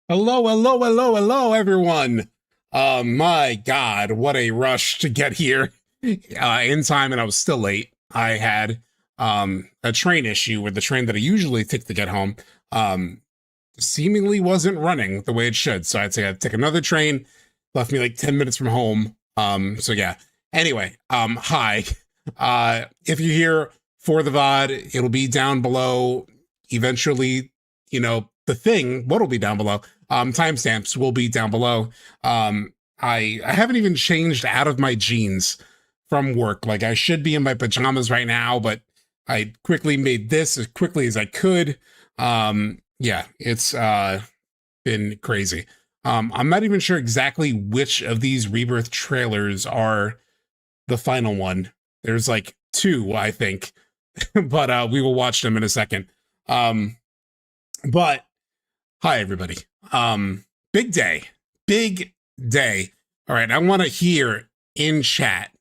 Hello, hello, hello, hello, everyone. My God, what a rush to get here in time, and I was still late. I had a train issue with the train that I usually take to get home. Seemingly wasn't running the way it should, so I'd say I'd take another train. Left me like 10 minutes from home. So yeah. Anyway, hi. If you're here for the VOD, it'll be down below. Eventually, you know, the thing, what'll be down below. Timestamps will be down below. I haven't even changed out of my jeans from work. Like, I should be in my pajamas right now, but I quickly made this as quickly as I could. Yeah, it's been crazy. I'm not even sure exactly which of these Rebirth trailers are the final one. There's like two, I think, but we will watch them in a second. But hi, everybody. Big day. All right, I want to hear in chat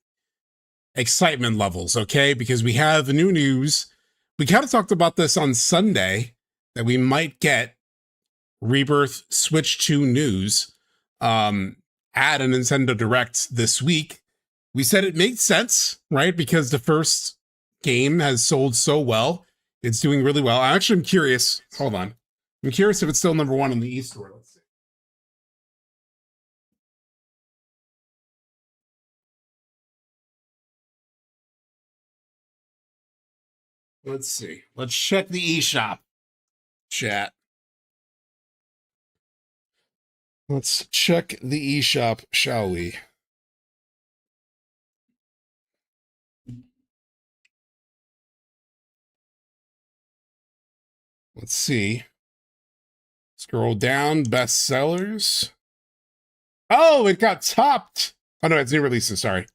excitement levels, okay? Because we have new news. We kind of talked about this on Sunday, that we might get Rebirth Switch 2 news at a Nintendo Direct this week. We said it made sense, right? Because the first game has sold so well. It's doing really well. I actually am curious. Hold on. I'm curious if it's still number one on the eStore. Let's see. Let's see. Let's check the eShop chat. Let's check the eShop, shall we? Let's see. Scroll down, bestsellers. Oh, it got topped. Oh, no, it's new releases, sorry.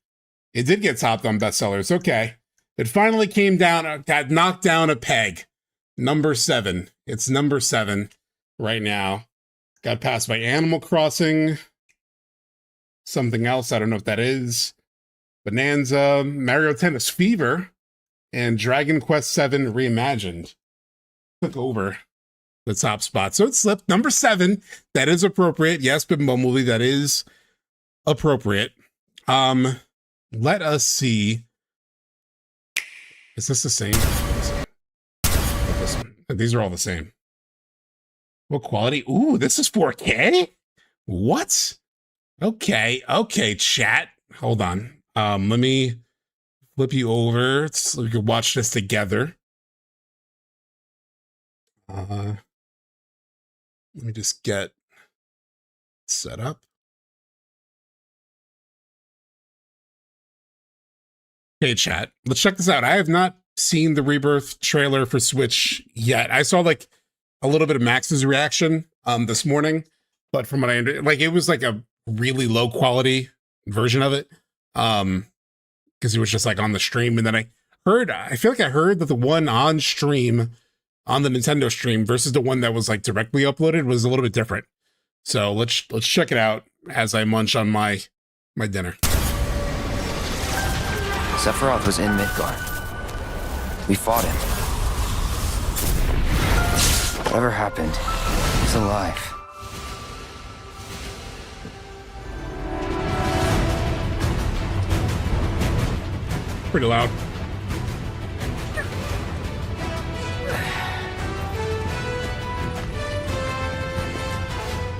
It did get topped on bestsellers. Okay. It finally came down, got knocked down a peg. Number 7. It's number 7 right now. Got passed by Animal Crossing. Something else, I don't know what that is. Bonanza, Mario Tennis Fever, and Dragon Quest VII Reimagined took over the top spot. So it slipped. Number 7. That is appropriate. Yes, but Bumblebee, that is appropriate. Let us see. Is this the same? These are all the same. What quality? Ooh, this is 4K? What? Okay, chat. Hold on. Let me flip you over so we can watch this together. Let me just get set up. Okay, chat. Let's check this out. I have not seen the Rebirth trailer for Switch yet. I saw like a little bit of Max's reaction this morning, but from what I understand, like, it was like a really low quality version of it. Because it was just like on the stream, and then I feel like I heard that the one on stream, on the Nintendo stream, versus the one that was like directly uploaded was a little bit different. So let's check it out as I munch on my dinner. Sephiroth was in Midgar. We fought him. Whatever happened, he's alive. Pretty loud.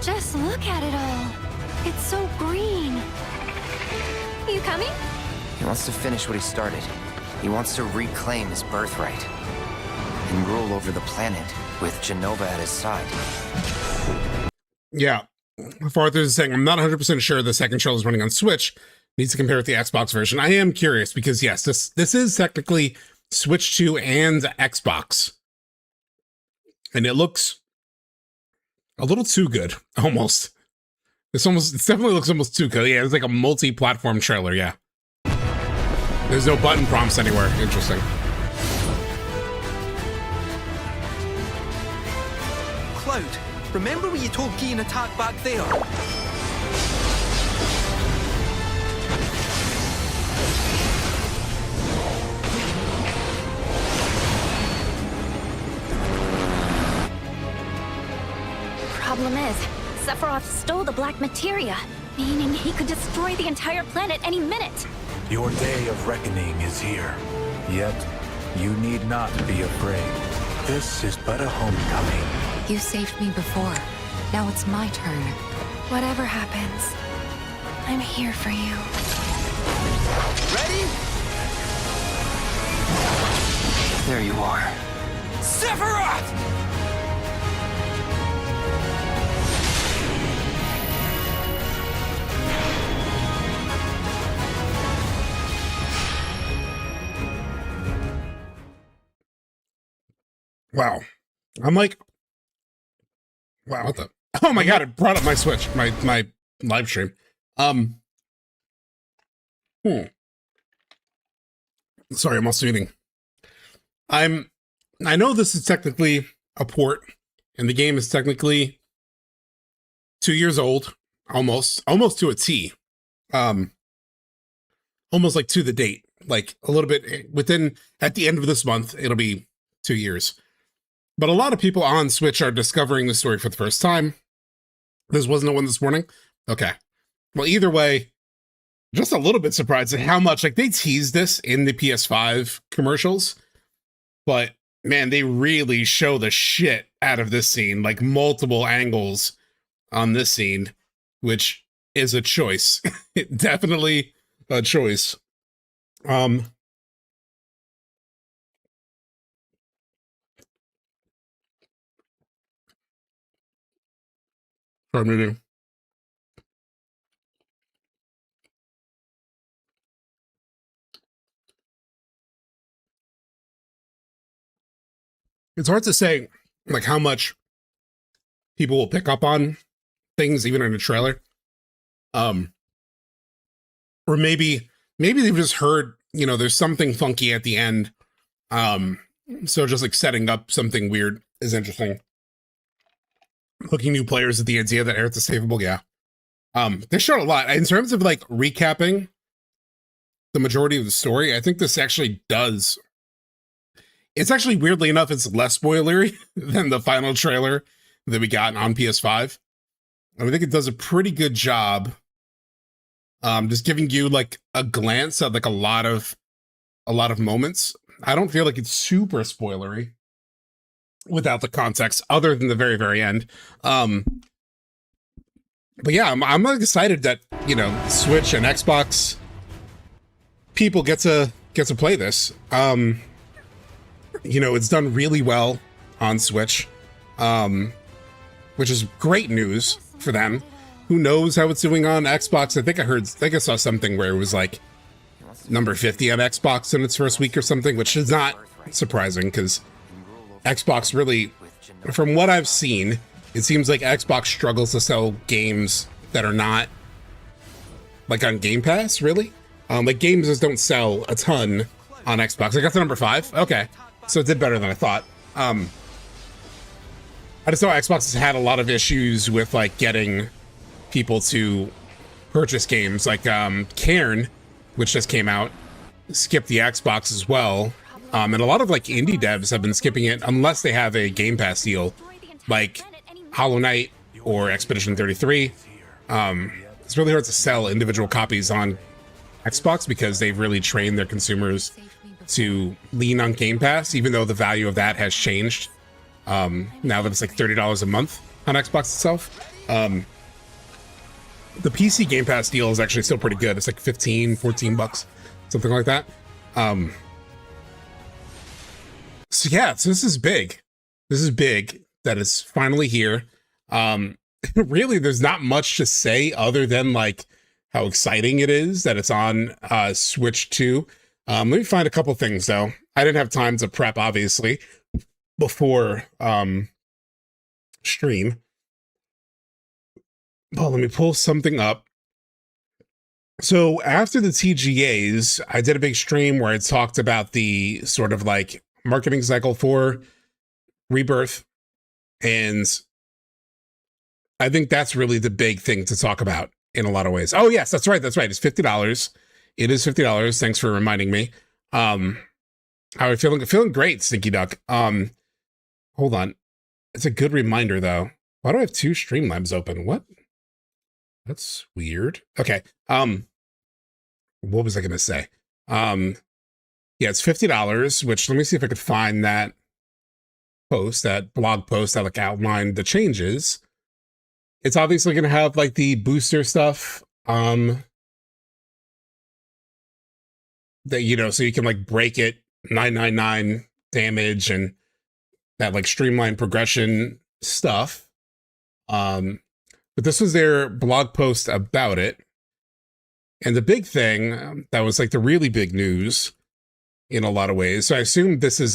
Just look at it all. It's so green. You coming? He wants to finish what he started. He wants to reclaim his birthright and rule over the planet with Jenova at his side. Yeah. Farther is saying, I'm not 100% sure the second trailer is running on Switch. Needs to compare with the Xbox version. I am curious because, yes, this is technically Switch 2 and Xbox. And it looks a little too good, almost. It definitely looks almost too good. Yeah, it's like a multi-platform trailer, yeah. There's no button prompts anywhere. Interesting. Cloud, remember when you told Guy an attack back there? Problem is, Sephiroth stole the black materia, meaning he could destroy the entire planet any minute. Your day of reckoning is here. Yet, you need not be afraid. This is but a homecoming. You saved me before. Now it's my turn. Whatever happens, I'm here for you. Ready? There you are. Sephiroth! Wow. I'm like, wow, what the? Oh my god, it brought up my Switch, my live stream. Sorry, I'm also eating. I know this is technically a port, and the game is technically 2 years old, almost to a T. Almost like to the date, like a little bit within, at the end of this month, it'll be 2 years. But a lot of people on Switch are discovering the story for the first time. This wasn't the one this morning? Okay. Well, either way, just a little bit surprised at how much, like, they teased this in the PS5 commercials, but man, they really show the shit out of this scene, like multiple angles on this scene, which is a choice. Definitely a choice. Sorry, meeting. It's hard to say, like, how much people will pick up on things, even in a trailer. Or maybe they've just heard, you know, there's something funky at the end. So just like setting up something weird is interesting. Hooking new players at the idea that Aerith is savable, yeah. They showed a lot. In terms of like recapping the majority of the story, I think this actually does. It's actually, weirdly enough, it's less spoilery than the final trailer that we got on PS5. I think it does a pretty good job. Just giving you like a glance at like a lot of moments. I don't feel like it's super spoilery without the context, other than the very, very end. But yeah, I'm excited that, you know, Switch and Xbox people get to play this. You know, it's done really well on Switch, which is great news for them. Who knows how it's doing on Xbox? I think I saw something where it was like number 50 on Xbox in its first week or something, which is not surprising because Xbox really, from what I've seen, it seems like Xbox struggles to sell games that are not like on Game Pass, really. Like games just don't sell a ton on Xbox. I got to number 5. Okay. So it did better than I thought. I just know Xbox has had a lot of issues with like getting people to purchase games, like Cairn, which just came out, skipped the Xbox as well. And a lot of like indie devs have been skipping it unless they have a Game Pass deal, like Hollow Knight or Expedition 33. It's really hard to sell individual copies on Xbox because they've really trained their consumers to lean on Game Pass, even though the value of that has changed. Now that it's like $30 a month on Xbox itself. The PC Game Pass deal is actually still pretty good. It's like 15, 14 bucks, something like that. So yeah, so this is big. This is big that it's finally here. Really, there's not much to say other than like how exciting it is that it's on Switch 2. Let me find a couple things though. I didn't have time to prep, obviously, before stream. Well, let me pull something up. So after the TGAs, I did a big stream where I talked about the sort of like marketing cycle for Rebirth. And I think that's really the big thing to talk about in a lot of ways. Oh, yes, that's right. That's right. It's $50. It is $50. Thanks for reminding me. How are you feeling? Feeling great, Stinky Duck. Hold on. It's a good reminder, though. Why do I have two Streamlabs open? What? That's weird. Okay. What was I gonna say? Yeah, it's $50, which let me see if I could find that post, that blog post that like outlined the changes. It's obviously gonna have like the booster stuff. That, you know, so you can like break it 999 damage and that like streamlined progression stuff. But this was their blog post about it. And the big thing that was like the really big news in a lot of ways. So I assume this is,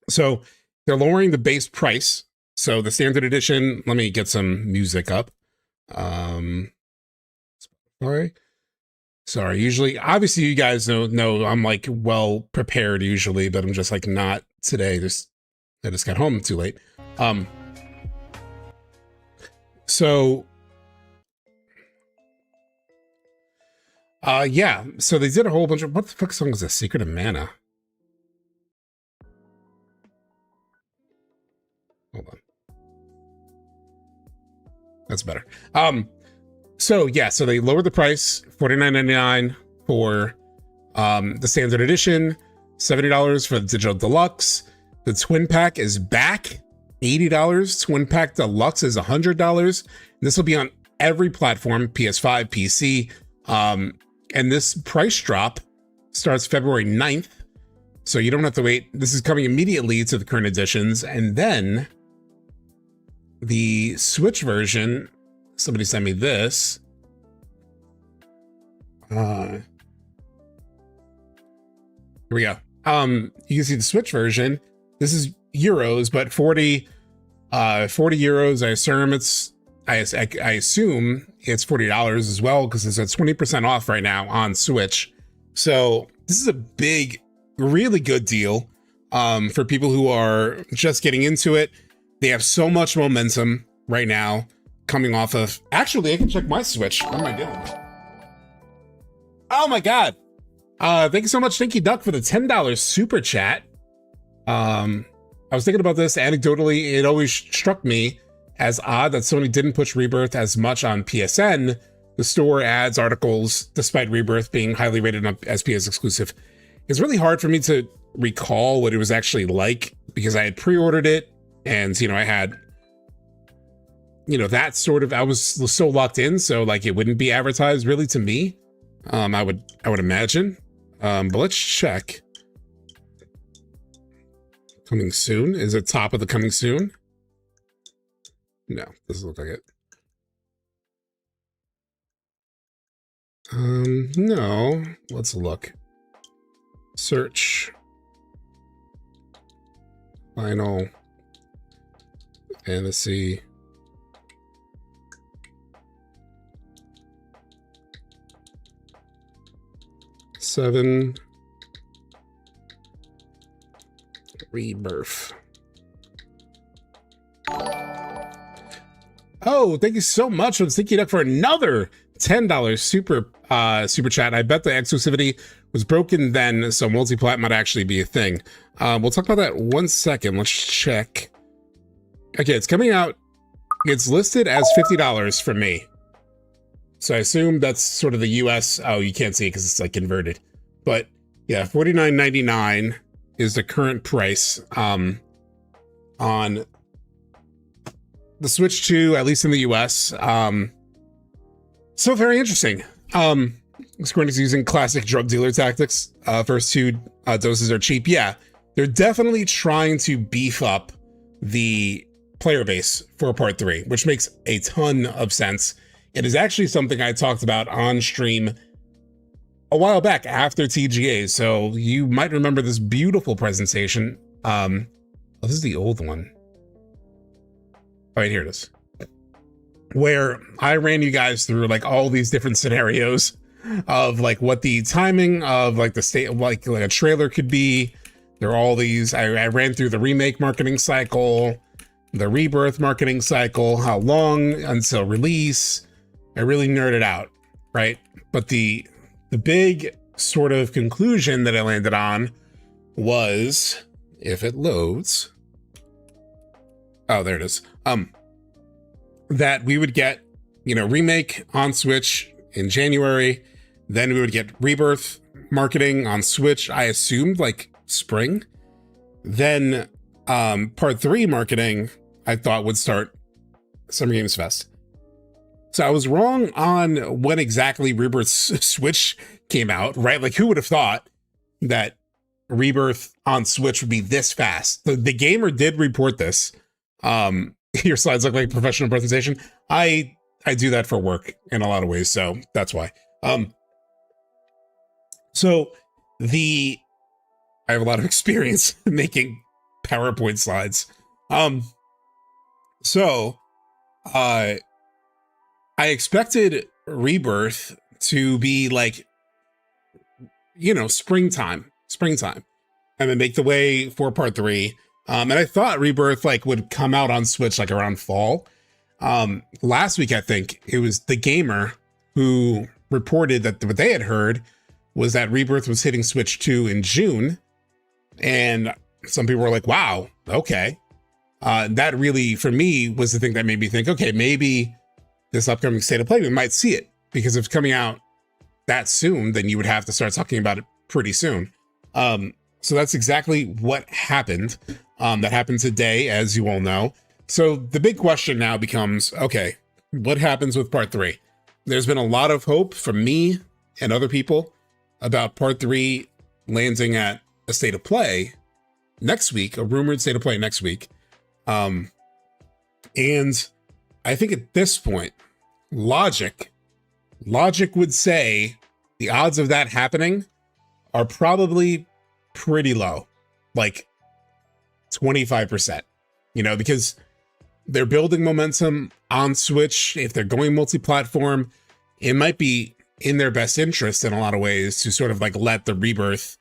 so they're lowering the base price. So the standard edition, let me get some music up. Sorry, usually, obviously you guys know I'm like well prepared usually, but I'm just like not today. I just got home too late. Yeah, so they did a whole bunch of, what the fuck song is this? Secret of Mana. Hold on. That's better. So yeah, so they lowered the price, $49.99 for the standard edition, $70 for the digital deluxe. The twin pack is back, $80. Twin pack deluxe is $100. This will be on every platform, PS5, PC. And this price drop starts February 9th. So you don't have to wait. This is coming immediately to the current editions. And then the Switch version, somebody sent me this. Here we go. You can see the Switch version. This is euros, but 40 euros. I assume it's $40 as well, because it's at 20% off right now on Switch. So this is a big, really good deal for people who are just getting into it. They have so much momentum right now coming off of, actually I can check my Switch. Oh my god. Oh my god. Thank you so much, Stinky Duck, for the $10 super chat. I was thinking about this anecdotally. It always struck me as odd that Sony didn't push Rebirth as much on PSN. The store adds articles, despite Rebirth being highly rated on as PS exclusive. It's really hard for me to recall what it was actually like, because I had pre-ordered it, and you know, I had, you know, that sort of, I was so locked in, so like it wouldn't be advertised really to me. I would imagine. But let's check. Coming soon. Is it top of the coming soon? No, doesn't look like it. No. Let's look. Search. Final Fantasy. VII Rebirth. Oh, thank you so much for Stinky Duck for another $10 super chat. I bet the exclusivity was broken then, so Multiplat might actually be a thing. We'll talk about that 1 second. Let's check. Okay, it's coming out. It's listed as $50 for me. So I assume that's sort of the US. Oh, you can't see it because it's like converted. But yeah, $49.99 is the current price on the Switch 2, at least in the US. So very interesting. Square Enix is using classic drug dealer tactics. First two doses are cheap. Yeah, they're definitely trying to beef up the player base for part 3, which makes a ton of sense. It is actually something I talked about on stream a while back after TGA, so you might remember this beautiful presentation. Oh, this is the old one. All right, here it is. Where I ran you guys through like all these different scenarios of like what the timing of like the state of like a trailer could be. There are all these, I ran through the remake marketing cycle, the Rebirth marketing cycle, how long until release. I really nerded out, right? But the big sort of conclusion that I landed on was, if it loads, oh, there it is. that we would get, remake on Switch in January. Then we would get Rebirth marketing on Switch, I assumed like spring. Then part 3 marketing, I thought would start Summer Games Fest. So I was wrong on when exactly Rebirth Switch came out, right? Like, who would have thought that Rebirth on Switch would be this fast? The gamer did report this. Your slides look like a professional presentation. I do that for work in a lot of ways, so that's why. So I have a lot of experience making PowerPoint slides. So I expected Rebirth to be like, springtime, and then make the way for part 3. And I thought Rebirth would come out on Switch around fall. Last week, I think it was the gamer who reported that what they had heard was that Rebirth was hitting Switch 2 in June. And some people were like, wow, okay. That really, for me, was the thing that made me think, okay, maybe this upcoming State of Play, we might see it. Because if it's coming out that soon, then you would have to start talking about it pretty soon. So that's exactly what happened. That happened today, as you all know. So the big question now becomes, okay, what happens with part 3? There's been a lot of hope from me and other people about part 3 landing at a State of Play next week, a rumored State of Play next week. And I think at this point, logic would say the odds of that happening are probably pretty low, like 25%, because they're building momentum on Switch. If they're going multi-platform, it might be in their best interest in a lot of ways to sort of let the Rebirth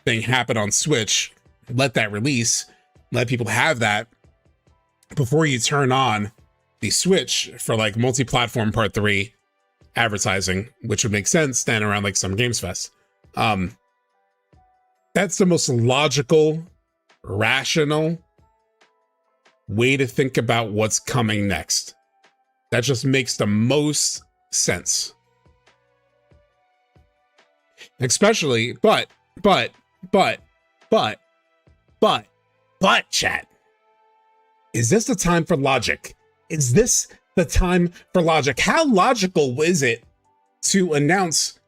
thing happen on Switch, let that release, let people have that before you turn on the Switch for multi-platform part 3 advertising, which would make sense then around Summer Games Fest. That's the most logical, rational way to think about what's coming next. That just makes the most sense. Especially, but, chat. Is this the time for logic? Is this the time for logic? How logical is it to announce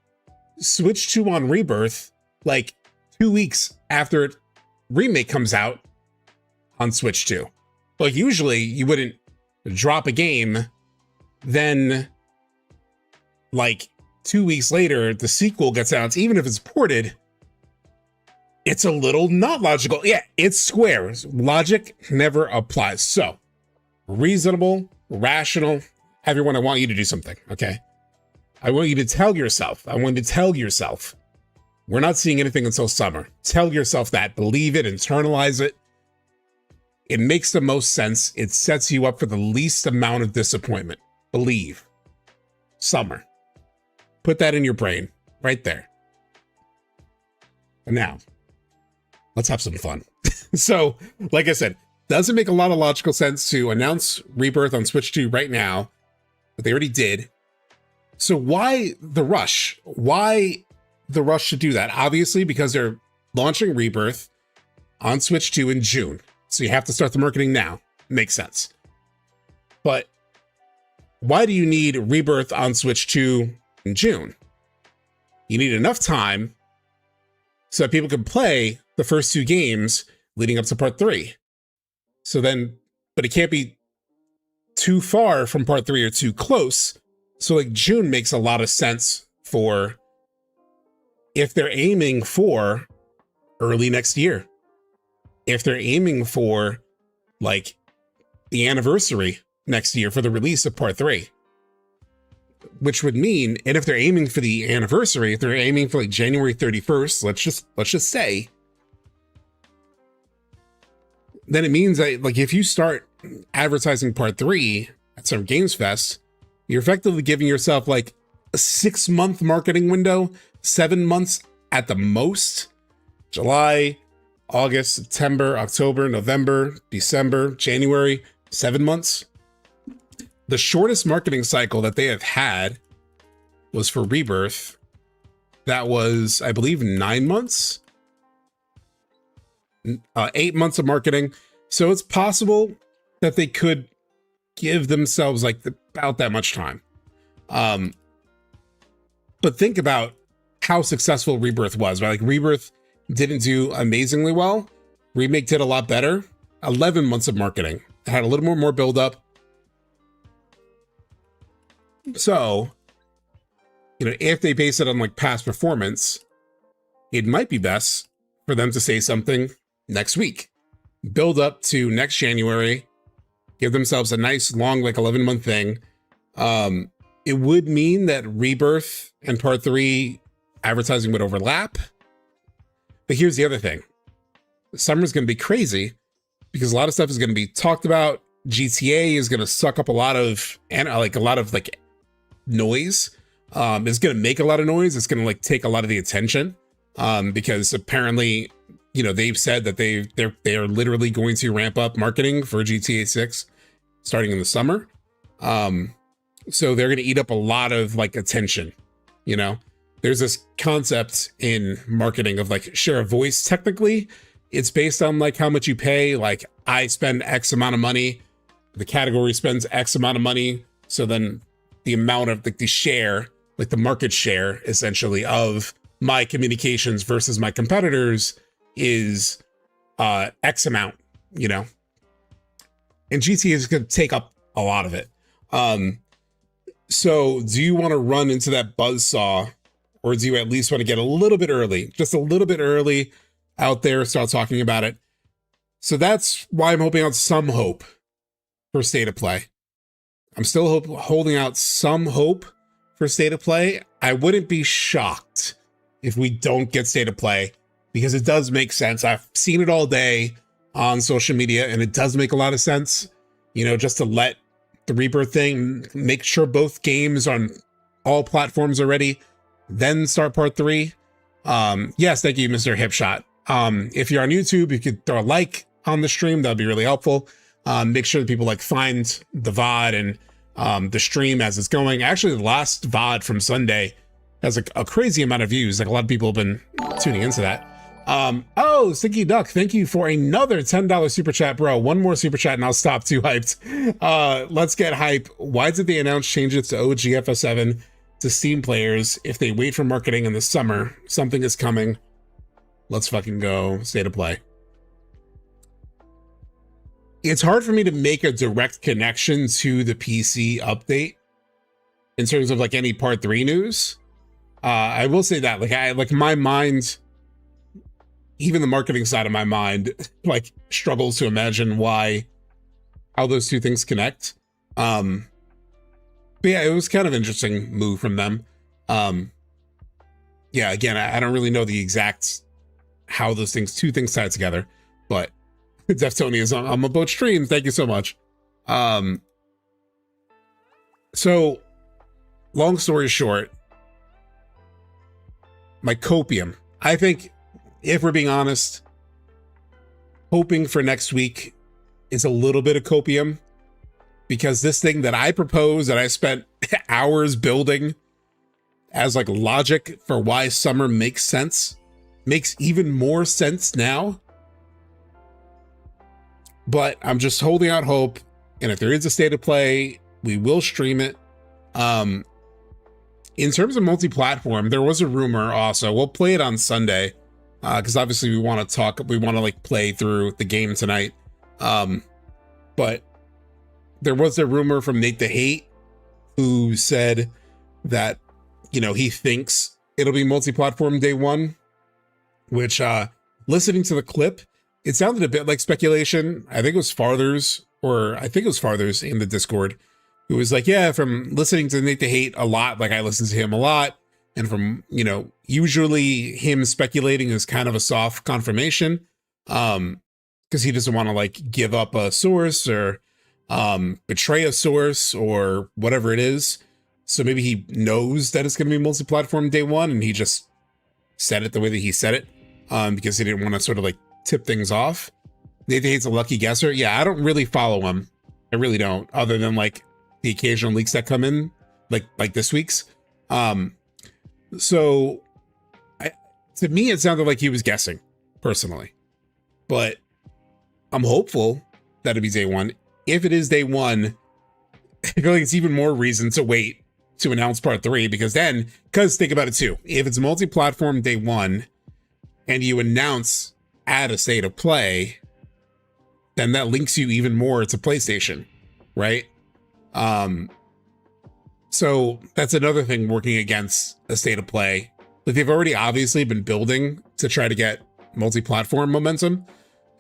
Switch 2 on Rebirth 2 weeks after Remake comes out on Switch 2? Usually you wouldn't drop a game, then 2 weeks later, the sequel gets announced, even if it's ported. It's a little not logical. Yeah, it's Square. Logic never applies. So, reasonable, rational. Everyone, I want you to do something, okay? I want you to tell yourself, we're not seeing anything until summer. Tell yourself that. Believe it, internalize it. It makes the most sense. It sets you up for the least amount of disappointment. Believe. Summer. Put that in your brain, right there. And now, let's have some fun. So, like I said, doesn't make a lot of logical sense to announce Rebirth on Switch 2 right now, but they already did. So why the rush? Why the rush to do that? Obviously, because they're launching Rebirth on Switch 2 in June. So you have to start the marketing now. Makes sense. But why do you need Rebirth on Switch 2 in June? You need enough time so that people can play the first 2 games leading up to part 3. So then, but it can't be too far from part 3 or too close. So June makes a lot of sense for if they're aiming for early next year. If they're aiming for the anniversary next year for the release of part 3. Which would mean, and if they're aiming for the anniversary, if they're aiming for January 31st, let's just say, then it means that if you start advertising part 3 at Summer Games Fest, you're effectively giving yourself a 6-month marketing window, 7 months at the most. July, August, September, October, November, December, January, 7 months. The shortest marketing cycle that they have had was for Rebirth. That was, I believe, 9 months. 8 months of marketing. So it's possible that they could give themselves like about that much time. But think about how successful Rebirth was, right? Like Rebirth didn't do amazingly well. Remake did a lot better. 11 months of marketing. It had a little more build up. So, you know, if they base it on like past performance, it might be best for them to say something next week. Build up to next January. Give themselves a nice long, like 11-month thing. It would mean that Rebirth and Part 3 advertising would overlap. But here's the other thing. Summer's going to be crazy because a lot of stuff is going to be talked about. GTA is going to suck up a lot of noise. It's going to make a lot of noise. It's going to like take a lot of the attention because apparently, you know, they've said that they are literally going to ramp up marketing for GTA 6 starting in the summer. So they're going to eat up a lot of like attention. You know, there's this concept in marketing of like share of voice. Technically, it's based on like how much you pay. Like I spend X amount of money, the category spends X amount of money. So then the amount of like the share, like the market share essentially of my communications versus my competitors is X amount, you know, and GTA is going to take up a lot of it. So do you want to run into that buzzsaw, or do you at least want to get a little bit early, just a little bit early out there, start talking about it? So that's why I'm hoping out some hope for State of Play. I'm still holding out some hope for State of Play. I wouldn't be shocked if we don't get State of Play, because it does make sense. I've seen it all day on social media, and it does make a lot of sense, you know, just to let the Rebirth thing, make sure both games on all platforms are ready, then start Part 3. Yes, thank you, Mr. Hipshot. If you're on YouTube, you could throw a like on the stream. That'd be really helpful. Make sure that people like find the VOD and the stream as it's going. Actually, the last VOD from Sunday has a crazy amount of views. Like a lot of people have been tuning into that. Oh, Stinky Duck, thank you for another $10 super chat, bro. One more super chat and I'll stop. Too hyped. Let's get hype. Why did they announce changes to OG FF7 to Steam players if they wait for marketing in the summer? Something is coming. Let's fucking go. State of Play. It's hard for me to make a direct connection to the PC update in terms of like any Part 3 news. I will say that like my mind, even the marketing side of my mind, like struggles to imagine how those two things connect. But yeah, it was kind of an interesting move from them. Yeah, again, I don't really know the exact how those two things tie together, but Deftony is on both streams. Thank you so much. So long story short, my copium, I think, if we're being honest, hoping for next week is a little bit of copium, because this thing that I proposed, that I spent hours building as like logic for why summer makes sense, makes even more sense now. But I'm just holding out hope, and if there is a State of Play, we will stream it. In terms of multi-platform, there was a rumor also. We'll play it on Sunday, because obviously we want to like play through the game tonight. But there was a rumor from Nate the Hate, who said that, you know, he thinks it'll be multi-platform day one, which listening to the clip, it sounded a bit like speculation. I think it was Farthers in the Discord, who was like, yeah, from listening to Nate the Hate a lot, like I listen to him a lot, and from, you know, usually him speculating is kind of a soft confirmation, because he doesn't want to like give up a source or betray a source or whatever it is. So maybe he knows that it's going to be multi-platform day one, and he just said it the way that he said it, because he didn't want to sort of like tip things off. Nate the Hate's a lucky guesser. Yeah, I don't really follow him I really don't, other than like the occasional leaks that come in, like this week's. So to me, it sounded like he was guessing, personally. But I'm hopeful that it'll be day one. If it is day one, I feel like it's even more reason to wait to announce part 3, because think about it too. If it's multi-platform day one and you announce at a state of play, then that links you even more to PlayStation, right? So that's another thing working against a state of play. But they've already obviously been building to try to get multi-platform momentum,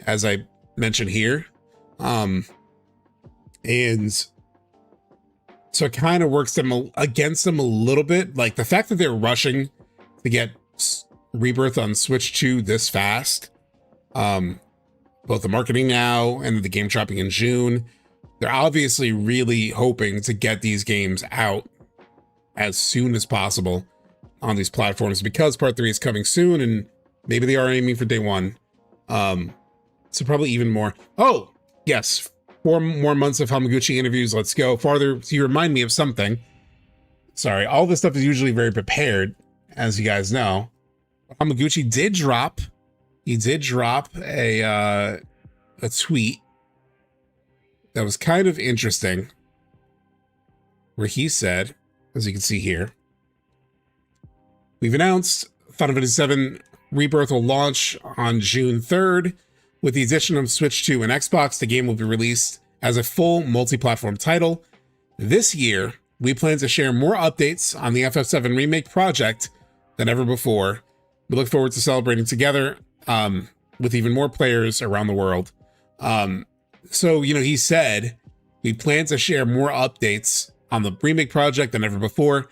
as I mentioned here. And so it kind of works against them a little bit. Like the fact that they're rushing to get Rebirth on Switch 2 this fast, both the marketing now and the game dropping in June, they're obviously really hoping to get these games out as soon as possible on these platforms, because part 3 is coming soon, and maybe they are aiming for day one. So probably even more. Oh, yes. 4 more months of Hamaguchi interviews. Let's go farther. So you remind me of something. Sorry, all this stuff is usually very prepared, as you guys know. Hamaguchi did drop. He did drop a tweet that was kind of interesting, where he said, as you can see here, we've announced Final Fantasy VII Rebirth will launch on June 3rd. With the addition of Switch 2 and Xbox, the game will be released as a full multi-platform title. This year, we plan to share more updates on the FF7 Remake project than ever before. We look forward to celebrating together with even more players around the world. So, he said, we plan to share more updates on the Remake project than ever before.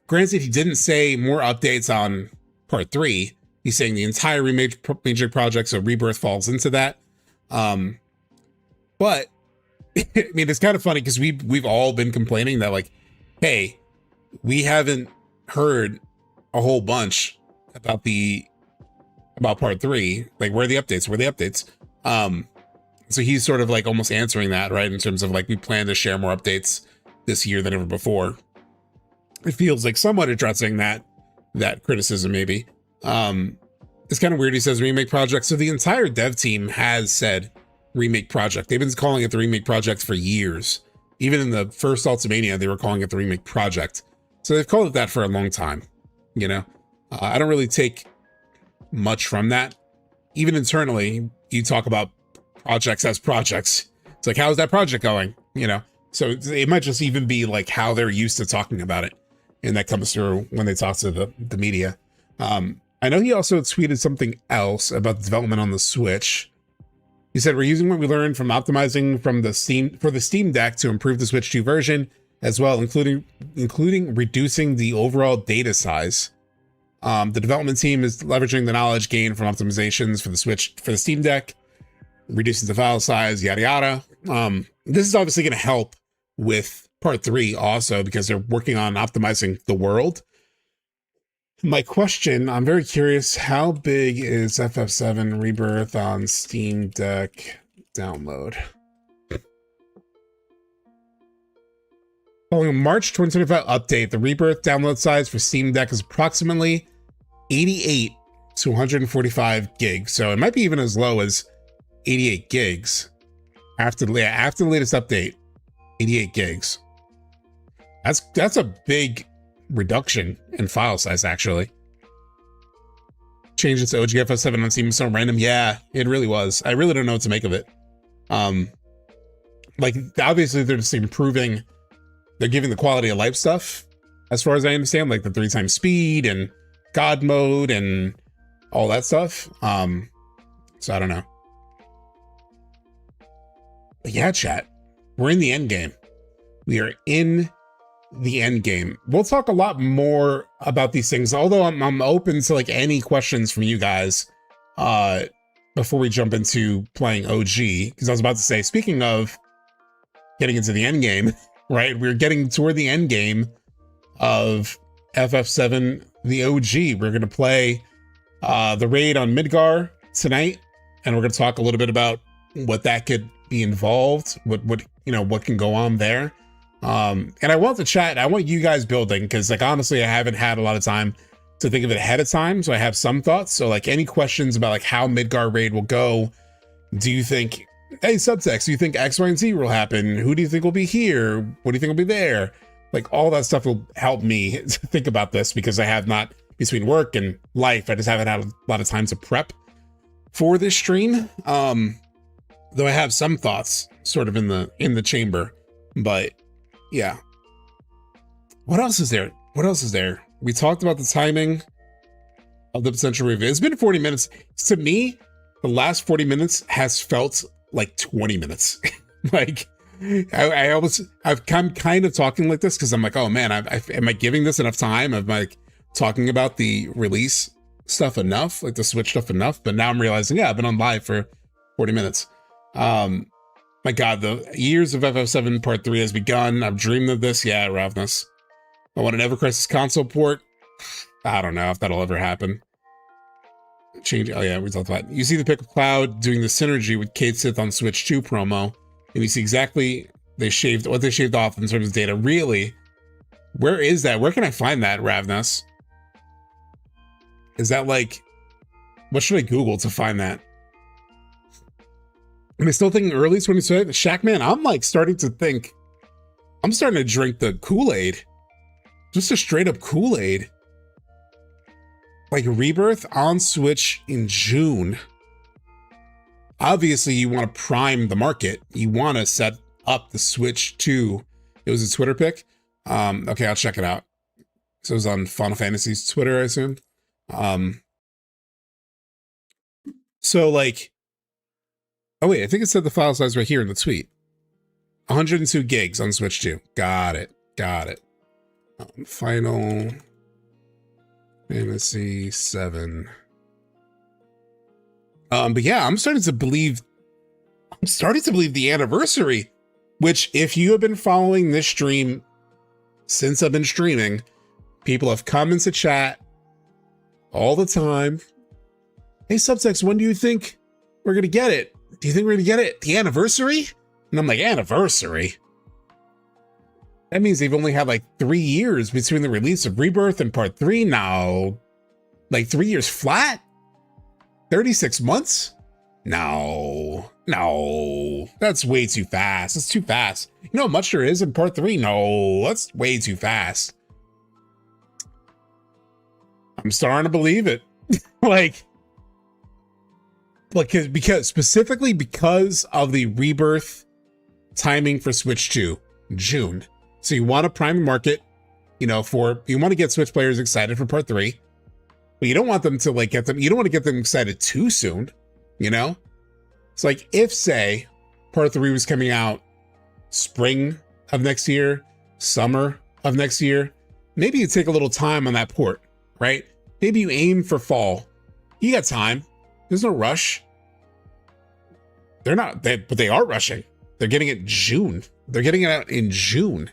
Granted, he didn't say more updates on part 3. He's saying the entire remake project, so Rebirth falls into that. But I mean, it's kind of funny because we've all been complaining that, like, hey, we haven't heard a whole bunch about part 3. Like, where are the updates? Where are the updates? So he's sort of like almost answering that, right? In terms of like, we plan to share more updates this year than ever before. It feels like somewhat addressing that criticism, maybe. It's kind of weird. He says remake project. So the entire dev team has said remake project. They've been calling it the remake project for years. Even in the first Ultimania, they were calling it the remake project. So they've called it that for a long time. I don't really take much from that. Even internally, you talk about projects as projects. It's like, how's that project going? So it might just even be like how they're used to talking about it. And that comes through when they talk to the media. I know he also tweeted something else about the development on the Switch. He said, we're using what we learned from optimizing for the Steam Deck to improve the Switch 2 version, as well, including reducing the overall data size. The development team is leveraging the knowledge gained from optimizations for the Steam Deck, reducing the file size, yada yada. This is obviously going to help with part 3 also, because they're working on optimizing the world. My question, I'm very curious, how big is FF7 Rebirth on Steam Deck download? Following a March 2025 update, the Rebirth download size for Steam Deck is approximately 88 to 145 gigs. So it might be even as low as 88 gigs after the latest update. 88 gigs. That's a big reduction in file size, actually. Changes to OGFF7 on Steam so random. Yeah, it really was. I really don't know what to make of it. Like, obviously they're just improving. They're giving the quality of life stuff, as far as I understand, like the 3x speed and God mode and all that stuff. So I don't know. But yeah, chat, we're in the end game. We are in the end game. We'll talk a lot more about these things, although I'm open to like any questions from you guys before we jump into playing OG, because I was about to say, speaking of getting into the end game, right, we're getting toward the end game of FF7 the OG. We're going to play the raid on Midgar tonight, and we're going to talk a little bit about what that could be involved, what what can go on there. And I want the chat, I want you guys building, because like honestly, I haven't had a lot of time to think of it ahead of time, so I have some thoughts. So like any questions about like how Midgar Raid will go? Do you think, hey, subtext, do you think X, Y, and Z will happen? Who do you think will be here? What do you think will be there? Like all that stuff will help me to think about this, because I have not, between work and life, I just haven't had a lot of time to prep for this stream. Though I have some thoughts sort of in the chamber, but yeah. What else is there? We talked about the timing of the potential review. It's been 40 minutes. To me, the last 40 minutes has felt like 20 minutes. Like I've come kind of talking like this because I'm like, oh man, am I giving this enough time? Am I talking about the release stuff enough, like the Switch stuff enough? But now I'm realizing, yeah, I've been on live for 40 minutes. My God, the years of FF7 Part 3 has begun. I've dreamed of this. Yeah, Ravnus. I want an Ever Crisis console port. I don't know if that'll ever happen. Change. Oh yeah, we talked about it. You see the pick of Cloud doing the synergy with Kate Sith on Switch 2 promo, and you see exactly what they shaved off in terms of data. Really? Where is that? Where can I find that, Ravnus? Is that like, what should I Google to find that? Am I still thinking early 2020? Shackman, I'm like starting to think, I'm starting to drink the Kool-Aid. Just a straight up Kool-Aid. Like Rebirth on Switch in June. Obviously, you want to prime the market. You want to set up the Switch 2. It was a Twitter pick. Okay, I'll check it out. So it was on Final Fantasy's Twitter, I assume. So like, oh wait, I think it said the file size right here in the tweet. 102 gigs on Switch 2. Got it. Final Fantasy VII. But yeah, I'm starting to believe the anniversary, which if you have been following this stream since I've been streaming, people have come into chat all the time. Hey, Subtext, when do you think we're going to get it? Do you think we're going to get it? The anniversary? And I'm like, anniversary? That means they've only had like 3 years between the release of Rebirth and Part 3 now. Like 3 years flat? 36 months? No. That's way too fast. It's too fast. You know how much there is in Part 3? No, that's way too fast. I'm starting to believe it. because specifically because of the Rebirth timing for Switch 2, June. So you want to prime the market, you want to get Switch players excited for Part 3, but you don't want them to you don't want to get them excited too soon, It's like if, say, Part 3 was coming out spring of next year, summer of next year, maybe you take a little time on that port, right? Maybe you aim for fall. You got time. There's no rush. But they are rushing. They're getting it June. They're getting it out in June.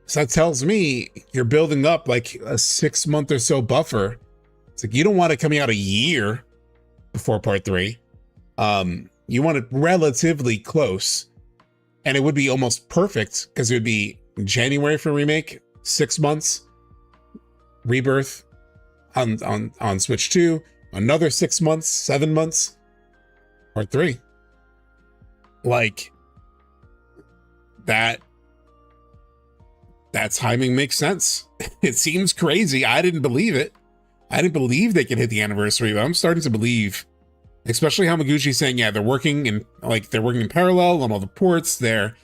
So that tells me you're building up like a 6 month or so buffer. It's like you don't want it coming out a year before Part 3. You want it relatively close. And it would be almost perfect because it would be January for remake, 6 months. Rebirth on Switch 2, another 6 months, 7 months. Part 3. Like that timing makes sense. It seems crazy. I didn't believe it. I didn't believe they could hit the anniversary, but I'm starting to believe, especially Hamaguchi's saying, yeah, they're working in parallel on all the ports there.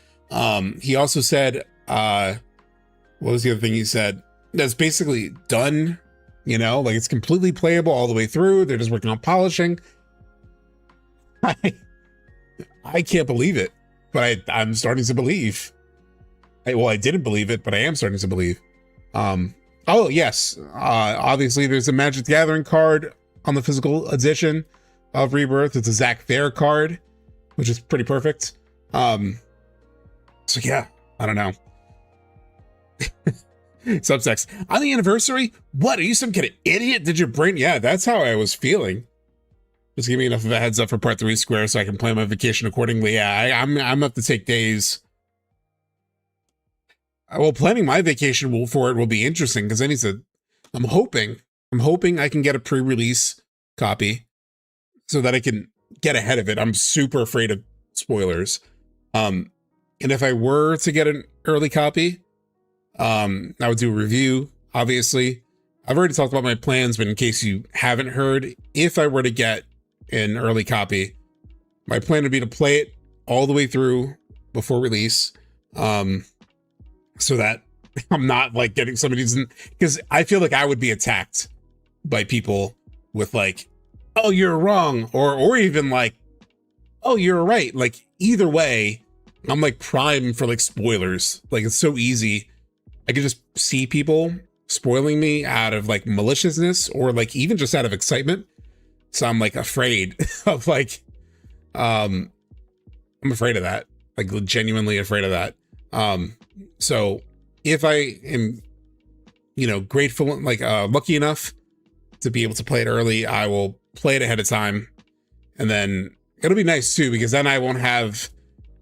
He also said, what was the other thing he said? That's basically done, like it's completely playable all the way through. They're just working on polishing. I can't believe it, but I'm starting to believe. I didn't believe it, but I am starting to believe. Oh yes, obviously there's a Magic the Gathering card on the physical edition of Rebirth. It's a Zack Fair card, which is pretty perfect. So yeah, I don't know. Subtext, on the anniversary? What, are you some kind of idiot? Did your brain? Yeah, that's how I was feeling. Just give me enough of a heads up for part 3 square so I can plan my vacation accordingly. Yeah, I'm up to take days. Well, planning my vacation for it will be interesting because I'm hoping I can get a pre-release copy so that I can get ahead of it. I'm super afraid of spoilers. And if I were to get an early copy, I would do a review, obviously. I've already talked about my plans, but in case you haven't heard, if I were to get an early copy, my plan would be to play it all the way through before release, so that I'm not like getting somebody's, because I feel like I would be attacked by people with like, oh, you're wrong, or even like, oh, you're right. Like either way, I'm like prime for like spoilers. Like it's so easy. I could just see people spoiling me out of like maliciousness or like even just out of excitement. So I'm like afraid of like, I'm afraid of that, like genuinely afraid of that. So if I am, you know, grateful, like lucky enough to be able to play it early, I will play it ahead of time. And then it'll be nice too, because then I won't have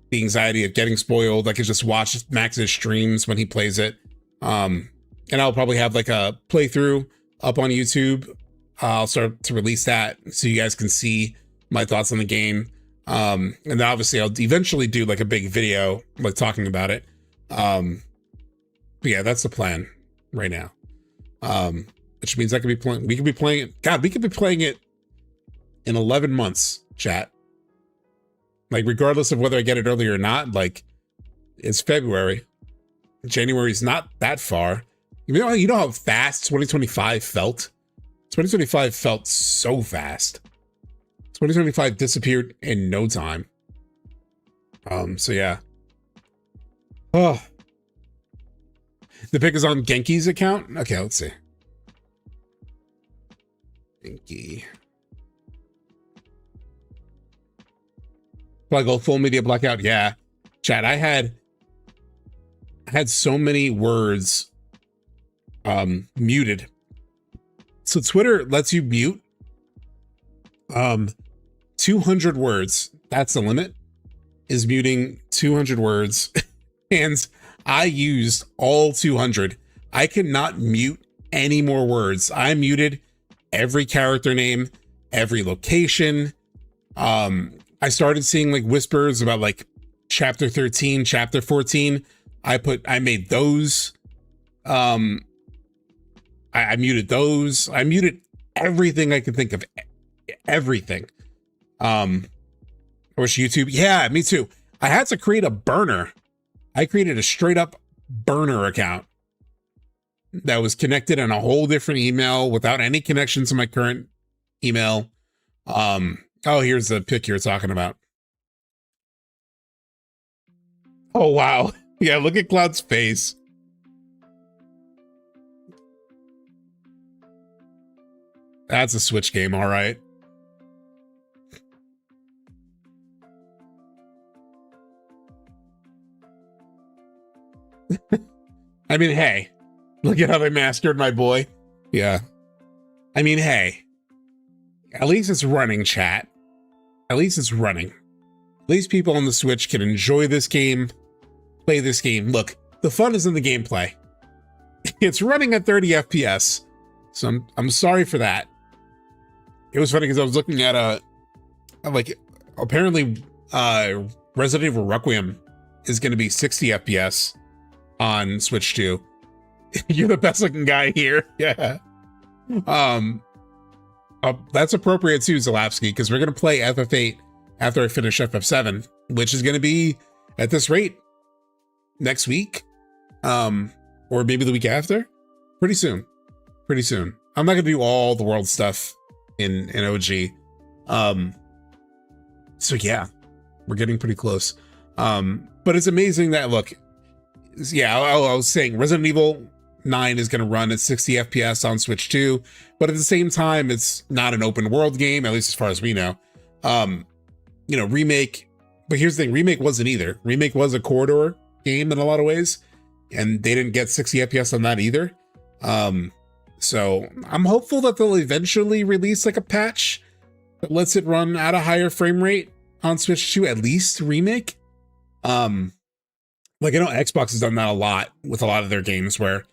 the anxiety of getting spoiled. I could just watch Max's streams when he plays it. And I'll probably have like a playthrough up on YouTube. I'll start to release that so you guys can see my thoughts on the game. And then obviously I'll eventually do like a big video, like talking about it. But yeah, that's the plan right now. Which means we could be playing it. God, we could be playing it in 11 months, chat. Like regardless of whether I get it early or not, like it's February. January's not that far. You know how fast 2025 felt? 2025 felt so fast. 2025 disappeared in no time. So yeah. Oh. The pick is on Genki's account? Okay, let's see. Genki. Do I go full media blackout? Yeah. Chat, I had so many words muted. So Twitter lets you mute 200 words. That's the limit, is muting 200 words. And I used all 200. I could not mute any more words. I muted every character name, every location. I started seeing like whispers about like chapter 13, chapter 14. I made those. I muted those. I muted everything I could think of. Everything. I wish YouTube. Yeah, me too. I had to create a burner. I created a straight up burner account that was connected in a whole different email without any connection to my current email. Oh, here's the pic you're talking about. Oh, wow. Yeah, look at Cloud's face. That's a Switch game, all right. I mean, hey, look at how they mastered my boy. Yeah. I mean, hey, at least it's running, chat. At least it's running. At least people on the Switch can enjoy this game, play this game. Look, the fun is in the gameplay. It's running at 30 FPS. So I'm sorry for that. It was funny because I was looking at like apparently Resident Evil Requiem is going to be 60 FPS on Switch 2. You're the best looking guy here. Yeah. That's appropriate too, Zalapsky, because we're going to play FF8 after I finish FF7, which is going to be at this rate next week, or maybe the week after. Pretty soon. I'm not going to do all the world stuff in OG. So yeah, we're getting pretty close. But it's amazing that, look, yeah, I was saying Resident Evil 9 is going to run at 60 FPS on Switch 2, but at the same time, it's not an open world game, at least as far as we know. You know, Remake, but here's the thing, Remake wasn't either. Remake was a corridor game in a lot of ways, and they didn't get 60 FPS on that either. So I'm hopeful that they'll eventually release like a patch that lets it run at a higher frame rate on Switch 2, at least remake. Like I know Xbox has done that a lot with a lot of their games, where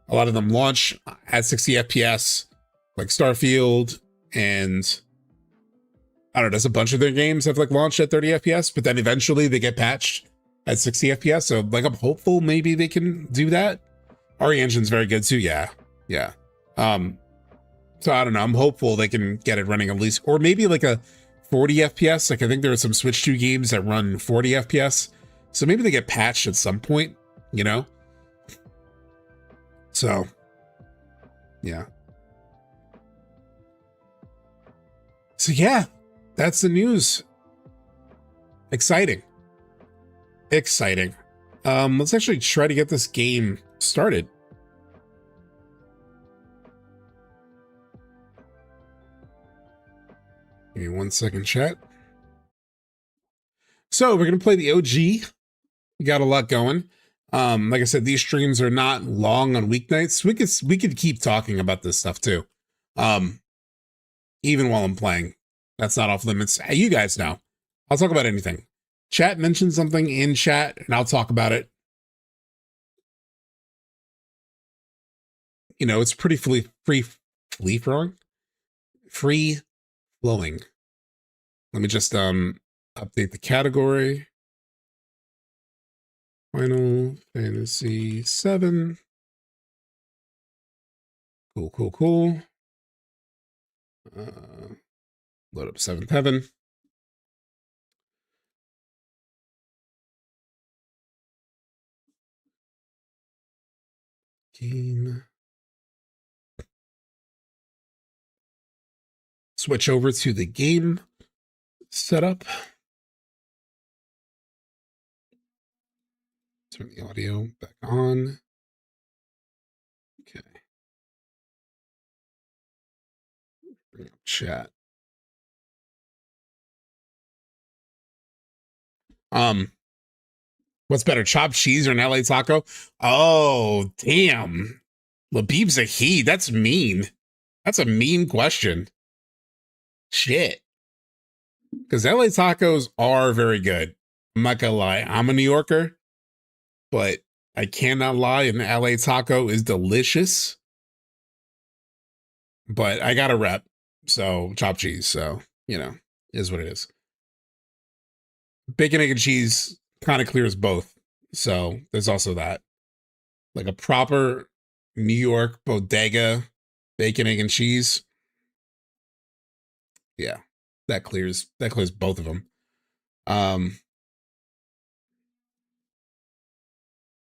a lot of them launch at 60 FPS, like Starfield, and I don't know, there's a bunch of their games have like launched at 30 FPS, but then eventually they get patched at 60 FPS. So like I'm hopeful maybe they can do that. RE Engine's very good too. Yeah. So I don't know. I'm hopeful they can get it running at least, or maybe like a 40 FPS. Like I think there are some Switch 2 games that run 40 FPS. So maybe they get patched at some point, you know? So, yeah. So yeah, that's the news. Exciting. Let's actually try to get this game started. Give me 1 second, chat. So we're gonna play the OG. We got a lot going. Like I said, these streams are not long on weeknights. We could keep talking about this stuff too. Even while I'm playing. That's not off limits. You guys know. I'll talk about anything. Chat mentioned something in chat, and I'll talk about it. You know, it's pretty free flowing. Let me just update the category. Final Fantasy VII. Cool. Load up 7th Heaven. Game. Switch over to the game setup. Turn the audio back on. Okay. Bring up chat. What's better, chopped cheese or an LA taco? Oh, damn. Labib's a he. That's mean. That's a mean question. Shit. Because LA tacos are very good. I'm not gonna lie. I'm a New Yorker, but I cannot lie. An LA taco is delicious. But I got a rep. So, chopped cheese. So, you know, is what it is. Bacon, egg, and cheese kind of clears both. So, there's also that. Like a proper New York bodega bacon, egg, and cheese. Yeah, that clears both of them.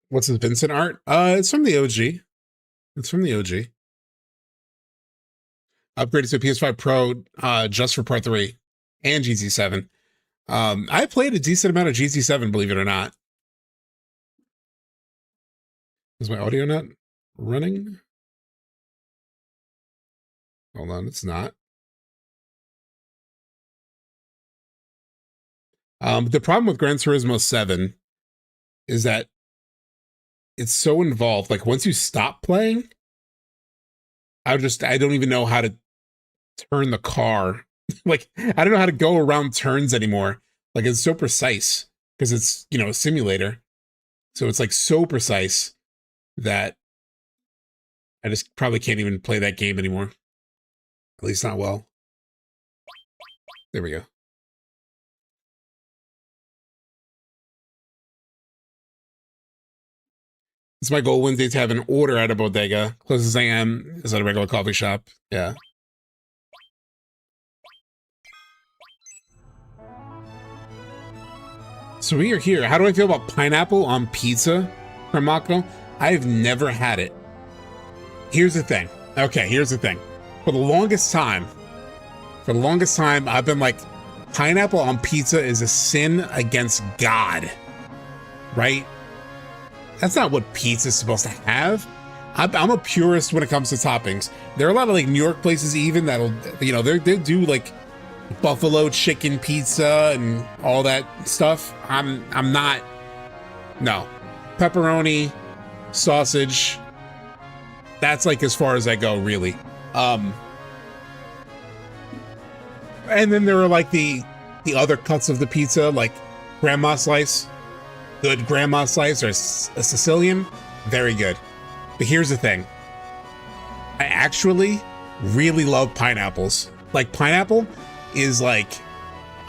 What's the Vincent art? It's from the OG. Upgraded to a PS5 Pro just for Part 3 and GT7. I played a decent amount of GT7, believe it or not. Is my audio not running? Hold on, it's not. The problem with Gran Turismo 7 is that it's so involved. Like once you stop playing, I don't even know how to turn the car. Like I don't know how to go around turns anymore. Like it's so precise because it's, you know, a simulator. So it's like so precise that I just probably can't even play that game anymore. At least not well. There we go. It's my goal Wednesday to have an order at a bodega. Closest I am is at a regular coffee shop. Yeah. So we are here. How do I feel about pineapple on pizza from Mako? I've never had it. Here's the thing. Okay, here's the thing. For the longest time, I've been like, pineapple on pizza is a sin against God, right? That's not what pizza's supposed to have. I'm a purist when it comes to toppings. There are a lot of like New York places even that'll, you know, they do like buffalo chicken pizza and all that stuff. I'm not, no. Pepperoni, sausage, that's like as far as I go, really. And then there are like the other cuts of the pizza, like grandma slice, good grandma slice, or a Sicilian, very good. But here's the thing. I actually really love pineapples. Like pineapple is like,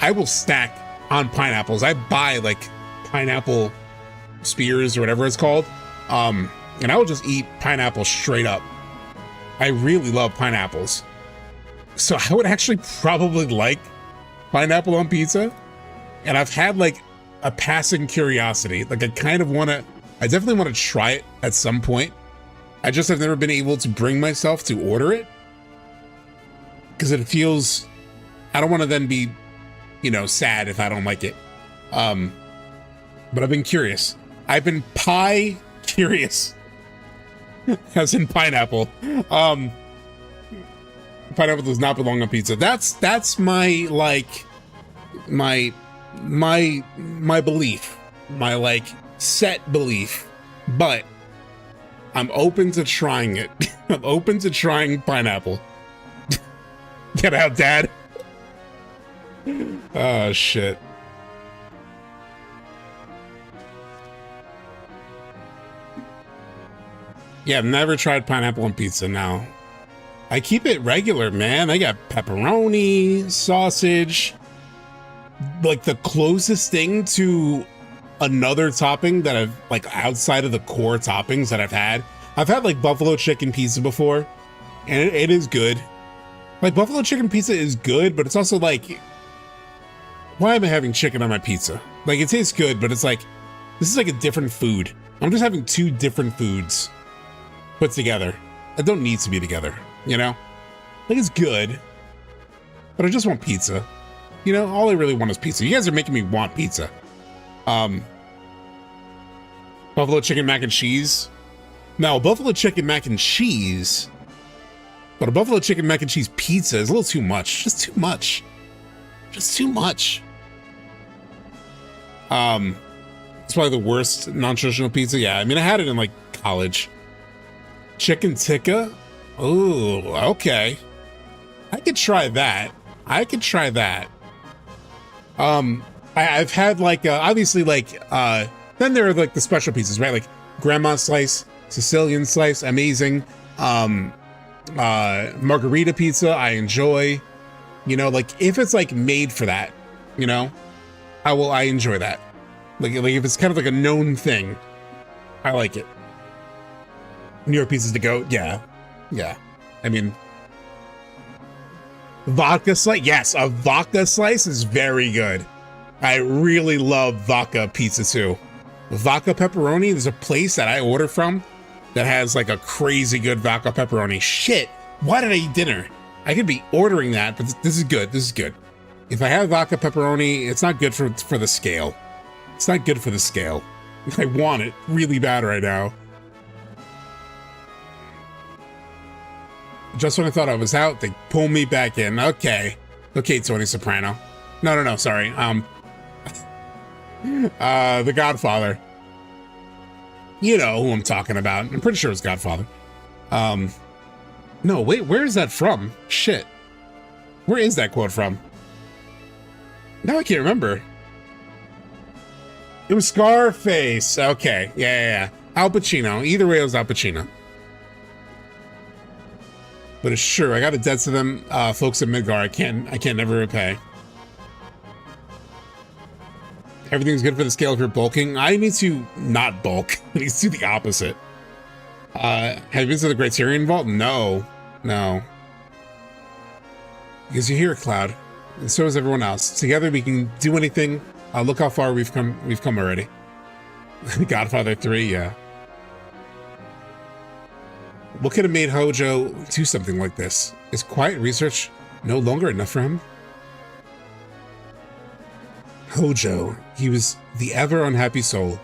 I will stack on pineapples. I buy like pineapple spears or whatever it's called. And I will just eat pineapple straight up. I really love pineapples. So I would actually probably like pineapple on pizza. And I've had like a passing curiosity. Like I definitely want to try it at some point. I just have never been able to bring myself to order it. Because it feels, I don't want to then be, sad if I don't like it. But I've been curious. I've been pie curious. As in pineapple. Pineapple does not belong on pizza. That's my like my belief. My like set belief. But I'm open to trying it. I'm open to trying pineapple. Get out, Dad. Oh shit. Yeah, I've never tried pineapple on pizza now. I keep it regular, man. I got pepperoni, sausage. Like the closest thing to another topping that I've like outside of the core toppings that I've had like buffalo chicken pizza before, and it is good. Like buffalo chicken pizza is good, but it's also like, why am I having chicken on my pizza? Like it tastes good, but it's like, this is like a different food. I'm just having two different foods put together that don't need to be together, Like it's good, but I just want pizza. All I really want is pizza. You guys are making me want pizza. Buffalo chicken mac and cheese. Now, buffalo chicken mac and cheese, but a buffalo chicken mac and cheese pizza is a little too much. Just too much. Just too much. It's probably the worst non-traditional pizza. Yeah, I mean, I had it in like college. Chicken tikka. Oh, okay. I could try that. I've had like obviously like then there are like the special pieces, right? Like grandma slice, Sicilian slice, amazing. Margarita pizza, I enjoy. Like if it's like made for that, I enjoy that. Like if it's kind of like a known thing, I like it. New York pizzas to go, yeah. I mean, vodka slice, yes, a vodka slice is very good. I really love vodka pizza too. Vodka pepperoni, there's a place that I order from that has like a crazy good vodka pepperoni. Shit, why did I eat dinner? I could be ordering that, but this is good. If I have vodka pepperoni, it's not good for the scale. It's not good for the scale. I want it really bad right now. Just when I thought I was out, they pull me back in. Okay, Tony Soprano. No, sorry. The Godfather. You know who I'm talking about. I'm pretty sure it's Godfather. No, wait, where is that from? Shit. Where is that quote from? Now I can't remember. It was Scarface. Okay, yeah. Al Pacino. Either way, it was Al Pacino. But it's sure, I got a debt to them folks at Midgar. I can't never repay. Everything's good for the scale if you're bulking. I need to not bulk. I need to do the opposite. Have you been to the Criterion Vault? No. Because you're here, Cloud. And so is everyone else. Together we can do anything. Look how far we've come already. Godfather 3, yeah. What could have made Hojo do something like this? Is quiet research no longer enough for him? Hojo, he was the ever unhappy soul.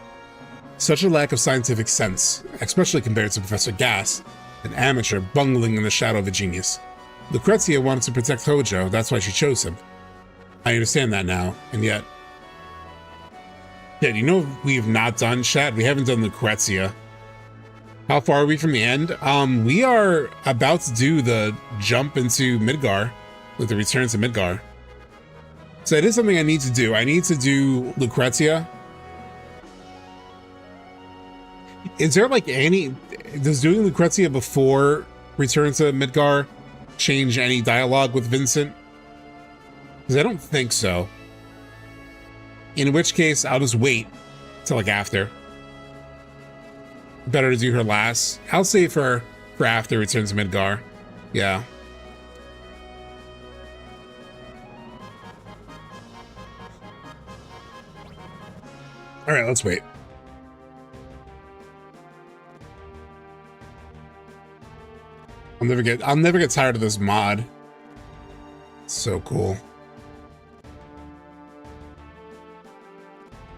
Such a lack of scientific sense, especially compared to Professor Gas, an amateur bungling in the shadow of a genius. Lucrezia wanted to protect Hojo, that's why she chose him. I understand that now, and yet... Yeah, you know we have not done, chat? We haven't done Lucrezia. How far are we from the end? We are about to do the jump into Midgar, with the return to Midgar. So it is something I need to do. I need to do Lucrezia. Is there like any, does doing Lucrezia before Return to Midgar change any dialogue with Vincent? Because I don't think so. In which case, I'll just wait till like after. Better to do her last. I'll save her for after Return to Midgar. Yeah. All right, let's wait. I'll never get tired of this mod. It's so cool.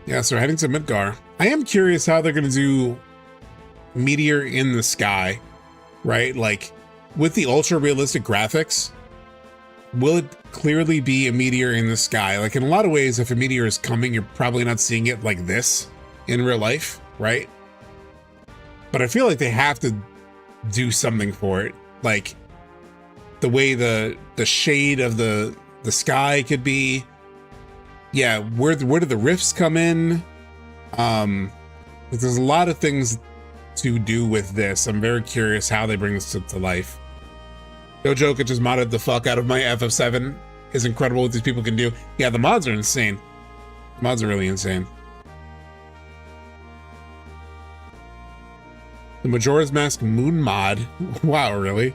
Yeah, so we're heading to Midgar. I am curious how they're gonna do Meteor in the sky, right? Like with the ultra realistic graphics, will it clearly be a meteor in the sky? Like in a lot of ways, if a meteor is coming, you're probably not seeing it like this in real life, right? But I feel like they have to do something for it. Like the way the shade of the sky could be. Yeah, where do the rifts come in? There's a lot of things to do with this. I'm very curious how they bring this to life. Hojo could just modded the fuck out of my FF7. It's incredible what these people can do. Yeah, the mods are insane. The mods are really insane. The Majora's Mask Moon mod. Wow, really?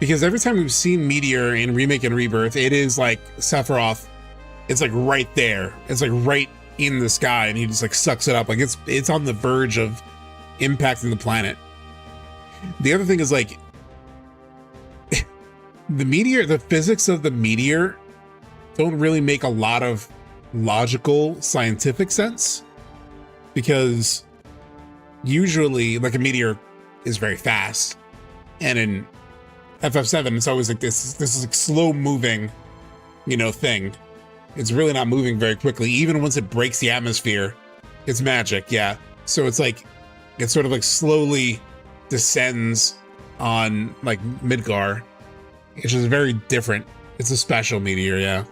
Because every time we've seen Meteor in Remake and Rebirth, it is like Sephiroth. It's like right there. It's like right in the sky, and he just like sucks it up. Like it's on the verge of impacting the planet. The other thing is like the meteor, the physics of the meteor don't really make a lot of logical scientific sense, because usually like a meteor is very fast, and in FF7 it's always like this is like slow moving, you know, thing. It's really not moving very quickly. Even once it breaks the atmosphere, it's magic. Yeah. So it's like, it sort of like slowly descends on like Midgar. It's just very different. It's a special meteor. Yeah.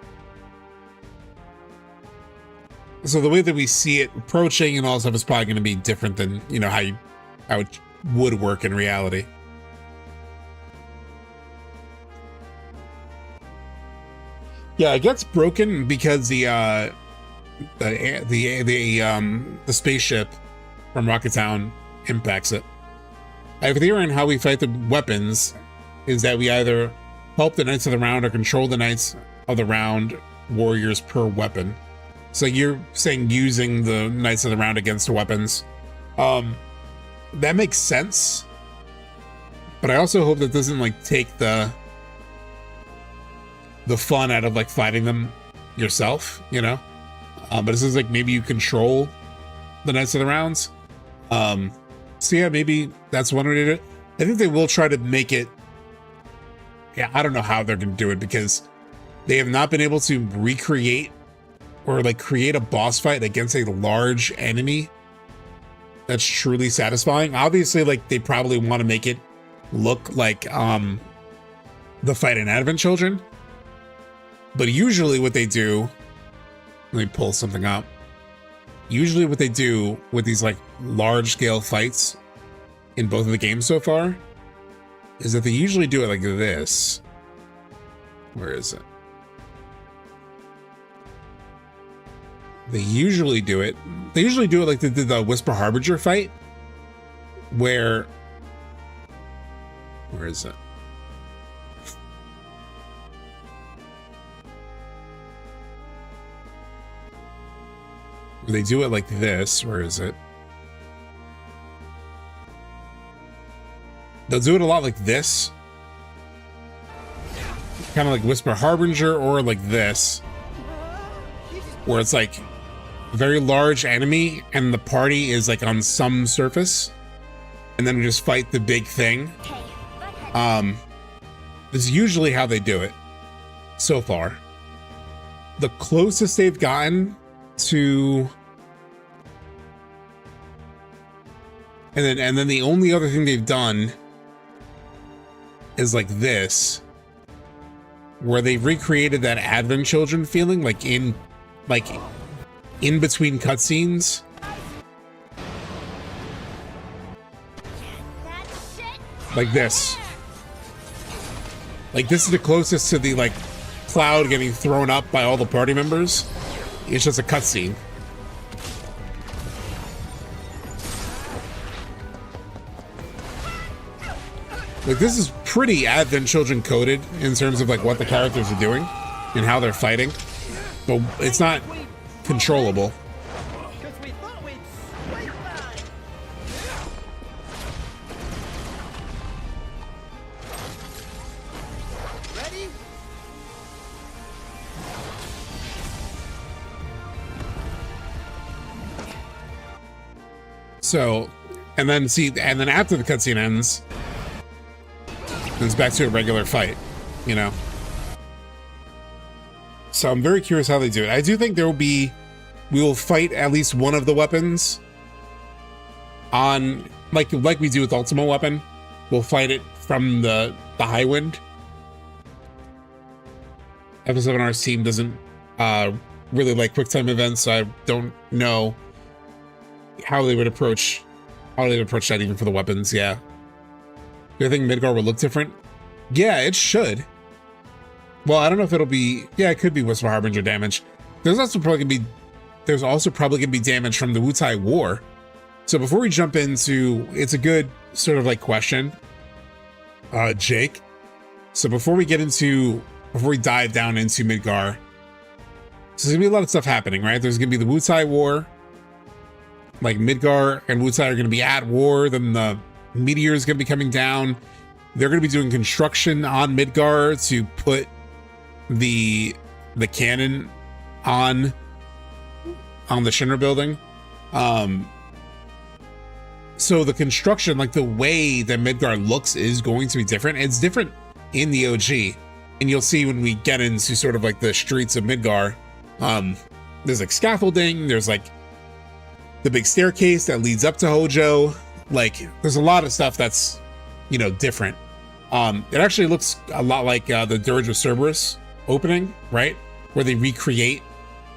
So the way that we see it approaching and all that stuff is probably going to be different than, you know, how it would work in reality. Yeah, it gets broken because the spaceship from Rocket Town impacts it. I have a theory on how we fight the weapons is that we either help the Knights of the Round or control the Knights of the Round warriors per weapon. So you're saying using the Knights of the Round against the weapons. That makes sense. But I also hope that doesn't like take the fun out of like fighting them yourself, you know? But it seems like maybe you control the Knights of the Rounds. So yeah, maybe that's one way to do it. I think they will try to make it, yeah, I don't know how they're gonna do it, because they have not been able to recreate or like create a boss fight against a large enemy that's truly satisfying. Obviously, like they probably want to make it look like the fight in Advent Children. But usually what they do, let me pull something up. Usually what they do with these like large scale fights in both of the games so far is that they usually do it like this. Where is it? They usually do it like they did the Whisper Harbinger fight, where is it? They do it like this. Where is it? They'll do it a lot like this. Kind of like Whisper Harbinger, or like this. Where it's like a very large enemy and the party is like on some surface. And then we just fight the big thing. This is usually how they do it so far. The closest they've gotten to, and then the only other thing they've done is like this, where they recreated that Advent Children feeling, like in between cutscenes. Like this. Like this is the closest to the like Cloud getting thrown up by all the party members. It's just a cutscene. Like this is pretty Advent Children coded in terms of like what the characters are doing and how they're fighting, but it's not controllable. So, and then after the cutscene ends, it's back to a regular fight, you know? So I'm very curious how they do it. I do think we will fight at least one of the weapons on, like we do with Ultima weapon. We'll fight it from the Highwind. FF7R's team doesn't really like QuickTime events, so I don't know how they would approach that even for the weapons. Yeah. Do you think Midgar will look different? Yeah, it should. Well, I don't know if it'll be, yeah, it could be Whisper Harbinger damage. There's also probably gonna be damage from the Wutai War. So before we jump into, it's a good sort of like question, Jake. So before we dive down into Midgar, so there's gonna be a lot of stuff happening, right? There's gonna be the Wutai War. Like Midgar and Wutai are gonna be at war, then the Meteor is going to be coming down. They're going to be doing construction on Midgar to put the cannon on the Shinra building. So the construction, like the way that Midgar looks, is going to be different. It's different in the OG, and you'll see when we get into sort of like the streets of Midgar. There's like scaffolding. There's like the big staircase that leads up to Hojo. Like there's a lot of stuff that's, you know, different. It actually looks a lot like the Dirge of Cerberus opening, right? Where they recreate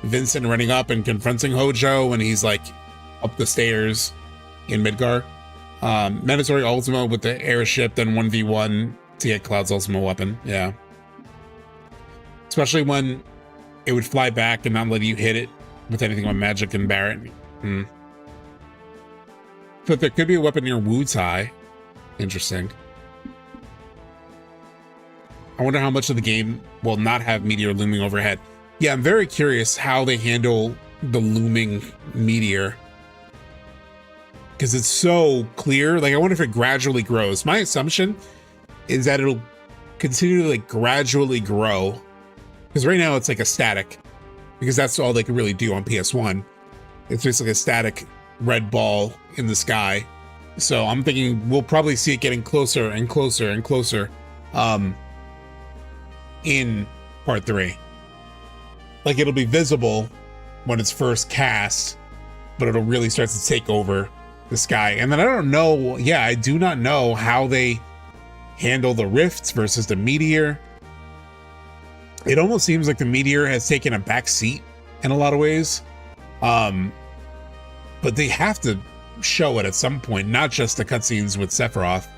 Vincent running up and confronting Hojo when he's like up the stairs in Midgar. Mandatory Ultima with the airship, then 1v1 to get Cloud's Ultima weapon. Yeah. Especially when it would fly back and not let you hit it with anything on magic and Barret. But there could be a weapon near Wutai. Interesting. I wonder how much of the game will not have Meteor looming overhead. Yeah, I'm very curious how they handle the looming Meteor, because it's so clear. Like, I wonder if it gradually grows. My assumption is that it'll continue to like gradually grow, because right now it's like a static, because that's all they can really do on PS1. It's just like a static red ball in the sky. So I'm thinking we'll probably see it getting closer and closer and closer in part 3. Like, it'll be visible when it's first cast, but it'll really start to take over the sky. And then I don't know, yeah, I do not know how they handle the rifts versus the Meteor. It almost seems like the Meteor has taken a back seat in a lot of ways. But they have to show it at some point, not just the cutscenes with Sephiroth.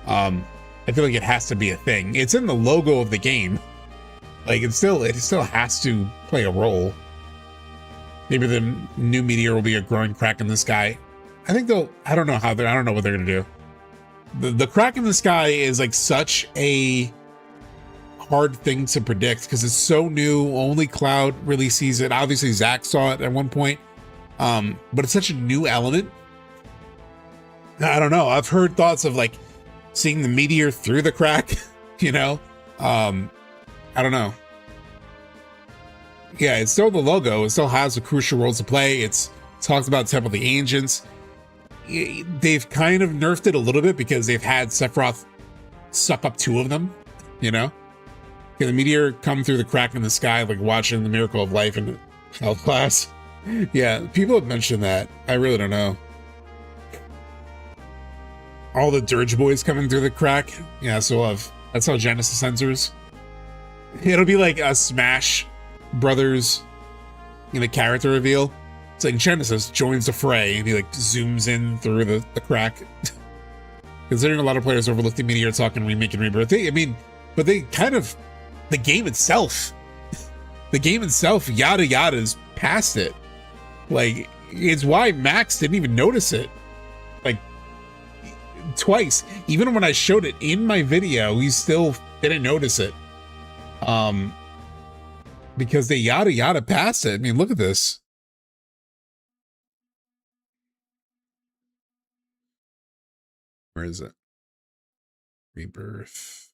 I feel like it has to be a thing. It's in the logo of the game. Like, it still has to play a role. Maybe the new Meteor will be a growing crack in the sky. I think I don't know what they're gonna do. The crack in the sky is like such a hard thing to predict because it's so new. Only Cloud really sees it. Obviously Zack saw it at one point. But it's such a new element. I don't know. I've heard thoughts of like seeing the Meteor through the crack, you know? I don't know. Yeah, it's still the logo. It still has a crucial role to play. It's talked about Temple of the Ancients. They've kind of nerfed it a little bit because they've had Sephiroth suck up 2 of them, you know? Can the Meteor come through the crack in the sky, like watching the Miracle of Life in health class? Yeah, people have mentioned that. I really don't know. All the Dirge boys coming through the crack. Yeah, so we'll have That's how Genesis censors. It'll be like a Smash Brothers in a character reveal. It's like Genesis joins the fray, and he like zooms in through the crack. Considering a lot of players overlooked the Meteor, Talkin, remake, and rebirth. But they kind of, the game itself, yada yada's past it. Like, it's why Max didn't even notice it. Like, twice. Even when I showed it in my video, he still didn't notice it. Because they yada yada past it. I mean, look at this. Where is it? Rebirth.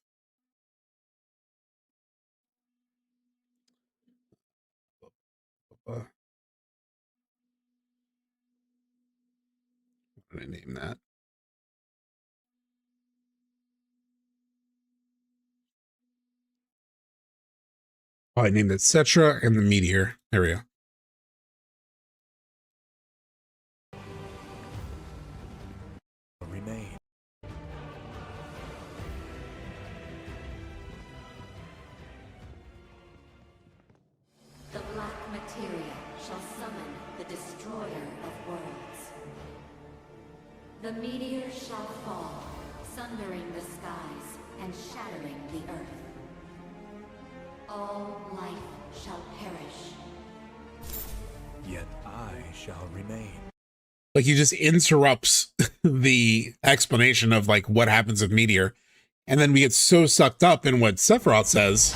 What did I name that? Oh, I named it Cetra and the Meteor. There we go. Remain. The black materia shall summon the destroyer of worlds. The meteor shall fall, sundering the skies and shattering the earth. All life shall perish. Yet I shall remain. Like, he just interrupts the explanation of like what happens with Meteor, and then we get so sucked up in what Sephiroth says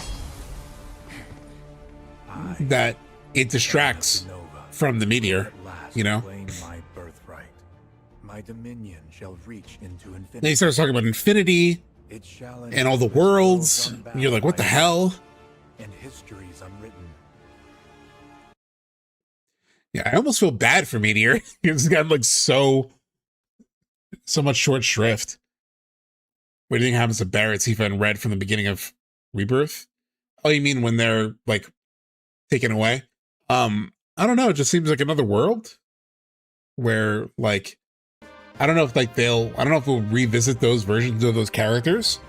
that it distracts from the Meteor, you know? My birthright. My dominion shall reach into infinity. Then he starts talking about infinity It shall and all the worlds, and you're like, what the hell? And history's unwritten. Yeah, I almost feel bad for Meteor. He's got like so much short shrift. What do you think happens to Barret, Tifa, and Red from the beginning of Rebirth? Oh, you mean when they're like taken away? I don't know. It just seems like another world where like, I don't know if like I don't know if we'll revisit those versions of those characters.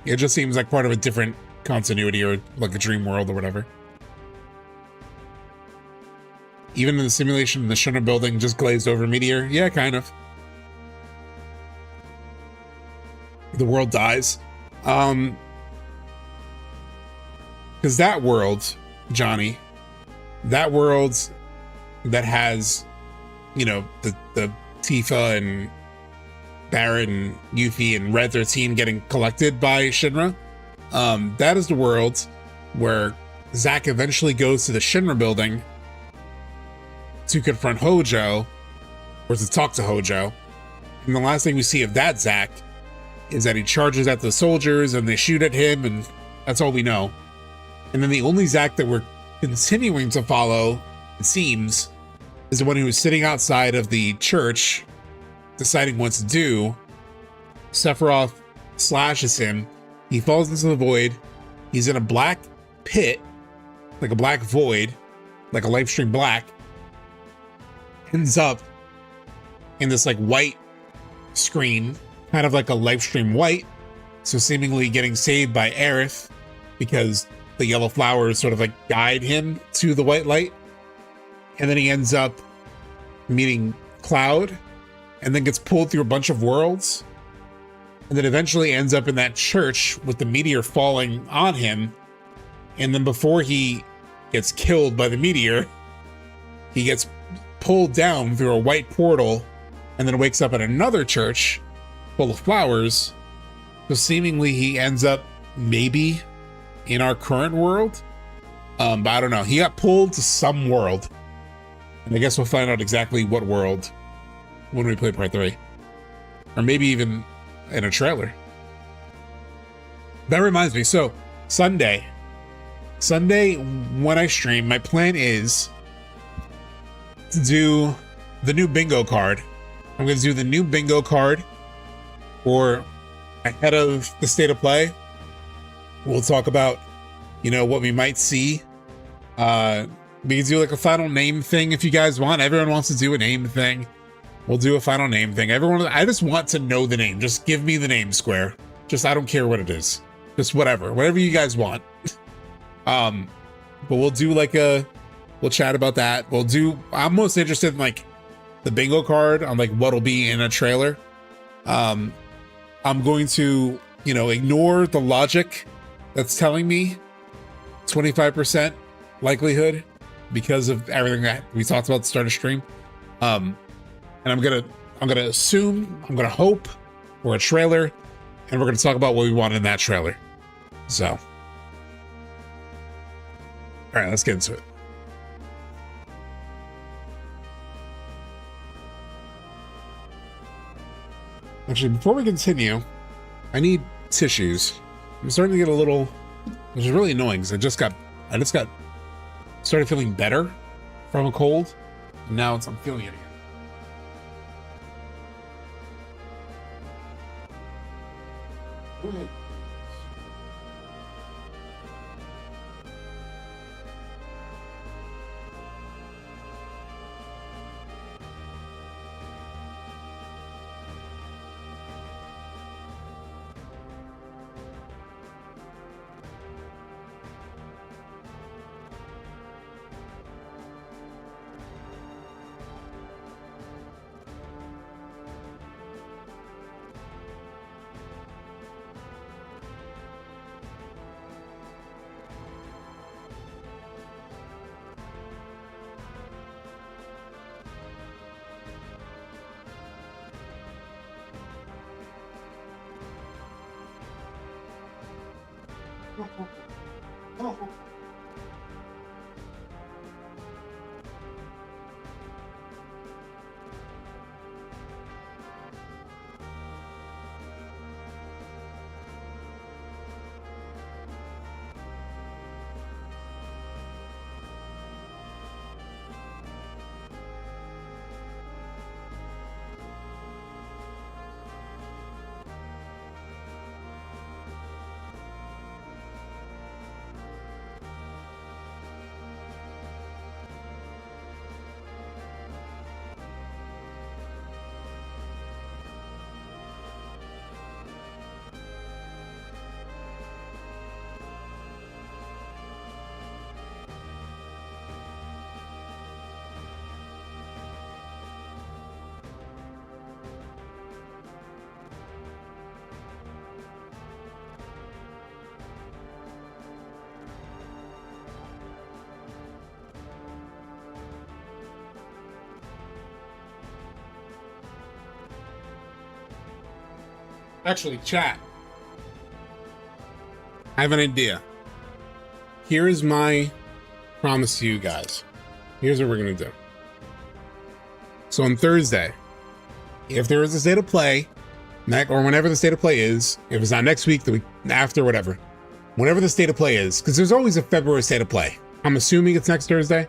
It just seems like part of a different continuity or like a dream world or whatever. Even in the simulation, the Shinra building just glazed over Meteor. Yeah, kind of. The world dies. Because that world, Johnny, that world that has, you know, the Tifa and Barret and Yuffie and Red 13 getting collected by Shinra. That is the world where Zack eventually goes to the Shinra building to confront Hojo, or to talk to Hojo. And the last thing we see of that Zack is that he charges at the soldiers and they shoot at him, and that's all we know. And then the only Zack that we're continuing to follow, it seems, is the one who was sitting outside of the church deciding what to do. Sephiroth slashes him. He falls into the void. He's in a black pit, like a black void, like a live stream black. Ends up in this like white screen, kind of like a live stream white. So seemingly getting saved by Aerith because the yellow flowers sort of like guide him to the white light. And then he ends up meeting Cloud, and then gets pulled through a bunch of worlds, and then eventually ends up in that church with the meteor falling on him. And then before he gets killed by the meteor, he gets pulled down through a white portal and then wakes up at another church full of flowers. So seemingly he ends up maybe in our current world. But I don't know. He got pulled to some world, and I guess we'll find out exactly what world when we play part 3, or maybe even in a trailer. That reminds me, so Sunday when I stream, my plan is to do the new bingo card. I'm going to do the new bingo card, or ahead of the state of play, we'll talk about, you know, what we might see. We can do like a final name thing if you guys want. Everyone wants to do a name thing. We'll do a final name thing. Everyone, I just want to know the name. Just give me the name, Square. Just, I don't care what it is. Just whatever you guys want. But we'll do like we'll chat about that. I'm most interested in like the bingo card on like what'll be in a trailer. I'm going to, ignore the logic that's telling me 25% likelihood because of everything that we talked about at the start of stream. And I'm gonna assume, I'm gonna hope for a trailer, and we're gonna talk about what we want in that trailer. So, all right, let's get into it. Actually, before we continue, I need tissues. I'm starting to get a little, which is really annoying because I just got started feeling better from a cold. And now I'm feeling it again. Go ahead. Actually, chat. I have an idea. Here is my promise to you guys. Here's what we're gonna do. So on Thursday, if there is a state of play, or whenever the state of play is, if it's not next week, the week after, whatever, whenever the state of play is, because there's always a February state of play. I'm assuming it's next Thursday.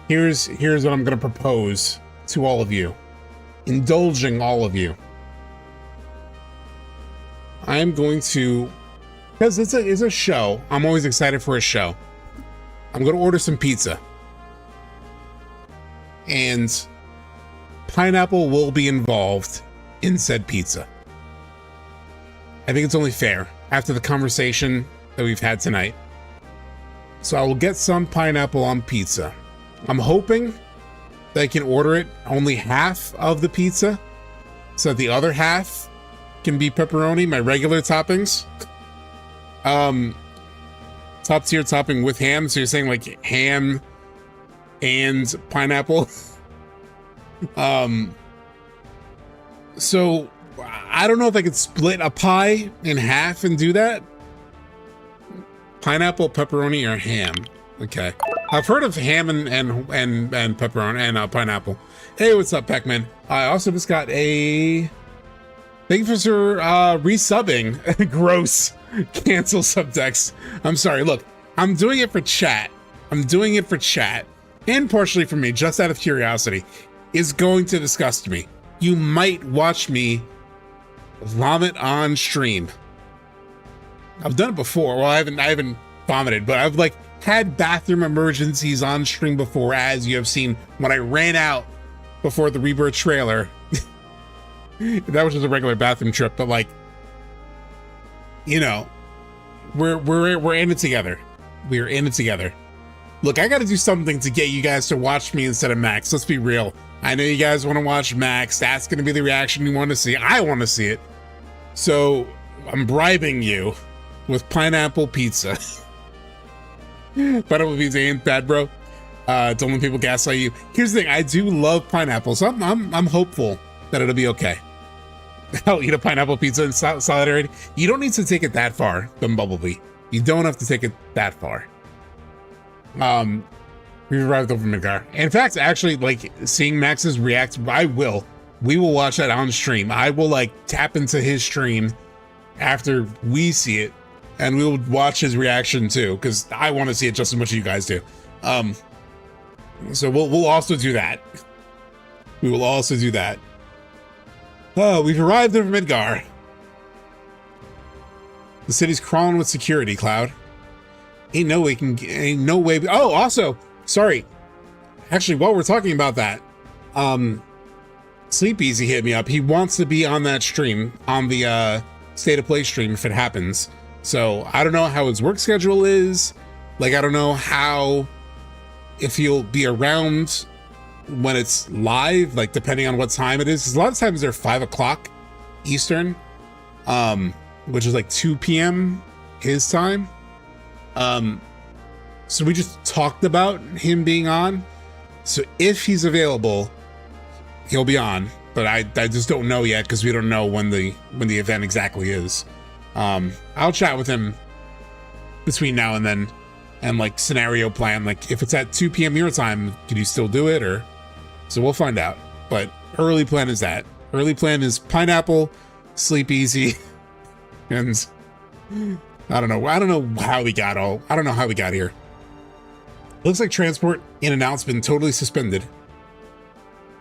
Here's what I'm gonna propose to all of you, indulging all of you. I am going to, because it's a show, I'm always excited for a show. I'm going to order some pizza. And pineapple will be involved in said pizza. I think it's only fair after the conversation that we've had tonight. So I will get some pineapple on pizza. I'm hoping that I can order it only half of the pizza, so that the other half can be pepperoni, my regular toppings. Top tier topping with ham. So you're saying like ham and pineapple. So I don't know if I could split a pie in half and do that. Pineapple, pepperoni, or ham. Okay. I've heard of ham and pepperoni and pineapple. Hey, what's up, Pac-Man? I also just got a... Thank you for resubbing. Gross. Cancel subtext. I'm sorry. Look, I'm doing it for chat. I'm doing it for chat. And partially for me, just out of curiosity. Is going to disgust me. You might watch me vomit on stream. I've done it before. Well, I haven't vomited, but I've like had bathroom emergencies on stream before, as you have seen when I ran out before the Rebirth trailer. That was just a regular bathroom trip, but like, you know, we're in it together. We're in it together. Look, I got to do something to get you guys to watch me instead of Max. Let's be real. I know you guys want to watch Max. That's going to be the reaction you want to see. I want to see it. So I'm bribing you with pineapple pizza. Pineapple pizza ain't bad, bro. Don't let people gaslight you. Here's the thing. I do love pineapple, so I'm hopeful that it'll be okay. I'll eat a pineapple pizza in solidarity. You don't need to take it that far, the Bumblebee. You don't have to take it that far. We've arrived over Midgar. In fact, actually, like, seeing Max's react, we will watch that on stream. I will like tap into his stream after we see it, and we will watch his reaction too, because I want to see it just as much as you guys do. So we'll also do that. We will also do that. Oh, we've arrived over Midgar. The city's crawling with security, Cloud. Ain't no way. Oh, also, sorry. Actually, while we're talking about that, Sleep Easy hit me up. He wants to be on that stream, on the State of Play stream if it happens. So I don't know how his work schedule is. Like, I don't know if he'll be around when it's live, like depending on what time it is. 'Cause a lot of times they're 5 o'clock Eastern, which is like 2 p.m. his time. So we just talked about him being on. So if he's available, he'll be on. But I just don't know yet because we don't know when the event exactly is. I'll chat with him between now and then and like scenario plan. Like if it's at 2 p.m. your time, can you still do it? Or so we'll find out. But early plan is that. Early plan is pineapple, Sleep Easy, and I don't know how we got here. Looks like transport in and out's been totally suspended.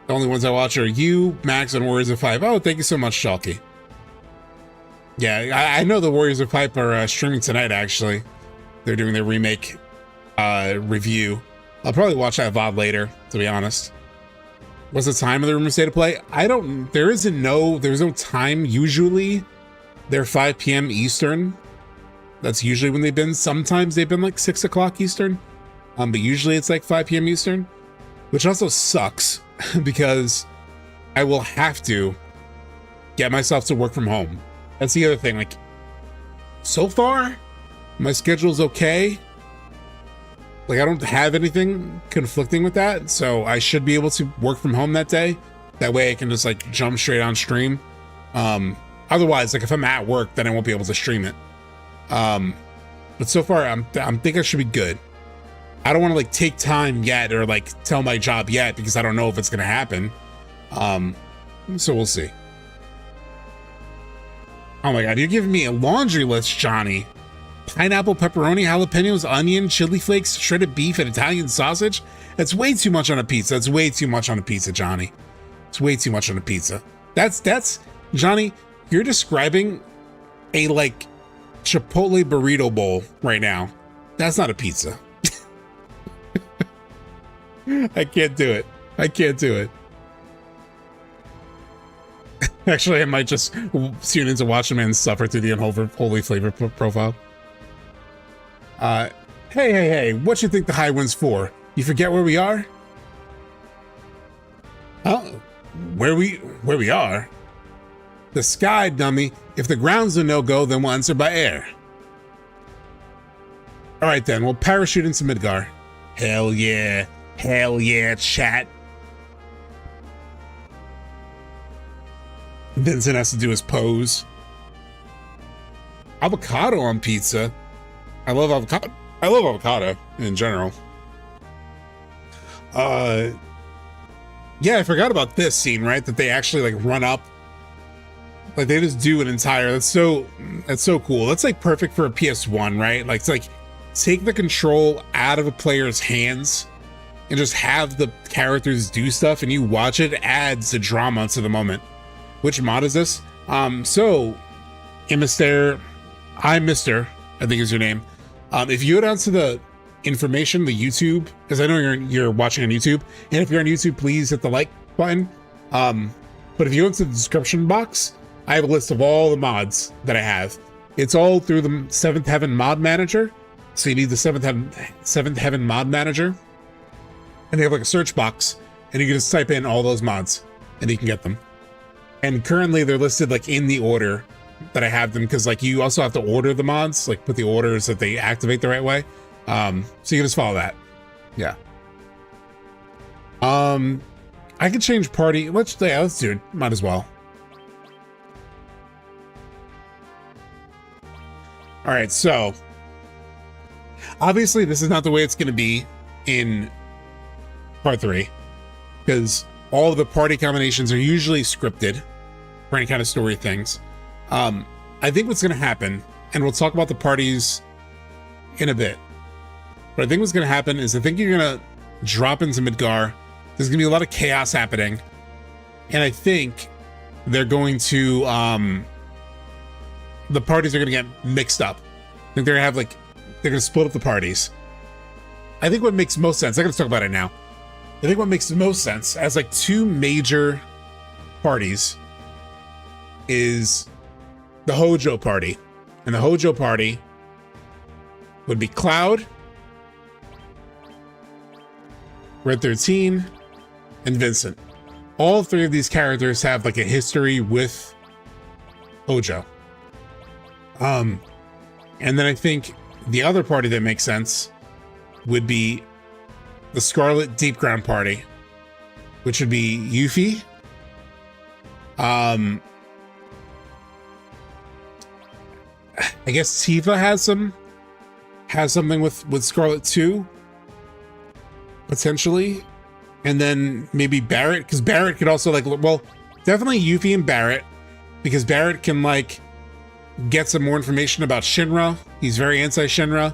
The only ones I watch are you, Max, and Warriors of Five. Oh, thank you so much, Shalky. Yeah, I know the Warriors of Pipe are streaming tonight, actually. They're doing their remake review. I'll probably watch that VOD later, to be honest. What's the time of the Rumor State of Play? There's no time. Usually they're 5 p.m. Eastern. That's usually when they've been. Sometimes they've been like 6 o'clock Eastern. But usually it's like 5 p.m. Eastern, which also sucks because I will have to get myself to work from home. That's the other thing. Like, so far, my schedule's okay. Like, I don't have anything conflicting with that, so I should be able to work from home that day. That way I can just like jump straight on stream. Otherwise, like if I'm at work, then I won't be able to stream it. But so far, I think I should be good. I don't want to like take time yet or like tell my job yet because I don't know if it's gonna happen. So we'll see. Oh my god, you're giving me a laundry list, Johnny. Pineapple, pepperoni, jalapenos, onion, chili flakes, shredded beef, and Italian sausage? That's way too much on a pizza. That's way too much on a pizza, Johnny. It's way too much on a pizza. That's Johnny, you're describing a like Chipotle burrito bowl right now. That's not a pizza. I can't do it. I can't do it. Actually, I might just tune in to watch a man suffer through the unholy flavor profile. Hey, what you think the Highwind's for? You forget where we are? Oh, where we are? The sky, dummy. If the ground's a no-go, then we'll answer by air. All right, then. We'll parachute into Midgar. Hell yeah. Hell yeah, chat. Vincent has to do his pose. Avocado on pizza. I love avocado. I love avocado in general. Yeah, I forgot about this scene, right? That they actually like run up. Like they just do an entire, that's so cool. That's like perfect for a PS1, right? Like it's like take the control out of a player's hands and just have the characters do stuff and you watch it. It adds the drama to the moment. Which mod is this? So Imister, I think is your name. If you go down to the information, the YouTube, because I know you're watching on YouTube, and if you're on YouTube, please hit the like button. But if you go into the description box, I have a list of all the mods that I have. It's all through the Seventh Heaven mod manager. So you need the Seventh Heaven mod manager. And they have like a search box, and you can just type in all those mods and you can get them. And currently they're listed like in the order that I have them, because like you also have to order the mods, like put the orders that they activate the right way. So you can just follow that. Yeah. I can change party. Let's do it. Might as well. All right, so obviously this is not the way it's going to be in part 3, because all of the party combinations are usually scripted for any kind of story things. I think what's going to happen, and we'll talk about the parties in a bit, but I think what's going to happen is I think you're going to drop into Midgar. There's going to be a lot of chaos happening, and I think they're going to, the parties are going to get mixed up. I think they're going to have like, they're going to split up the parties. I think what makes most sense, I'm going to talk about it now. I think what makes the most sense as like 2 major parties is the Hojo party. And the Hojo party would be Cloud, Red 13, and Vincent. All 3 of these characters have like a history with Hojo. And then I think the other party that makes sense would be the Scarlet Deep Ground party, which would be Yuffie, I guess Tifa has something with Scarlet too, potentially, and then maybe Barrett, because Barrett could also like, well, definitely Yuffie and Barrett, because Barrett can like get some more information about Shinra. He's very anti-Shinra,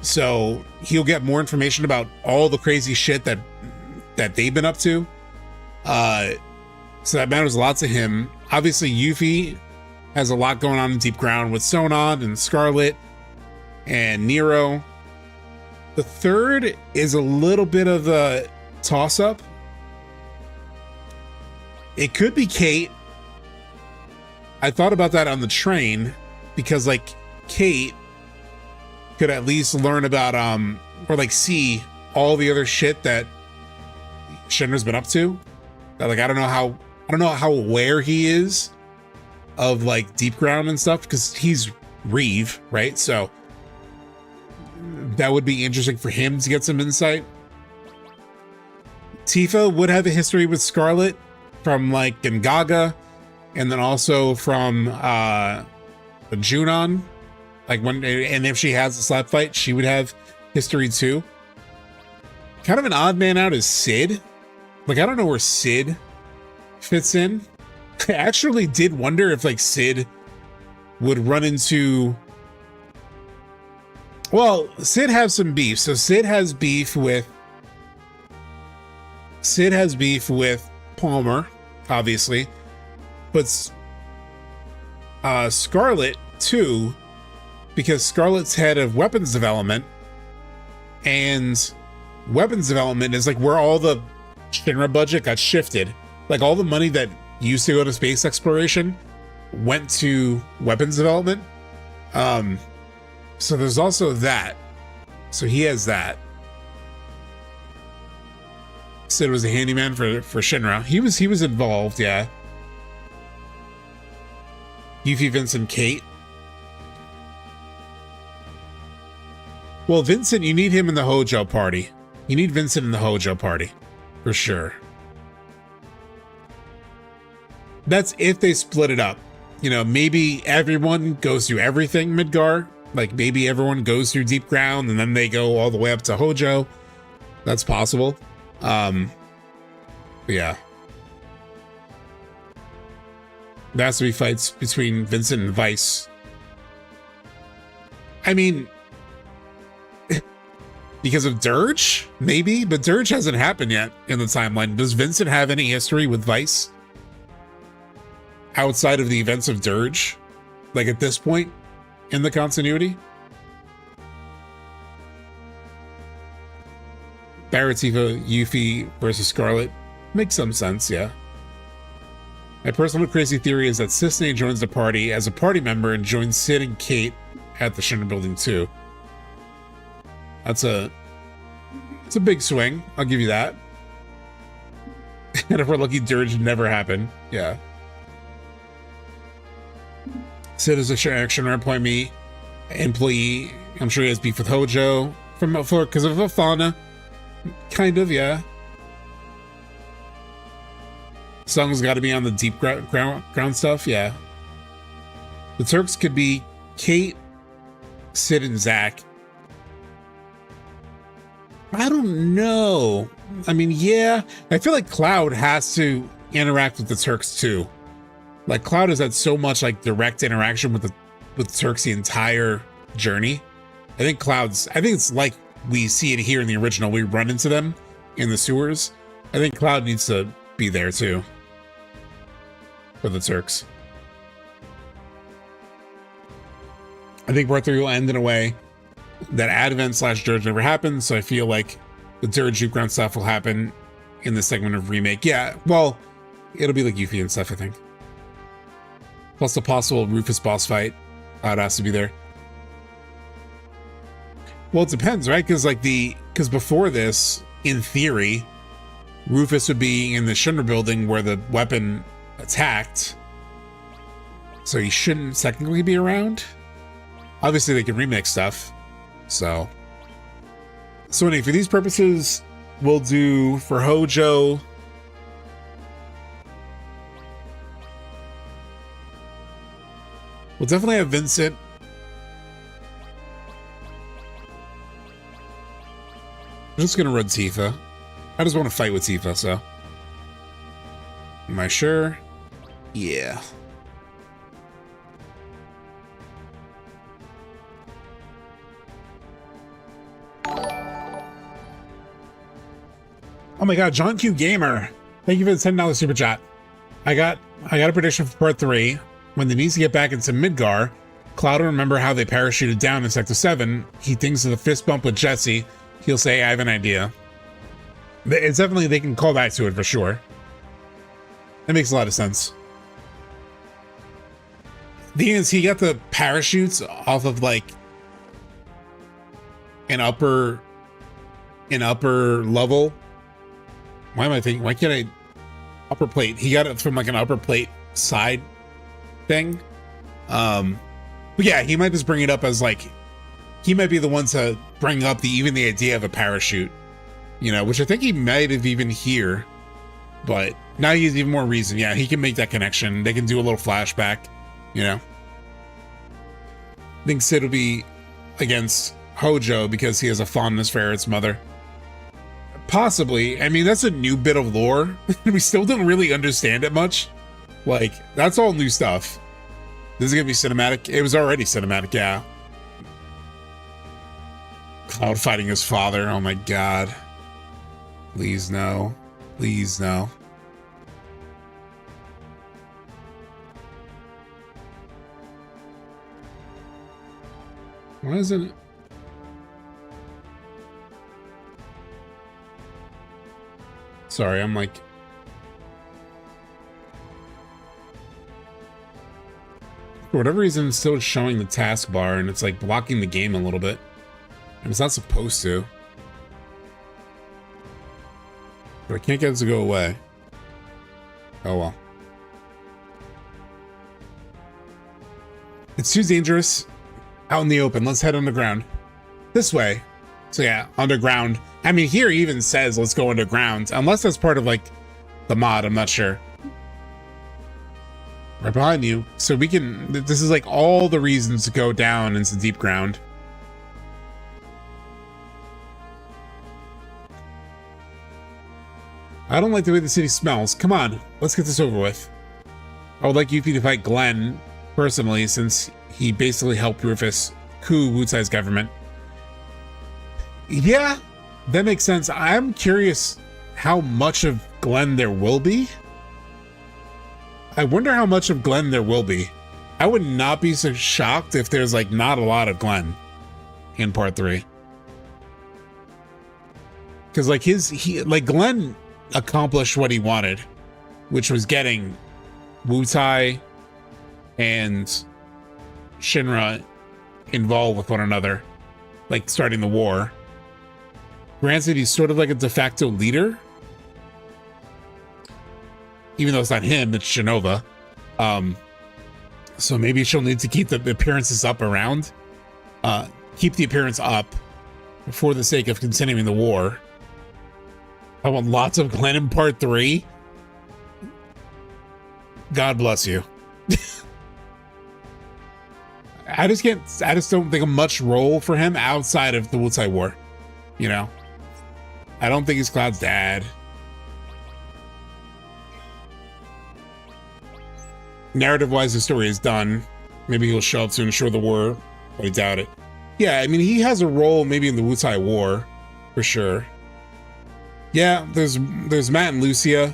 so he'll get more information about all the crazy shit that they've been up to. So that matters a lot to him. Obviously, Yuffie has a lot going on in Deep Ground with Sonon and Scarlet and Nero. The third is a little bit of a toss-up. It could be Kate. I thought about that on the train, because like Kate could at least learn about or like see all the other shit that Shinra's been up to. That like I don't know how aware he is of like Deep Ground and stuff, because he's Reeve, right? So that would be interesting for him to get some insight. Tifa would have a history with Scarlet from like Gengaga, and then also from Junon. Like when, and if she has a slap fight, she would have history too. Kind of an odd man out is Sid. Like I don't know where Sid fits in. I actually did wonder if like Sid would run into, well, Sid has some beef. So Sid has beef with Palmer, obviously, but Scarlet too, because Scarlet's head of weapons development, and weapons development is like where all the Shinra budget got shifted. Like all the money that used to go to space exploration went to weapons development. So there's also that. So he has that. Sid was a handyman for Shinra. He was involved, yeah. Yuffie, Vincent, Kate. Well, Vincent, you need him in the Hojo party. You need Vincent in the Hojo party, for sure. That's if they split it up. You know, maybe everyone goes through everything Midgar. Like maybe everyone goes through Deep Ground and then they go all the way up to Hojo. That's possible. But yeah. There has to be fights between Vincent and Vice. I mean, because of Dirge? Maybe, but Dirge hasn't happened yet in the timeline. Does Vincent have any history with Vice? Outside of the events of Dirge? Like at this point in the continuity? Barrett, Tifa, Yuffie versus Scarlet. Makes some sense, yeah. My personal crazy theory is that Sisney joins the party as a party member and joins Sid and Kate at the Shinra building too. It's a big swing, I'll give you that. And if we're lucky, Dirge never happened. Yeah. Sid is a Shinra employee. I'm sure he has beef with Hojo because of Afana. Kind of, yeah. Sung's got to be on the deep ground stuff, yeah. The Turks could be Kate, Sid, and Zack. I don't know. I mean, yeah. I feel like Cloud has to interact with the Turks too. Like Cloud has had so much like direct interaction with Turks the entire journey. I think it's like we see it here in the original. We run into them in the sewers. I think Cloud needs to be there too for the Turks. I think part 3 will end in a way that Advent / Dirge never happened, so I feel like the Dirge Juke Ground stuff will happen in the segment of Remake. Yeah, well, it'll be like Yuffie and stuff, I think. Plus the possible Rufus boss fight. It has to be there. Well, it depends, right? Because before this, in theory, Rufus would be in the Shinra building where the weapon attacked. So he shouldn't technically be around. Obviously, they can remix stuff. So anyway, for these purposes, we'll do for Hojo. We'll definitely have Vincent. I'm just gonna run Tifa. I just want to fight with Tifa, so. Am I sure? Yeah. Oh my god, John Q Gamer. Thank you for the $10 super chat. I got a prediction for part 3. When they need to get back into Midgar, Cloud will remember how they parachuted down in Sector 7. He thinks of the fist bump with Jesse. He'll say, I have an idea. It's definitely, they can call back to it for sure. That makes a lot of sense. The thing is, he got the parachutes off of like an upper level. Why am I thinking? Why can't I? Upper plate. He got it from like an upper plate side thing. But yeah, he might just bring it up as like, he might be the one to bring up even the idea of a parachute, you know, which I think he might have even here, but now he has even more reason. Yeah, he can make that connection. They can do a little flashback, you know. I think Sid will be against Hojo because he has a fondness for Aerith's mother. Possibly. I mean, that's a new bit of lore. We still don't really understand it much. Like, that's all new stuff. This is gonna be cinematic. It was already cinematic, yeah. Cloud fighting his father. Oh my god. Please no. Please no. Why isn't it? Sorry, I'm like... For whatever reason, it's still showing the taskbar and it's like blocking the game a little bit. And it's not supposed to. But I can't get it to go away. Oh well. It's too dangerous. Out in the open. Let's head underground. This way. So yeah, underground. I mean, here he even says let's go underground. Unless that's part of like the mod, I'm not sure. Right behind you. So we can, this is like all the reasons to go down into deep ground. I don't like the way the city smells. Come on, let's get this over with. I would like Yuffie to fight Glenn personally, since he basically helped Rufus coup Wutai's government. Yeah, that makes sense. I'm curious how much of Glenn there will be. I wonder how much of Glenn there will be. I would not be so shocked if there's like not a lot of Glenn in part 3. Because like Glenn accomplish what he wanted, which was getting Wutai and Shinra involved with one another, like starting the war. Granted, he's sort of like a de facto leader, even though it's not him, it's Genova. So maybe she'll need to keep the appearances up around, keep the appearance up for the sake of continuing the war. I want lots of Glennon Part 3. God bless you. I just don't think of much role for him outside of the Wutai War. You know? I don't think he's Cloud's dad. Narrative-wise, the story is done. Maybe he'll show up to ensure the war, but I doubt it. Yeah, I mean, he has a role maybe in the Wutai War, for sure. Yeah, there's Matt and Lucia.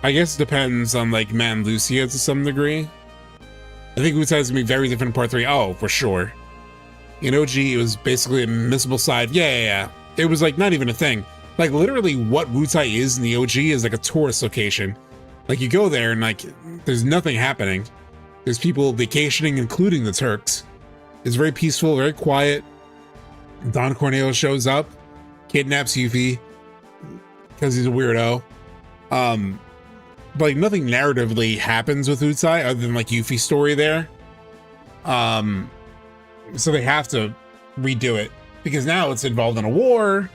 I guess it depends on like Matt and Lucia to some degree. I think Wutai is gonna be very different in Part 3. Oh, for sure. In OG, it was basically a missile side. Yeah. It was like not even a thing. Like literally what Wutai is in the OG is like a tourist location. Like you go there and like there's nothing happening. There's people vacationing, including the Turks. It's very peaceful, very quiet. Don Corneo shows up, kidnaps Yuffie because he's a weirdo. But like nothing narratively happens with Wutai other than like Yuffie's story there. So they have to redo it because now it's involved in a war.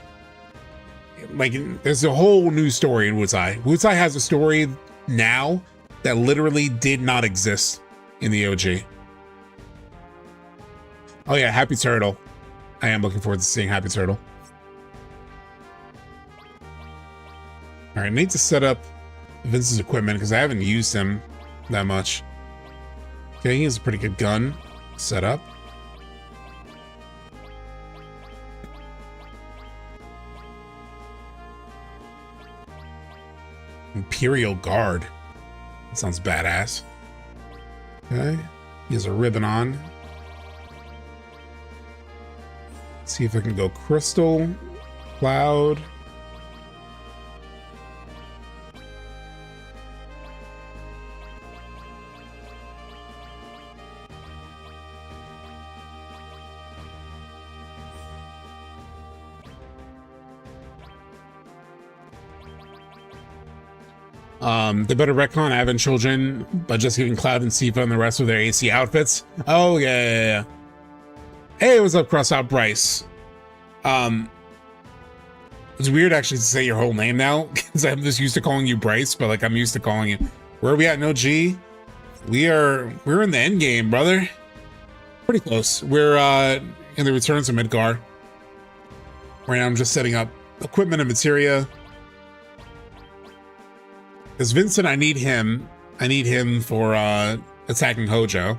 Like there's a whole new story in Wutai. Wutai has a story now that literally did not exist in the OG. Oh yeah, Happy Turtle. I am looking forward to seeing Happy Turtle. All right, I need to set up Vince's equipment because I haven't used him that much. Okay, he has a pretty good gun set up. Imperial Guard. That sounds badass. Okay, he has a ribbon on. Let's see if I can go Crystal, Cloud. They better retcon Advent Children by just giving Cloud and Tifa and the rest of their AC outfits. Oh, yeah. Hey, what's up, Crossout Bryce? It's weird actually to say your whole name now, because I'm just used to calling you Bryce, but like I'm used to calling you. Where are we at in OG? We're in the end game, brother. Pretty close. We're in the returns of Midgar. Right now I'm just setting up equipment and materia. Because Vincent, I need him for attacking Hojo.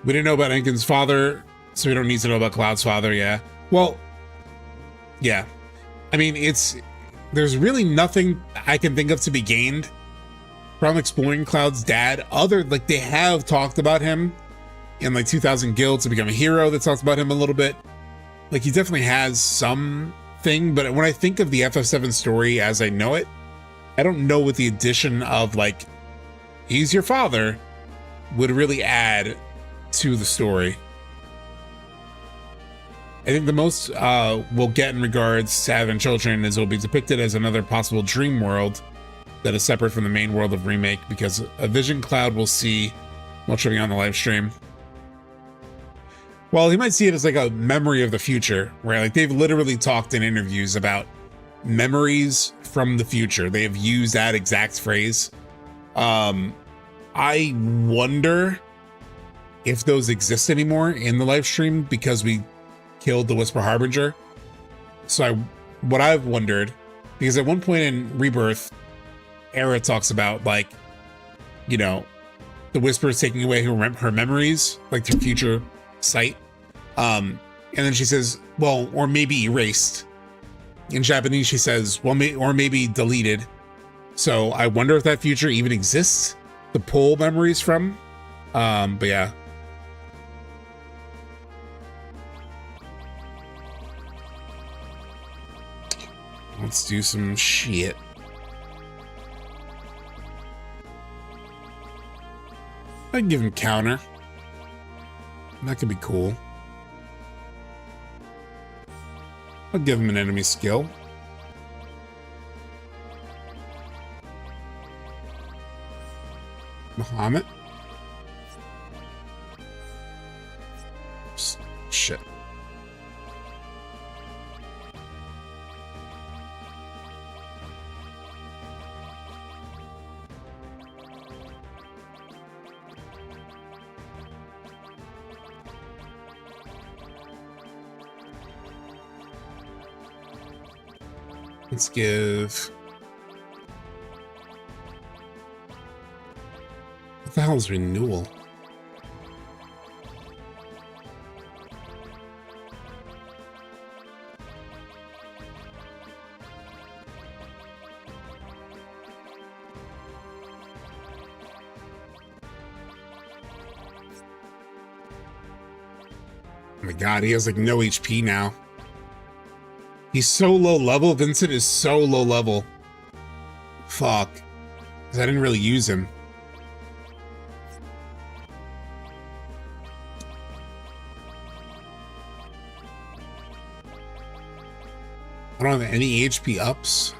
We didn't know about Enkin's father, so we don't need to know about Cloud's father, yeah. Well, yeah. I mean, there's really nothing I can think of to be gained from exploring Cloud's dad, like they have talked about him in like 2000 Guild to become a hero that talks about him a little bit. Like he definitely has something, but when I think of the FF7 story as I know it, I don't know what the addition of like, he's your father would really add to the story. I think the most we'll get in regards to Advent Children is it'll be depicted as another possible dream world that is separate from the main world of Remake, because a vision Cloud will see while tripping on the live stream. Well, he might see it as like a memory of the future, where like they've literally talked in interviews about memories from the future. They have used that exact phrase. I wonder if those exist anymore in the live stream because we killed the Whisper Harbinger. So what I've wondered, because at one point in Rebirth, Era talks about like, you know, the Whisper is taking away her memories, like their future sight. And then she says, well, or maybe erased. In Japanese, she says, well, or maybe deleted. So I wonder if that future even exists to pull memories from. But yeah. Let's do some shit. I'd give him counter. That could be cool. I'll give him an enemy skill. Muhammad. Shit. Let's give... What the hell is renewal? Oh my god, he has like no HP now. He's so low level. Vincent is so low level. Fuck. Because I didn't really use him. I don't have any HP ups.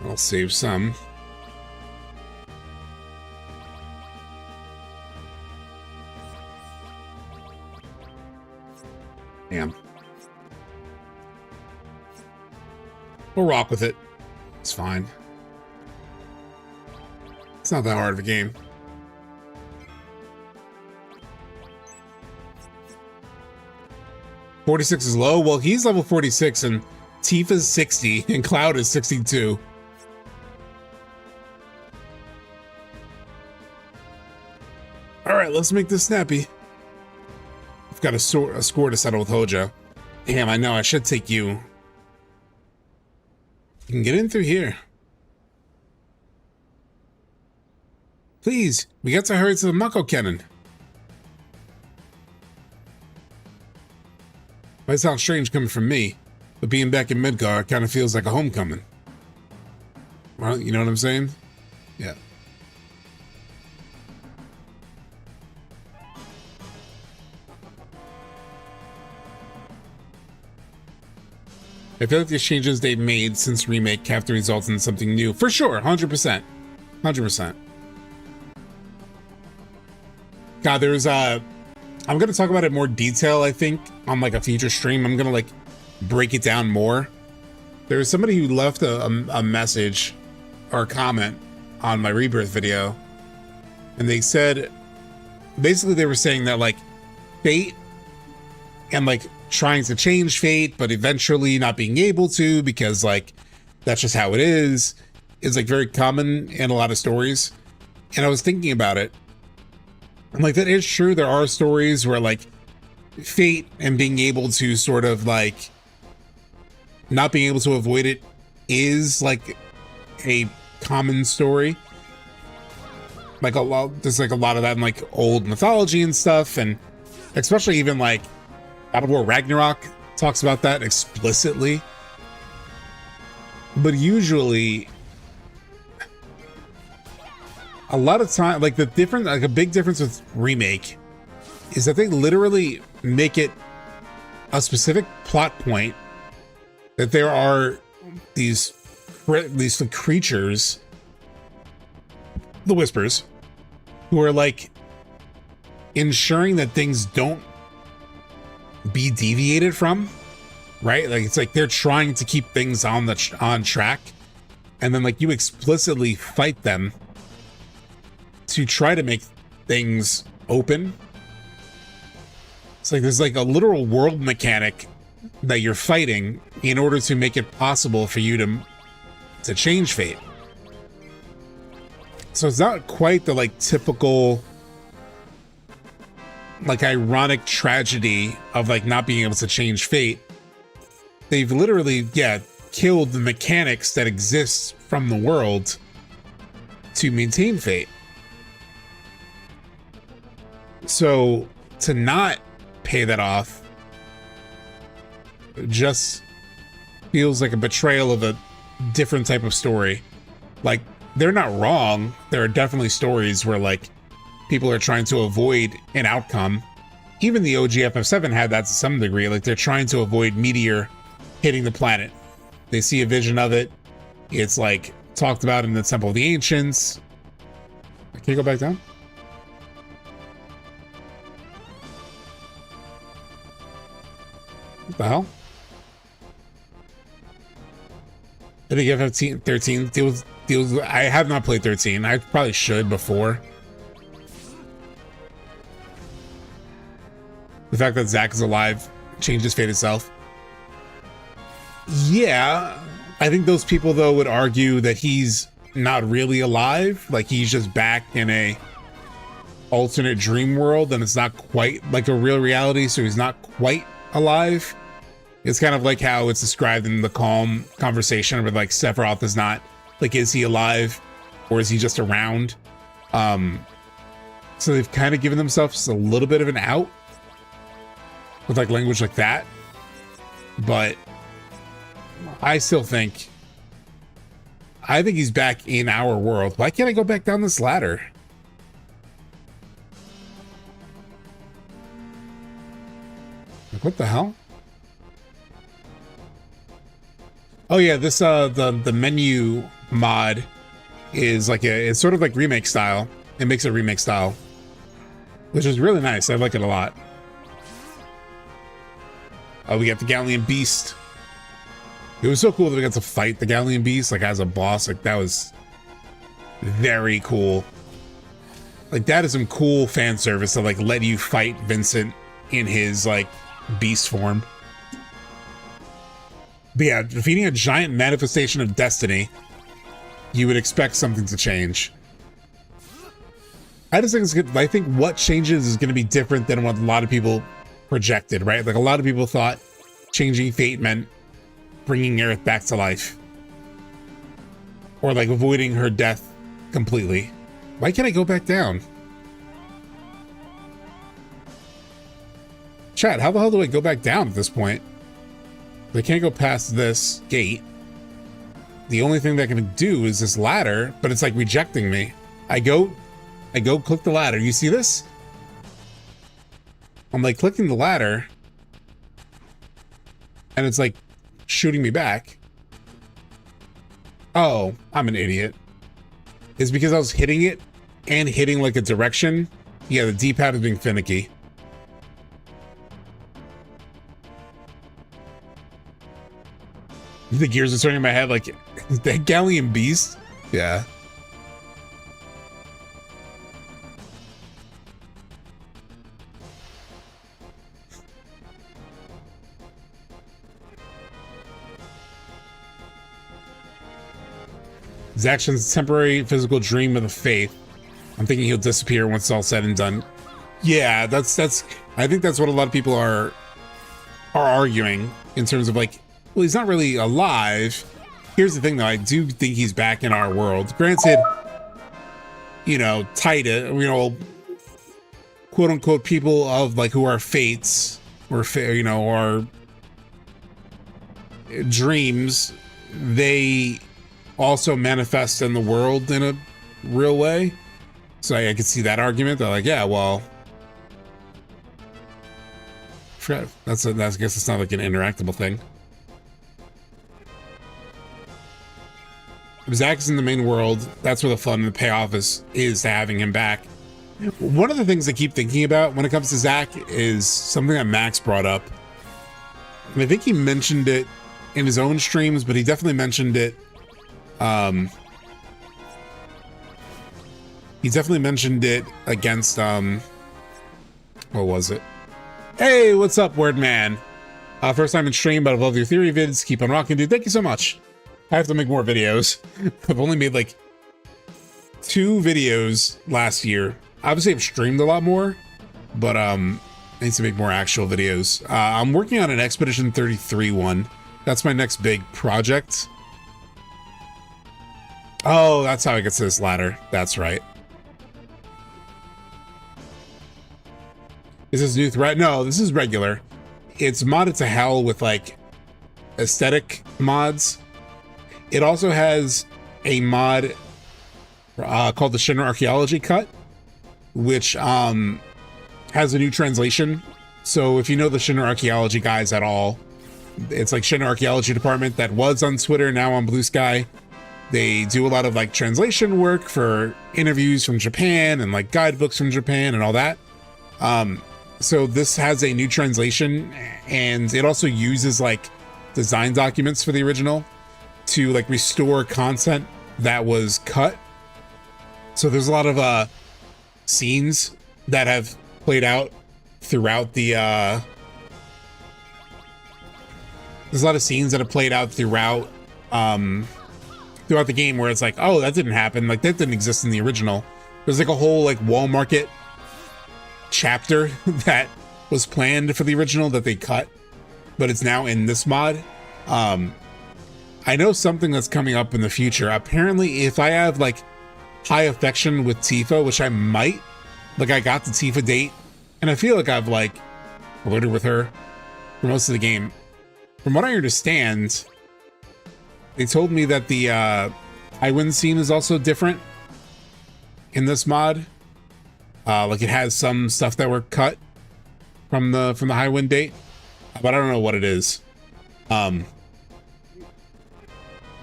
I'll save some. Damn. We'll rock with it. It's fine. It's not that hard of a game. .46 is low. Well, he's level 46 and Tifa's 60 and Cloud is 62. All right, let's make this snappy. I've got a score to settle with Hojo. Damn, I know, I should take you. You can get in through here. Please, we got to hurry to the Mako Cannon. Might sound strange coming from me, but being back in Midgar kind of feels like a homecoming. Well, you know what I'm saying? Yeah. I feel like the changes they've made since Remake have to result in something new. For sure, 100%. 100%. God, there's I'm going to talk about it in more detail, I think, on like a future stream. I'm going to like break it down more. There was somebody who left a message or a comment on my Rebirth video. And they said, basically they were saying that like Fate and like trying to change fate, but eventually not being able to because like that's just how it is like very common in a lot of stories. And I was thinking about it. I'm like, that is true. There are stories where like fate and being able to sort of like not being able to avoid it is like a common story. Like there's like a lot of that in like old mythology and stuff, and especially even like God of War Ragnarok talks about that explicitly. But usually, a lot of time, like the difference, like a big difference with Remake is that they literally make it a specific plot point that there are these creatures, the Whispers, who are like ensuring that things don't be deviated from, right? Like it's like they're trying to keep things on track, and then like you explicitly fight them to try to make things open. It's like there's like a literal world mechanic that you're fighting in order to make it possible for you to change fate. So it's not quite the like typical like ironic tragedy of like not being able to change fate, they've literally, yeah, killed the mechanics that exist from the world to maintain fate. So to not pay that off just feels like a betrayal of a different type of story. Like, they're not wrong. There are definitely stories where like people are trying to avoid an outcome. Even the OG FF7 had that to some degree. Like, they're trying to avoid Meteor hitting the planet. They see a vision of it. It's like talked about in the Temple of the Ancients. Can you go back down? What the hell? I think FF13 deals. I have not played 13. I probably should before. The fact that Zack is alive changes fate itself. Yeah, I think those people though would argue that he's not really alive. Like, he's just back in a alternate dream world, and it's not quite like a real reality, so he's not quite alive. It's kind of like how it's described in the Calm conversation where like Sephiroth is not, like, is he alive or is he just around? So they've kind of given themselves a little bit of an out with like language like that. But I still think, he's back in our world. Why can't I go back down this ladder? Like, what the hell? Oh yeah, this the menu mod is like it's sort of like remake style. It makes it remake style, which is really nice. I like it a lot. Oh, we got the Galleon Beast. It was so cool that we got to fight the Galleon Beast like as a boss. Like, that was very cool. Like, that is some cool fan service to like let you fight Vincent in his like beast form. But yeah, defeating a giant manifestation of destiny, you would expect something to change. I just think it's good. I think what changes is going to be different than what a lot of people projected, right? Like, a lot of people thought changing fate meant bringing Aerith back to life, or like avoiding her death completely. Why can't I go back down? Chat, how the hell do I go back down at this point? I can't go past this gate. The only thing that I can do is this ladder, but it's like rejecting me. I go click the ladder. You see this? I'm like clicking the ladder, and it's like shooting me back. Oh, I'm an idiot. It's because I was hitting it and hitting like a direction. Yeah, the D-pad is being finicky. The gears are turning in my head like, is that Galleon Beast? Yeah. Zaxxon's temporary physical dream of the faith. I'm thinking he'll disappear once it's all said and done. Yeah, that's I think that's what a lot of people are arguing in terms of like, well, he's not really alive. Here's the thing though, I do think he's back in our world. Granted, you know, Taita, you know, quote unquote people of like who are fates or you know, or dreams, they also manifest in the world in a real way. So I could see that argument. They're like, yeah, well, I guess it's not like an interactable thing. If Zack is in the main world, that's where the fun and the payoff is to having him back. One of the things I keep thinking about when it comes to Zack is something that Max brought up. And I think he mentioned it in his own streams, but he definitely mentioned it. He definitely mentioned it against, what was it? Hey, what's up, Word Man? First time in stream, but I love your theory vids. Keep on rocking, dude. Thank you so much. I have to make more videos. I've only made like 2 videos last year. Obviously, I've streamed a lot more, but I need to make more actual videos. I'm working on an Expedition 33 one. That's my next big project. Oh, that's how I get to this ladder. That's right. Is this new threat? No, this is regular. It's modded to hell with like aesthetic mods. It also has a mod called the Shinra Archeology Cut, which has a new translation. So if you know the Shinra Archeology guys at all, it's like Shinra Archeology Department that was on Twitter, now on Blue Sky. They do a lot of like translation work for interviews from Japan and like guidebooks from Japan and all that. So this has a new translation, and it also uses like design documents for the original to like restore content that was cut. So there's a lot of scenes that have played out throughout the there's a lot of scenes that have played out throughout throughout the game where it's like, oh, that didn't happen, like that didn't exist in the original. There's like a whole like wall market chapter that was planned for the original that they cut, but it's now in this mod. I know something that's coming up in the future. Apparently, if I have like high affection with Tifa, which I might, like I got the Tifa date, and I feel like I've like flirted with her for most of the game. From what I understand, they told me that the Highwind scene is also different in this mod. Like it has some stuff that were cut from the Highwind date, but I don't know what it is. But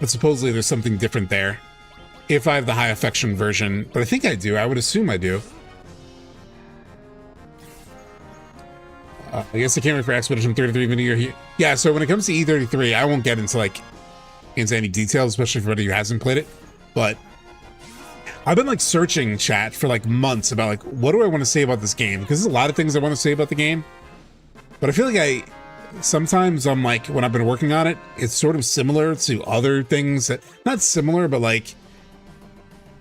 supposedly there's something different there. If I have the high affection version, but I think I do. I would assume I do. I guess I can't wait for Expedition 33 video here. Yeah, so when it comes to E33, I won't get into like any details, especially for anybody who hasn't played it. But I've been like searching chat for like months about like what do I want to say about this game, because there's a lot of things I want to say about the game. But I feel like sometimes I'm like, when I've been working on it, it's sort of similar to other things that, not similar, but like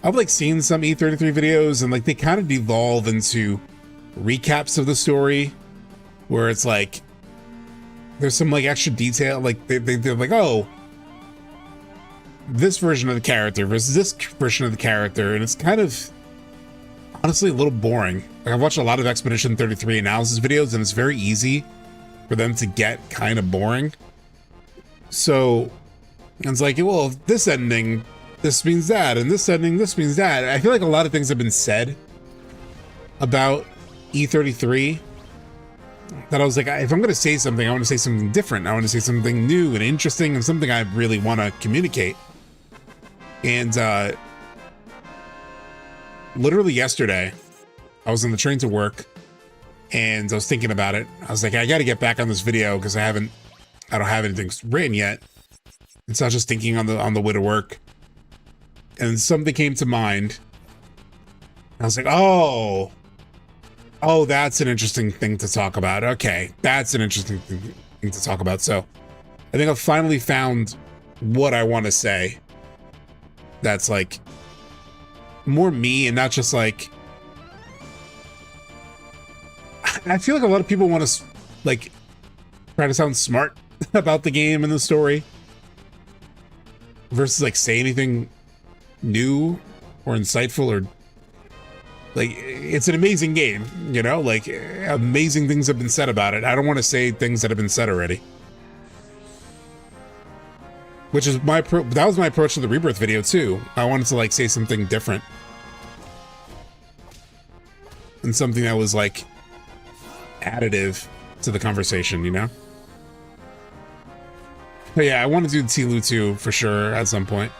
I've like seen some E33 videos and like they kind of devolve into recaps of the story where it's like there's some like extra detail, like they're like, oh, this version of the character versus this version of the character, and it's kind of honestly a little boring. Like I've watched a lot of Expedition 33 analysis videos, and it's very easy for them to get kind of boring. So it's like, well, this ending, this means that, and this ending, this means that. I feel like a lot of things have been said about E33 that I was like, if I'm going to say something, I want to say something different. I want to say something new and interesting and something I really want to communicate. And literally yesterday, I was on the train to work and I was thinking about it. I was like, I got to get back on this video because I don't have anything written yet. It's not just thinking on the way to work. And something came to mind. I was like, oh, that's an interesting thing to talk about. Okay, that's an interesting thing to talk about. So I think I've finally found what I want to say. That's like more me and not just like, I feel like a lot of people want to like try to sound smart about the game and the story versus like say anything new or insightful, or like, it's an amazing game, you know, like amazing things have been said about it. I don't want to say things that have been said already, which is that was my approach to the Rebirth video too. I wanted to like say something different and something that was like additive to the conversation, you know? But yeah, I want to do the T-Lu too for sure at some point.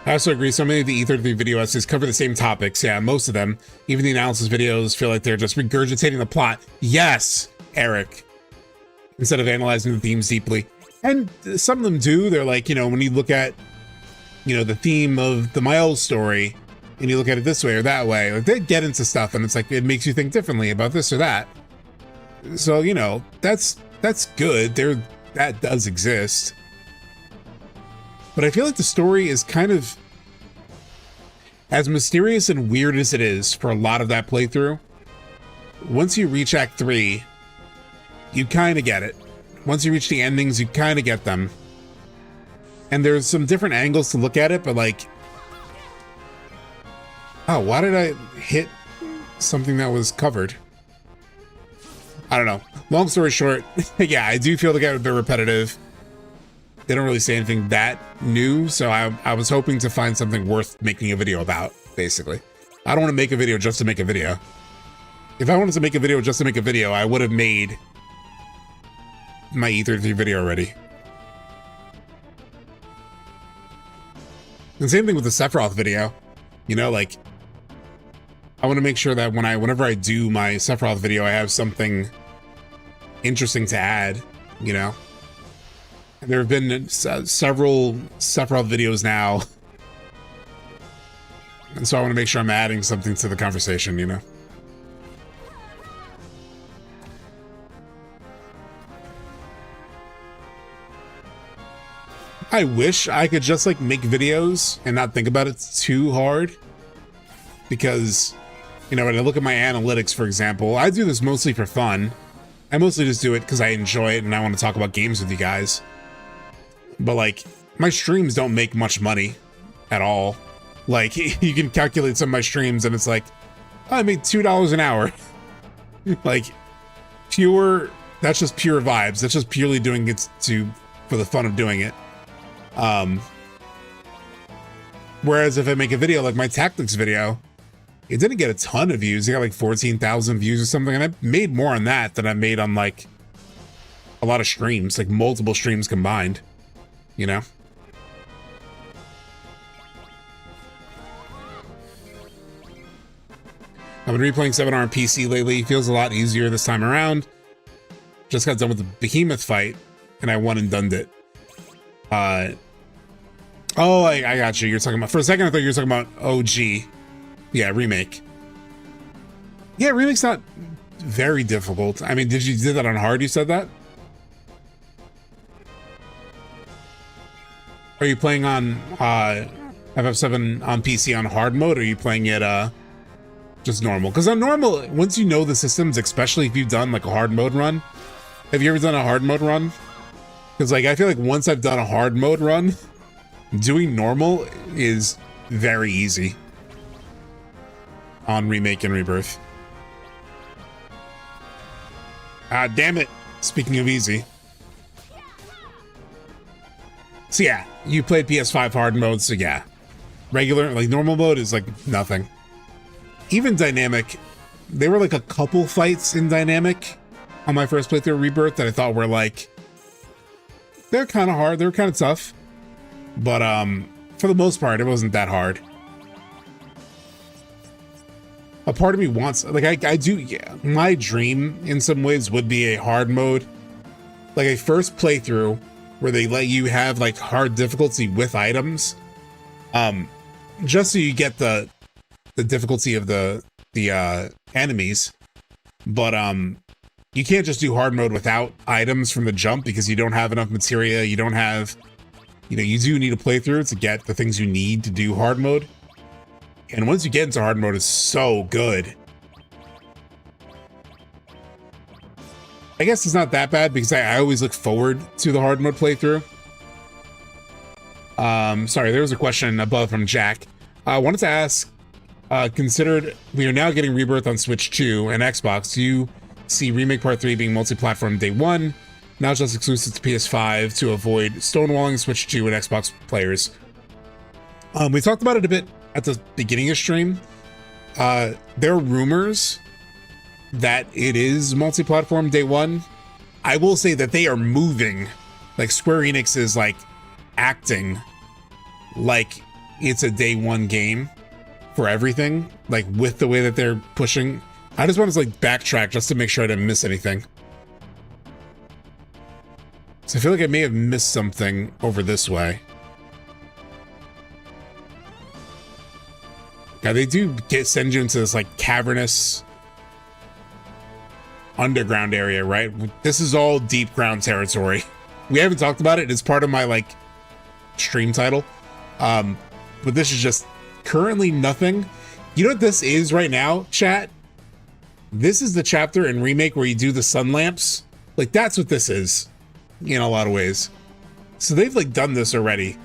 I also agree, so many of the E33 video essays cover the same topics. Yeah, most of them. Even the analysis videos feel like they're just regurgitating the plot. Yes, Eric. Instead of analyzing the themes deeply. And some of them do. They're like, you know, when you look at, you know, the theme of the Miles story, and you look at it this way or that way, like they get into stuff and it's like, it makes you think differently about this or that. So, you know, that's good. That does exist. But I feel like the story is kind of as mysterious and weird as it is for a lot of that playthrough, once you reach Act 3, you kind of get it. Once you reach the endings, you kind of get them. And there's some different angles to look at it, but like... Oh, why did I hit something that was covered? I don't know. Long story short, yeah, I do feel like I'm a bit repetitive. They don't really say anything that new, so I was hoping to find something worth making a video about, basically. I don't want to make a video just to make a video. If I wanted to make a video just to make a video, I would have made my E33 video already. And same thing with the Sephiroth video. You know, like, I want to make sure that whenever I do my Sephiroth video, I have something interesting to add, you know? There have been several Sephiroth videos now. And so I want to make sure I'm adding something to the conversation, you know? I wish I could just like make videos and not think about it too hard. Because, you know, when I look at my analytics, for example, I do this mostly for fun. I mostly just do it because I enjoy it and I want to talk about games with you guys. But like, my streams don't make much money at all. Like, you can calculate some of my streams and it's like, oh, I made $2 an hour. Like, that's just pure vibes. That's just purely doing it for the fun of doing it. Whereas if I make a video like my tactics video, it didn't get a ton of views. It got like 14,000 views or something. And I made more on that than I made on like a lot of streams, like multiple streams combined, you know? I've been replaying 7R on PC lately. Feels a lot easier this time around. Just got done with the behemoth fight and I one and done'd it. Oh, I got you. You're talking about, for a second I thought you were talking about OG. Yeah, remake. Yeah, remake's not very difficult. I mean, did you do that on hard? You said that? Are you playing on FF7 on PC on hard mode, or are you playing it just normal? Because on normal, once you know the systems, especially if you've done like a hard mode run, have you ever done a hard mode run? Because like I feel like once I've done a hard mode run, doing normal is very easy on Remake and Rebirth. Ah, damn it. Speaking of easy. So yeah, you played PS5 hard mode, so yeah. Regular, like normal mode is like nothing. Even Dynamic, there were like a couple fights in Dynamic on my first playthrough of Rebirth that I thought were like, they're kind of hard, they're kind of tough. But for the most part, it wasn't that hard. A part of me wants, like I do, yeah, my dream in some ways would be a hard mode, like a first playthrough where they let you have like hard difficulty with items, just so you get the difficulty of the enemies. But you can't just do hard mode without items from the jump because you don't have enough materia. You don't have, you know, you do need a playthrough to get the things you need to do hard mode. And once you get into hard mode, it's so good. I guess it's not that bad because I always look forward to the hard mode playthrough. Sorry, there was a question above from Jack. I wanted to ask, considered we are now getting Rebirth on Switch 2 and Xbox, do you see Remake Part 3 being multi-platform day one, now just exclusive to PS5 to avoid stonewalling Switch 2 and Xbox players? We talked about it a bit at the beginning of stream. There are rumors that it is multi-platform day one. I will say that they are moving, like Square Enix is like acting like it's a day one game for everything, like with the way that they're pushing. I just want to like backtrack just to make sure I didn't miss anything. So I feel like I may have missed something over this way. Yeah, they do send you into this like cavernous underground area, right? This is all deep ground territory. We haven't talked about it. It's part of my like stream title. But this is just currently nothing. You know what this is right now, chat? This is the chapter in Remake where you do the sun lamps. Like, that's what this is in a lot of ways. So they've like done this already.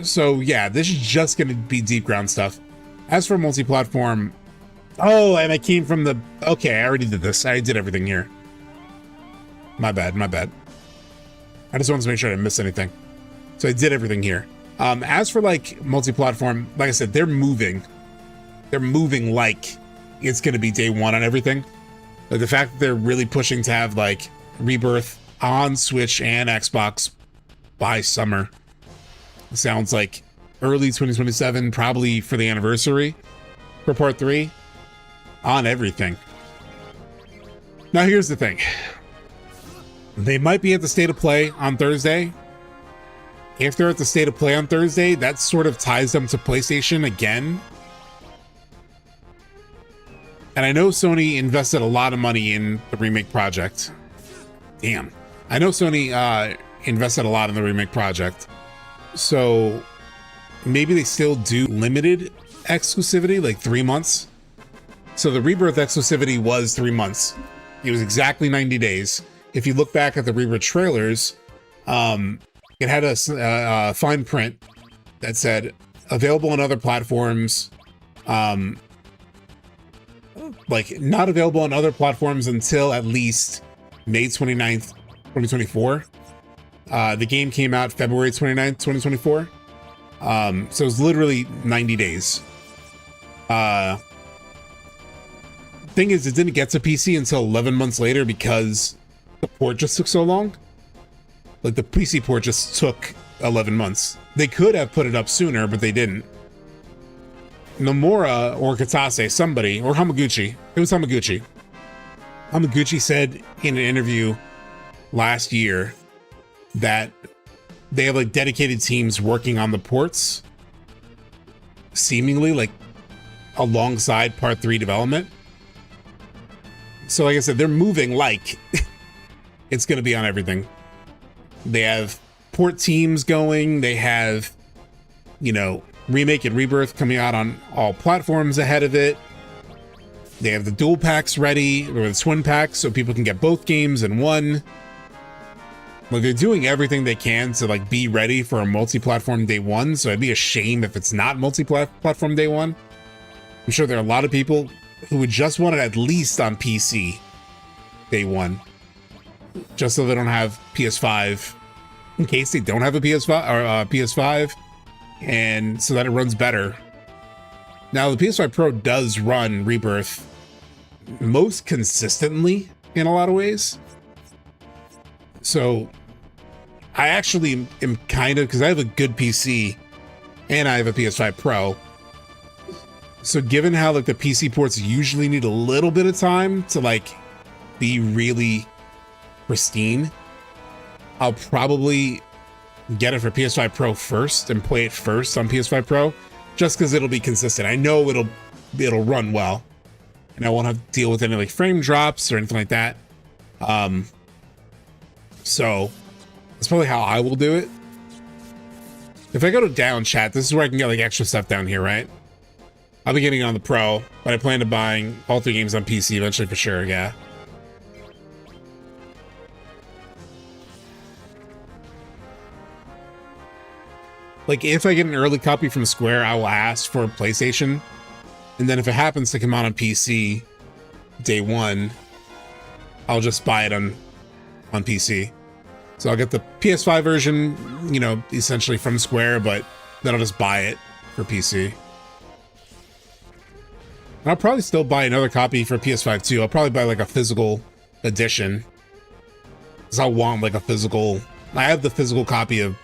So yeah, this is just going to be deep ground stuff. As for multi-platform, oh, and I came from the, okay, I already did this. I did everything here. My bad. I just wanted to make sure I didn't miss anything. So I did everything here. As for like multi-platform, like I said, they're moving like it's going to be day one on everything. Like the fact that they're really pushing to have like Rebirth on Switch and Xbox by summer. It sounds like early 2027, probably for the anniversary for part 3 on everything. Now here's the thing. They might be at the State of Play on Thursday. If they're at the State of Play on Thursday, that sort of ties them to PlayStation again. And I know Sony invested a lot of money in the remake project. Damn. I know Sony invested a lot in the remake project. So maybe they still do limited exclusivity, like 3 months. So the Rebirth exclusivity was 3 months. It was exactly 90 days. If you look back at the Rebirth trailers, it had a fine print that said available on other platforms, like not available on other platforms until at least May 29th, 2024. The game came out February 29th, 2024. So it was literally 90 days. Thing is, it didn't get to PC until 11 months later because the port just took so long. Like the PC port just took 11 months. They could have put it up sooner, but they didn't. Nomura or Katase, somebody, or Hamaguchi. It was Hamaguchi. Hamaguchi said in an interview last year that they have like dedicated teams working on the ports, seemingly like alongside part 3 development. So like I said, they're moving like it's going to be on everything. They have port teams going. They have, you know, Remake and Rebirth coming out on all platforms ahead of it. They have the dual packs ready, or the twin packs, so people can get both games in one. Like they're doing everything they can to like be ready for a multi-platform day one. So it'd be a shame if it's not multi-platform day one. I'm sure there are a lot of people who would just want it at least on PC day one, just so they don't have PS5 in case they don't have a PS5 or PS5, and so that it runs better. Now the PS5 Pro does run Rebirth most consistently in a lot of ways. So I actually am kind of, because I have a good PC and I have a PS5 Pro. So given how like the PC ports usually need a little bit of time to like be really pristine, I'll probably get it for PS5 Pro first and play it first on PS5 Pro, just because it'll be consistent. I know it'll run well, and I won't have to deal with any like frame drops or anything like that. So that's probably how I will do it. If I go to down chat, this is where I can get like extra stuff down here, right? I'll be getting it on the Pro, but I plan to buying all 3 games on PC eventually for sure, yeah. Like, if I get an early copy from Square, I will ask for a PlayStation. And then if it happens to come out on PC day one, I'll just buy it on PC. So I'll get the PS5 version, you know, essentially from Square, but then I'll just buy it for PC. And I'll probably still buy another copy for PS5 too. I'll probably buy like a physical edition, because I want like a physical. I have the physical copy of.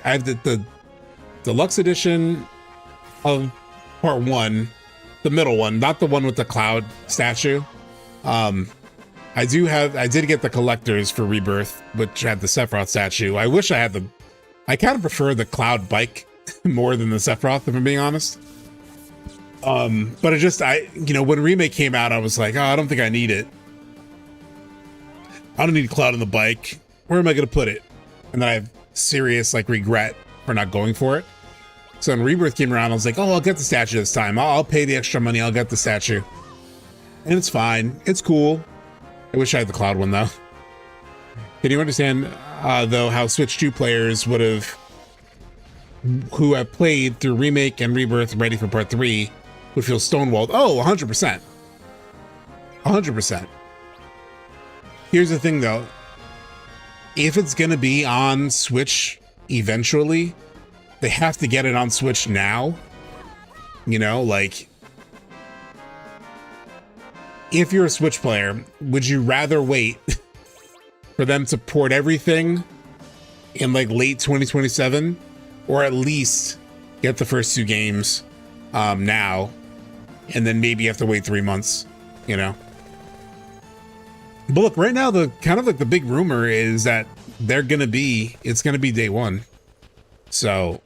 I have the deluxe edition of part 1, the middle one, not the one with the cloud statue. I did get the collectors for Rebirth, which had the Sephiroth statue. I wish I had the. I kind of prefer the cloud bike more than the Sephiroth, if I'm being honest. But you know, when Remake came out, I was like, oh, I don't think I need it. I don't need Cloud on the bike. Where am I going to put it? And then I have serious like regret for not going for it. So when Rebirth came around, I was like, oh, I'll get the statue this time. I'll pay the extra money. I'll get the statue. And it's fine. It's cool. I wish I had the cloud one, though. Can you understand, though, how Switch 2 players would have, who have played through Remake and Rebirth ready for Part 3, would feel stonewalled? Oh, 100%. 100%. Here's the thing, though. If it's going to be on Switch eventually, they have to get it on Switch now. You know, like, if you're a Switch player, would you rather wait for them to port everything in like late 2027, or at least get the first 2 games now, and then maybe you have to wait 3 months, you know? But look, right now, the kind of like the big rumor is that it's gonna be day 1. So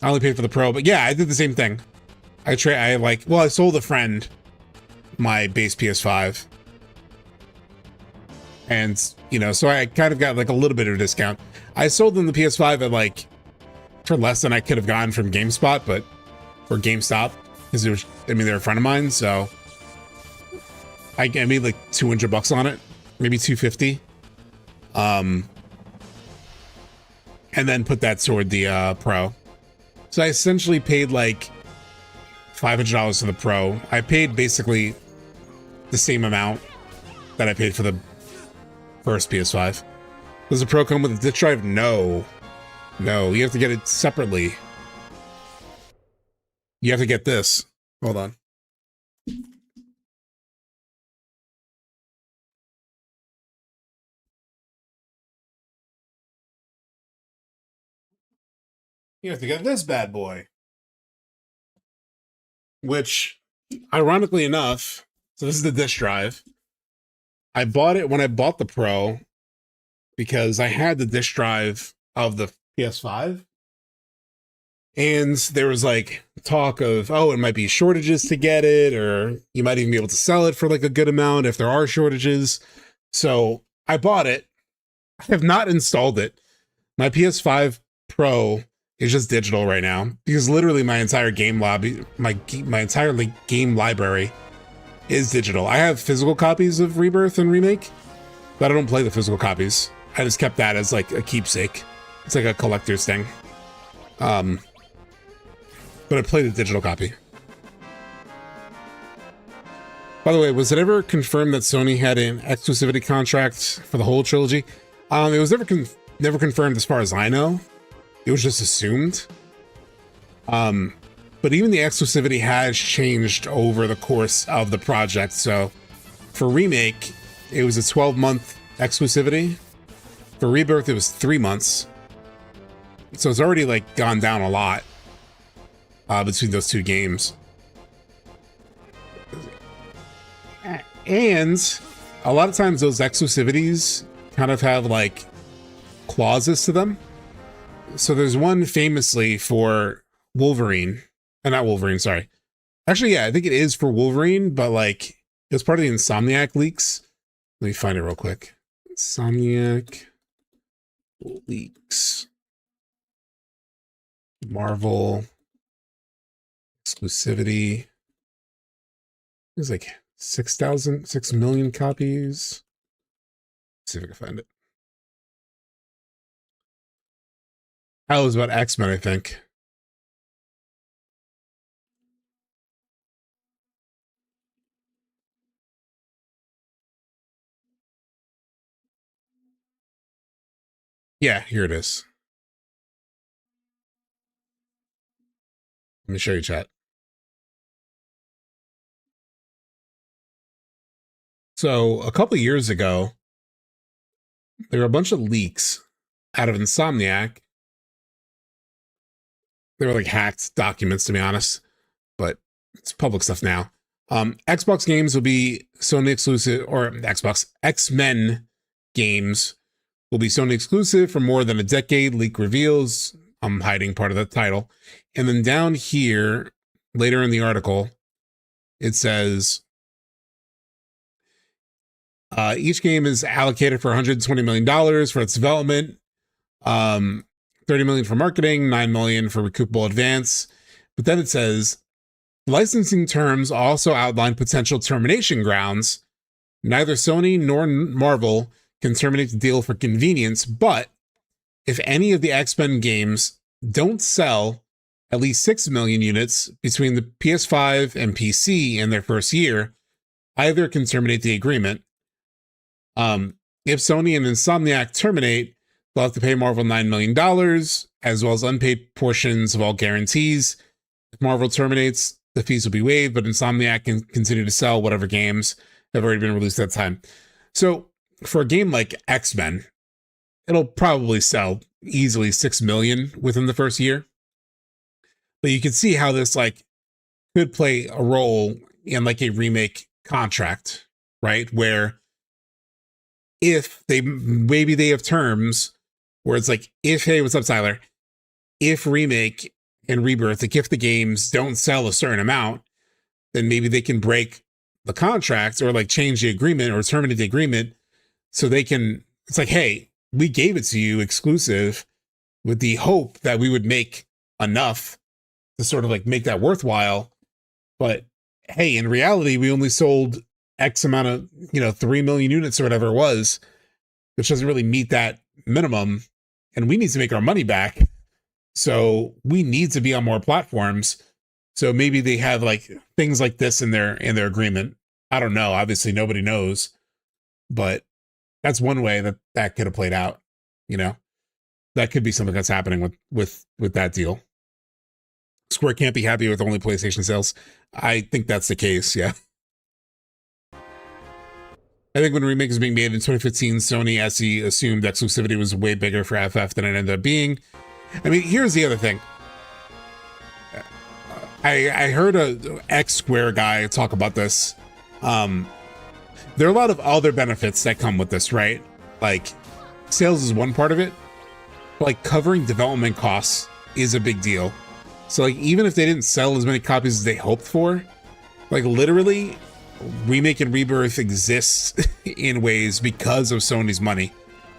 I only paid for the Pro, but yeah, I did the same thing. I sold a friend my base PS5, and you know, so I kind of got like a little bit of a discount. I sold them the PS5 at like for less than I could have gotten from GameSpot, or GameStop, because it was, I mean, they're a friend of mine, so I made like $200 on it, maybe 250. And then put that toward the Pro. So I essentially paid like $500 for the Pro. I paid basically the same amount that I paid for the first PS5. Does the Pro come with a disc drive? No. No, you have to get it separately. You have to get this. Hold on. You have to get this bad boy. Which, ironically enough, so this is the disk drive. I bought it when I bought the Pro because I had the disk drive of the PS5. And there was like talk of, oh, it might be shortages to get it, or you might even be able to sell it for like a good amount if there are shortages. So I bought it. I have not installed it. My PS5 Pro is just digital right now because literally my entire game lobby, my entire game library is digital. I have physical copies of Rebirth and Remake, but I don't play the physical copies. I just kept that as like a keepsake. It's like a collector's thing. But I played the digital copy. By the way, was it ever confirmed that Sony had an exclusivity contract for the whole trilogy? It was never confirmed as far as I know. It was just assumed. But even the exclusivity has changed over the course of the project. So for Remake, it was a 12-month exclusivity. For Rebirth, it was 3 months. So it's already like gone down a lot between those 2 games. And a lot of times those exclusivities kind of have like clauses to them. So there's one famously for Wolverine, not Wolverine, sorry. Actually, yeah, I think it is for Wolverine, but like it was part of the Insomniac leaks. Let me find it real quick. Insomniac leaks. Marvel exclusivity. There's like 6 million copies. Let's see if I can find it. That was about X-Men, I think. Yeah, here it is. Let me show you, chat. So a couple of years ago, there were a bunch of leaks out of Insomniac. They were like hacked documents, to be honest, but it's public stuff now. Xbox games will be Sony exclusive, or Xbox X-Men games will be Sony exclusive for more than a decade. Leak reveals. I'm hiding part of the title. And then down here, later in the article, it says, each game is allocated for $120 million for its development. $30 million for marketing, $9 million for recoupable advance. But then it says, licensing terms also outline potential termination grounds. Neither Sony nor Marvel can terminate the deal for convenience, but if any of the X-Men games don't sell at least 6 million units between the PS5 and PC in their first year, either can terminate the agreement. If Sony and Insomniac terminate, they'll have to pay Marvel $9 million, as well as unpaid portions of all guarantees. If Marvel terminates, the fees will be waived, but Insomniac can continue to sell whatever games have already been released at that time. So for a game like X-Men, it'll probably sell easily 6 million within the first year. But you can see how this like could play a role in like a remake contract, right? Where if maybe they have terms where it's like, if, hey, what's up, Tyler? If remake and rebirth, like if the games don't sell a certain amount, then maybe they can break the contract or like change the agreement or terminate the agreement so they can, it's like, hey, we gave it to you exclusive with the hope that we would make enough to sort of like make that worthwhile. But hey, in reality, we only sold X amount of, 3 million units or whatever it was, which doesn't really meet that minimum. And we need to make our money back. So we need to be on more platforms. So maybe they have like things like this in their agreement. I don't know. Obviously nobody knows, but that's one way that could have played out. That could be something that's happening with that deal. Square can't be happy with only PlayStation sales. I think that's the case. Yeah. I think when the remake was being made in 2015, Sony SE assumed exclusivity was way bigger for FF than it ended up being. I mean, here's the other thing. I heard a ex-Square guy talk about this. There are a lot of other benefits that come with this, right? Like, sales is one part of it, but like covering development costs is a big deal. So like, even if they didn't sell as many copies as they hoped for, like literally Remake and Rebirth exists in ways because of Sony's money.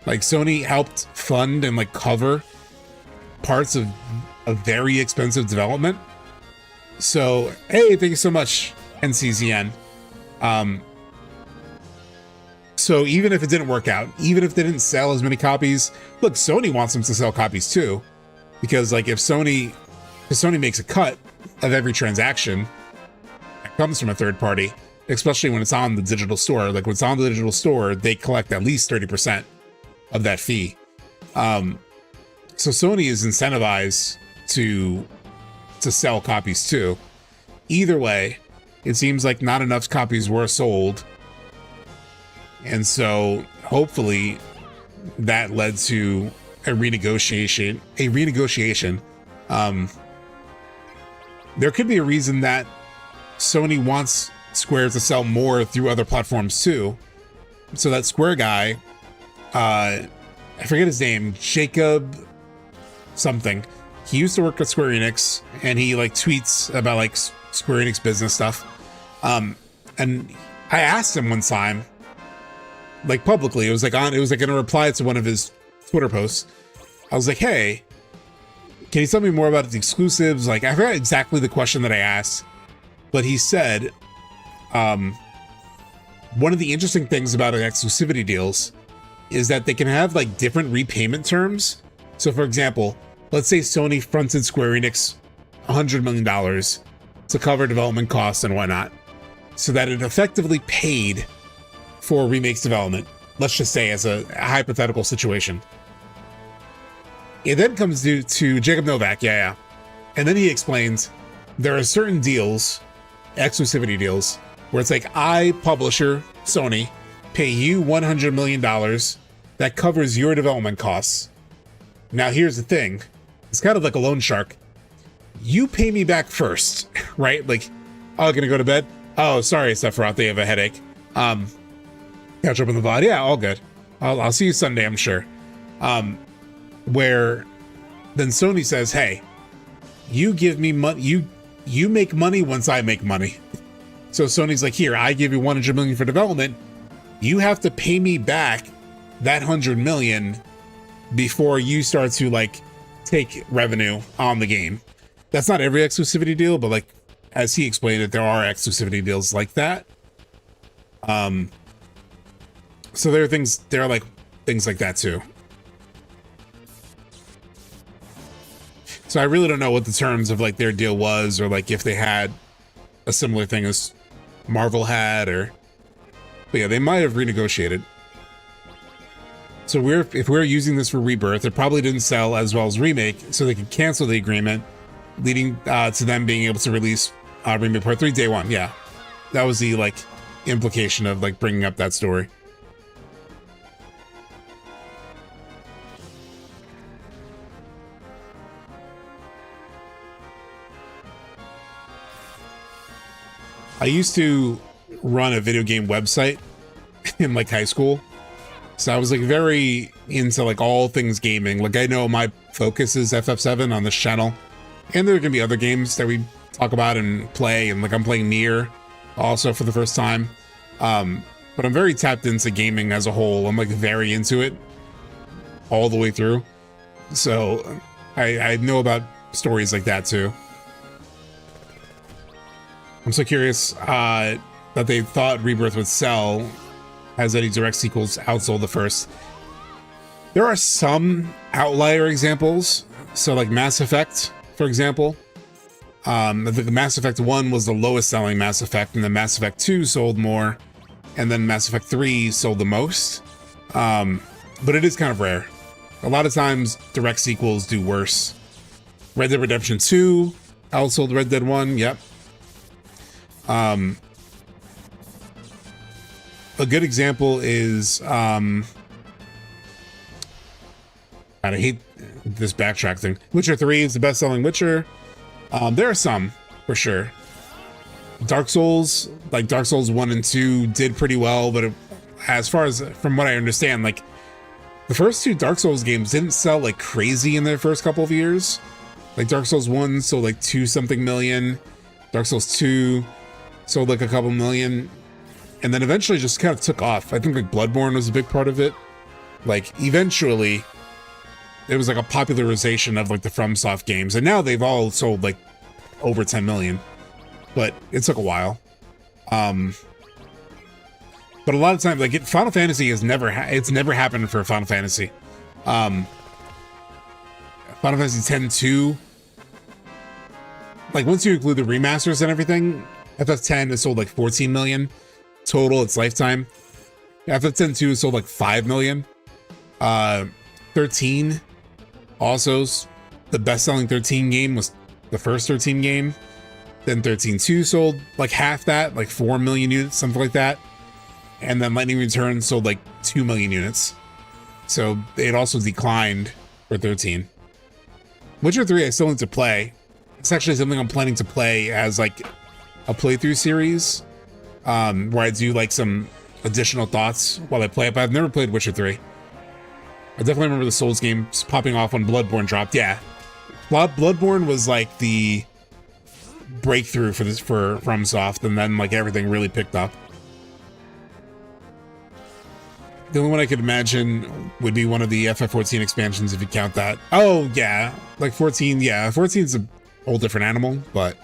Like Sony helped fund and like cover parts of a very expensive development. So, hey, thank you so much, NCZN. So even if it didn't work out, even if they didn't sell as many copies, look, Sony wants them to sell copies too. Because like if Sony makes a cut of every transaction that comes from a third party, especially when it's on the digital store. Like when it's on the digital store, they collect at least 30% of that fee. So Sony is incentivized to sell copies too. Either way, it seems like not enough copies were sold. And so hopefully that led to a renegotiation. There could be a reason that Sony wants Square to sell more through other platforms too. So that Square guy, I forget his name, Jacob something. He used to work at Square Enix and he like tweets about like Square Enix business stuff. And I asked him one time, like publicly, it was like in a reply to one of his Twitter posts. I was like, hey, can you tell me more about the exclusives? Like, I forgot exactly the question that I asked, but he said, one of the interesting things about exclusivity deals is that they can have like different repayment terms. So for example, let's say Sony fronted Square Enix $100 million to cover development costs and whatnot, so that it effectively paid for Remake's development. Let's just say as a hypothetical situation. It then comes to Jacob Novak, yeah. And then he explains there are certain deals, exclusivity deals, where it's like I, publisher, Sony, pay you $100 million that covers your development costs. Now here's the thing, it's kind of like a loan shark. You pay me back first, right? Like, oh, gonna go to bed? Oh, sorry, Sephiroth, they have a headache. Catch up on the VOD? Yeah, all good. I'll see you Sunday, I'm sure. Where then Sony says, hey, you give me money, you make money once I make money. So Sony's like, here, I give you $100 million for development. You have to pay me back that $100 million before you start to like take revenue on the game. That's not every exclusivity deal, but like as he explained it, there are exclusivity deals like that. So there are like things like that too. So I really don't know what the terms of like their deal was, or like if they had a similar thing as Marvel had, or but yeah, they might have renegotiated. So if we're using this for Rebirth, it probably didn't sell as well as Remake, so they could cancel the agreement, leading to them being able to release Remake Part 3 day one. Yeah, that was the like implication of like bringing up that story. I used to run a video game website in like high school. So I was like very into like all things gaming. Like I know my focus is FF7 on this channel, and there are gonna be other games that we talk about and play, and like I'm playing Nier also for the first time. But I'm very tapped into gaming as a whole. I'm like very into it all the way through. So I know about stories like that too. I'm so curious that they thought Rebirth would sell as any direct sequels outsold the first. There are some outlier examples. So like Mass Effect, for example. I think Mass Effect 1 was the lowest selling Mass Effect, and then Mass Effect 2 sold more, and then Mass Effect 3 sold the most. But it is kind of rare. A lot of times direct sequels do worse. Red Dead Redemption 2 outsold Red Dead 1, yep. A good example is, God, I hate this backtrack thing. Witcher 3 is the best-selling Witcher. There are some, for sure. Dark Souls, like Dark Souls 1 and 2 did pretty well, but as far as, from what I understand, like, the first two Dark Souls games didn't sell like crazy in their first couple of years. Like Dark Souls 1 sold like 2-something million. Dark Souls 2 sold like a couple million, and then eventually just kind of took off. I think like Bloodborne was a big part of it. Like eventually it was like a popularization of like the FromSoft games, and now they've all sold like over 10 million, but it took a while. But a lot of times, like Final Fantasy has never happened for Final Fantasy. Final Fantasy X-2, like once you include the remasters and everything, FF10 has sold like 14 million total its lifetime. FF10-2 has sold like 5 million. 13 also, the best-selling 13 game was the first 13 game. Then 13-2 sold like half that, like 4 million units, something like that. And then Lightning Return sold like 2 million units. So it also declined for 13. Witcher 3 I still need to play. It's actually something I'm planning to play as like a playthrough series, where I do like some additional thoughts while I play it, but I've never played Witcher 3. I definitely remember the Souls games popping off when Bloodborne dropped. Yeah, Bloodborne was like the breakthrough for FromSoft, and then like everything really picked up. The only one I could imagine would be one of the FF14 expansions, if you count that. Oh yeah, like 14. Yeah, 14 is a whole different animal, but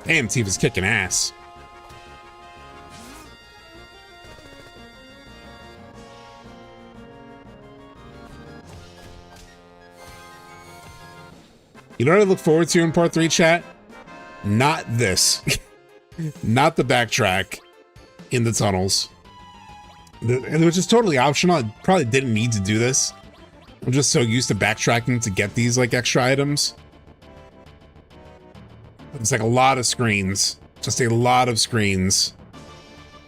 damn, Tifa's kicking ass. You know what I look forward to in part 3, chat? Not this. Not the backtrack in the tunnels. Which is totally optional. I probably didn't need to do this. I'm just so used to backtracking to get these like extra items. It's like a lot of screens. Just a lot of screens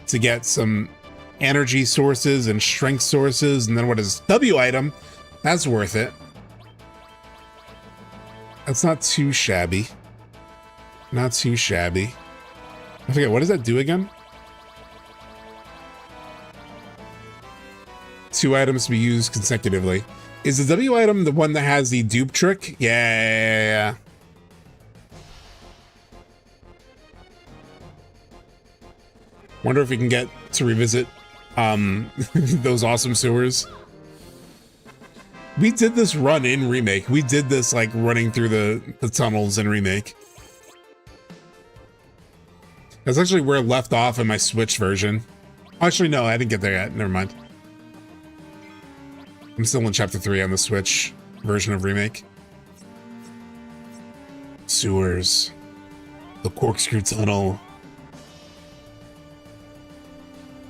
to get some energy sources and strength sources. And then what is W item? That's worth it. That's not too shabby. Not too shabby. I forget, what does that do again? 2 items to be used consecutively. Is the W item the one that has the dupe trick? Yeah. Wonder if we can get to revisit those awesome sewers. We did this run in Remake. We did this like running through the tunnels in Remake. That's actually where it left off in my Switch version. Actually, no, I didn't get there yet. Never mind. I'm still in Chapter 3 on the Switch version of Remake. Sewers. The corkscrew tunnel.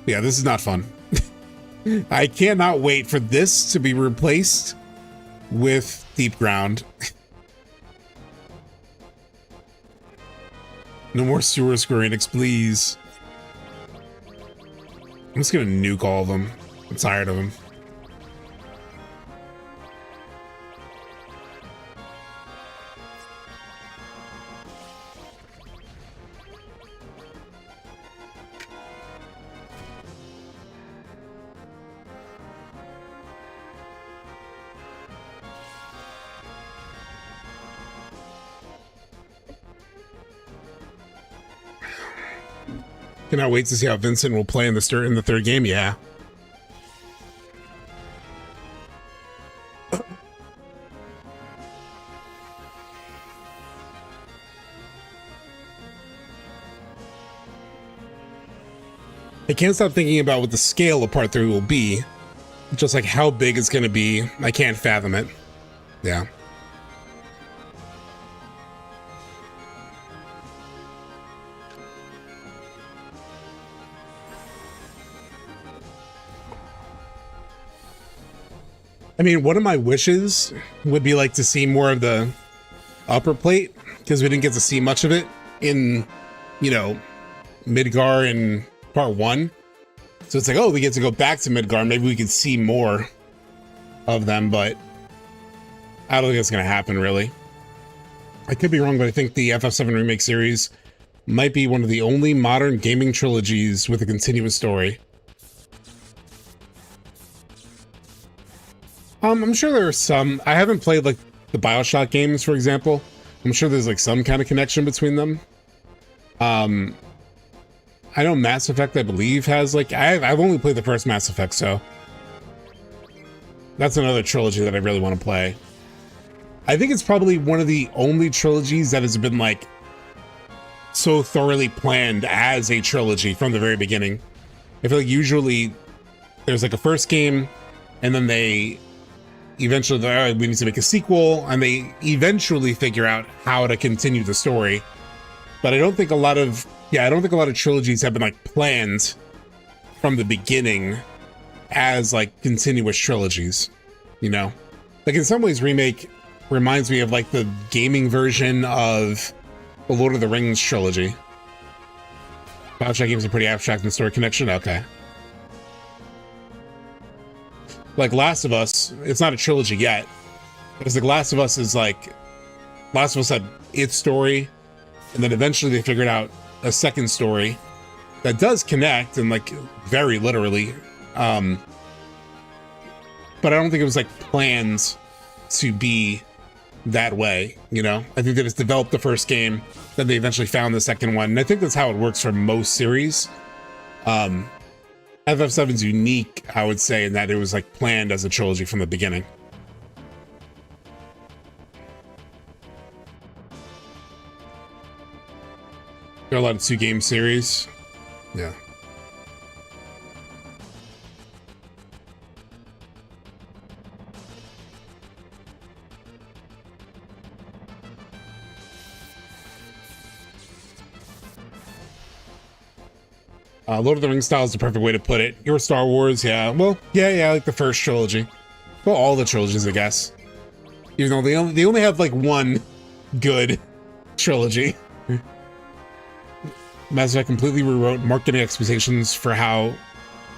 Yeah, this is not fun. I cannot wait for this to be replaced with Deep Ground. No more sewer Square Enix, please. I'm just gonna nuke all of them. I'm tired of them. Cannot wait to see how Vincent will play in the third game. Yeah. I can't stop thinking about what the scale of Part 3 will be. Just like how big it's going to be. I can't fathom it. Yeah. I mean, one of my wishes would be like to see more of the upper plate, because we didn't get to see much of it in, you know, Midgar in Part 1. So it's like, oh, we get to go back to Midgar. Maybe we can see more of them, but I don't think it's going to happen, really. I could be wrong, but I think the FF7 Remake series might be one of the only modern gaming trilogies with a continuous story. I'm sure there are some. I haven't played like the BioShock games, for example. I'm sure there's like some kind of connection between them. I know Mass Effect, I believe, has like I've only played the first Mass Effect, so that's another trilogy that I really want to play. I think it's probably one of the only trilogies that has been like so thoroughly planned as a trilogy from the very beginning. I feel like usually there's like a first game, and then they eventually we need to make a sequel, and they eventually figure out how to continue the story. But I don't think a lot of trilogies have been like planned from the beginning as like continuous trilogies, you know? Like in some ways Remake reminds me of like the gaming version of the Lord of the Rings trilogy. BioShock games are pretty abstract in story connection. Okay. Like Last of Us, it's not a trilogy yet, because like Last of Us is like, Last of Us had its story, and then eventually they figured out a second story that does connect, and like very literally, but I don't think it was like planned to be that way, you know? I think that it's developed the first game, then they eventually found the second one, and I think that's how it works for most series. FF7's unique, I would say, in that it was like planned as a trilogy from the beginning. There are a lot of 2-game series. Yeah. Lord of the Rings style is the perfect way to put it. Your Star Wars, yeah. Well, yeah, like the first trilogy. Well, all the trilogies, I guess. Even though they only have like one good trilogy. Mass Effect completely rewrote marketing expectations for how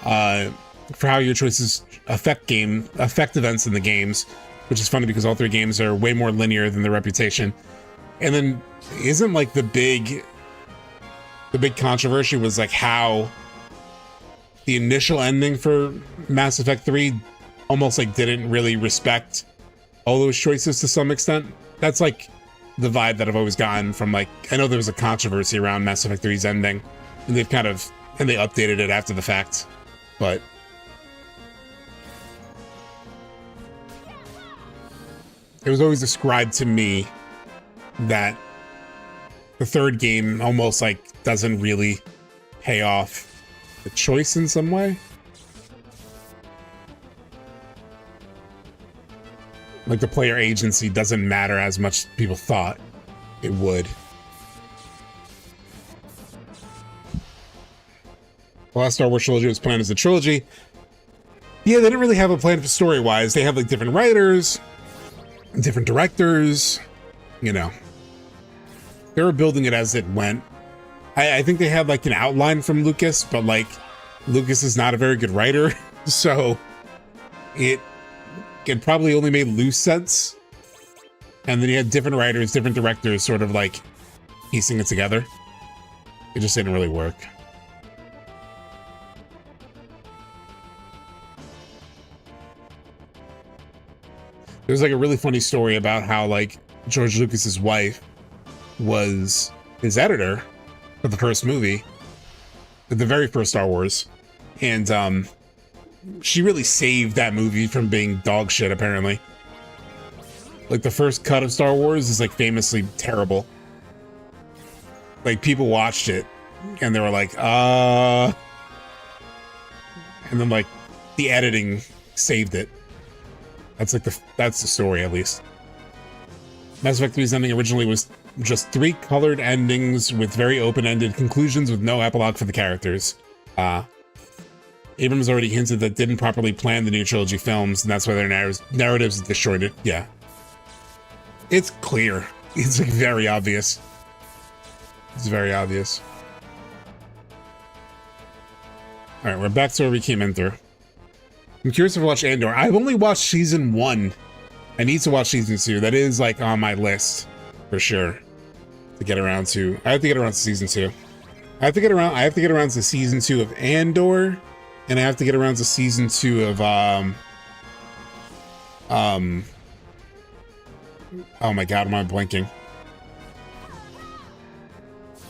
your choices affect events in the games, which is funny because all 3 games are way more linear than their reputation. And then isn't like the big controversy was like how the initial ending for Mass Effect 3 almost like didn't really respect all those choices to some extent. That's like the vibe that I've always gotten from like, I know there was a controversy around Mass Effect 3's ending, and they've kind of and they updated it after the fact, but it was always described to me that the third game almost like doesn't really pay off the choice in some way. Like the player agency doesn't matter as much as people thought it would. The last Star Wars trilogy was planned as a trilogy. Yeah, they didn't really have a plan for story-wise. They have like different writers, different directors, you know. They were building it as it went. I think they had like an outline from Lucas, but like Lucas is not a very good writer, so it probably only made loose sense. And then you had different writers, different directors sort of like piecing it together. It just didn't really work. There's like a really funny story about how like George Lucas's wife was his editor for the first movie, the very first Star Wars, and she really saved that movie from being dog shit, apparently. Like the first cut of Star Wars is like famously terrible. Like people watched it and they were like, and then like the editing saved it. That's like that's the story, at least. Mass Effect 3's ending originally was just 3 colored endings with very open-ended conclusions with no epilogue for the characters. Abrams already hinted that didn't properly plan the new trilogy films, and that's why their narratives destroyed it. Yeah. It's clear. It's like very obvious. It's very obvious. Alright, we're back to where we came in through. I'm curious if I watch Andor. I've only watched season 1. I need to watch season 2. That is like on my list for sure to get around to. I have to get around to season 2. I have to get around to season 2 of Andor, and I have to get around to season 2 of oh my god, am I blinking?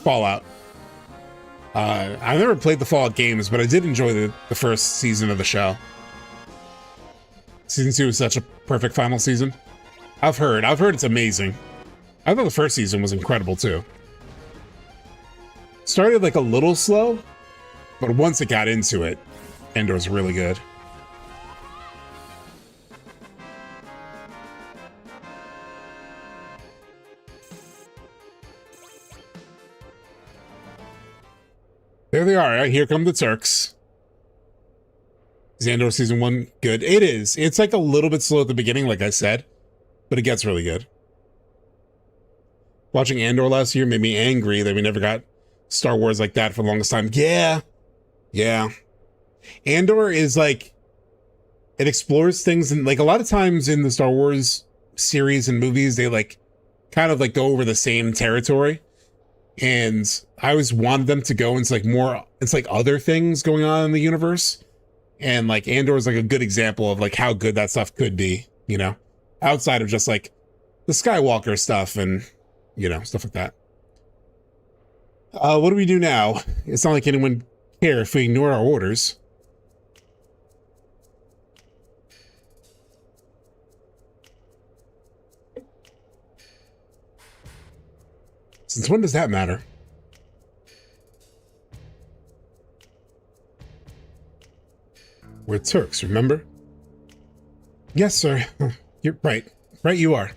Fallout. I've never played the Fallout games, but I did enjoy the first season of the show. Season 2 is such a perfect final season. I've heard it's amazing. I thought the first season was incredible too. Started like a little slow, but once it got into it, Andor's really good. There they are. Here come the Turks. Is Andor season 1 good? It is. It's like a little bit slow at the beginning, like I said, but it gets really good. Watching Andor last year made me angry that we never got Star Wars like that for the longest time. Yeah. Yeah. Andor is like, it explores things, and like a lot of times in the Star Wars series and movies, they like kind of like go over the same territory. And I always wanted them to go into like more, it's like other things going on in the universe. And like Andor is like a good example of like how good that stuff could be, you know, outside of just like the Skywalker stuff and, you know, stuff like that. What do we do now? It's not like anyone care if we ignore our orders. Since when does that matter? We're Turks, remember? Yes, sir. You're right. Right you are.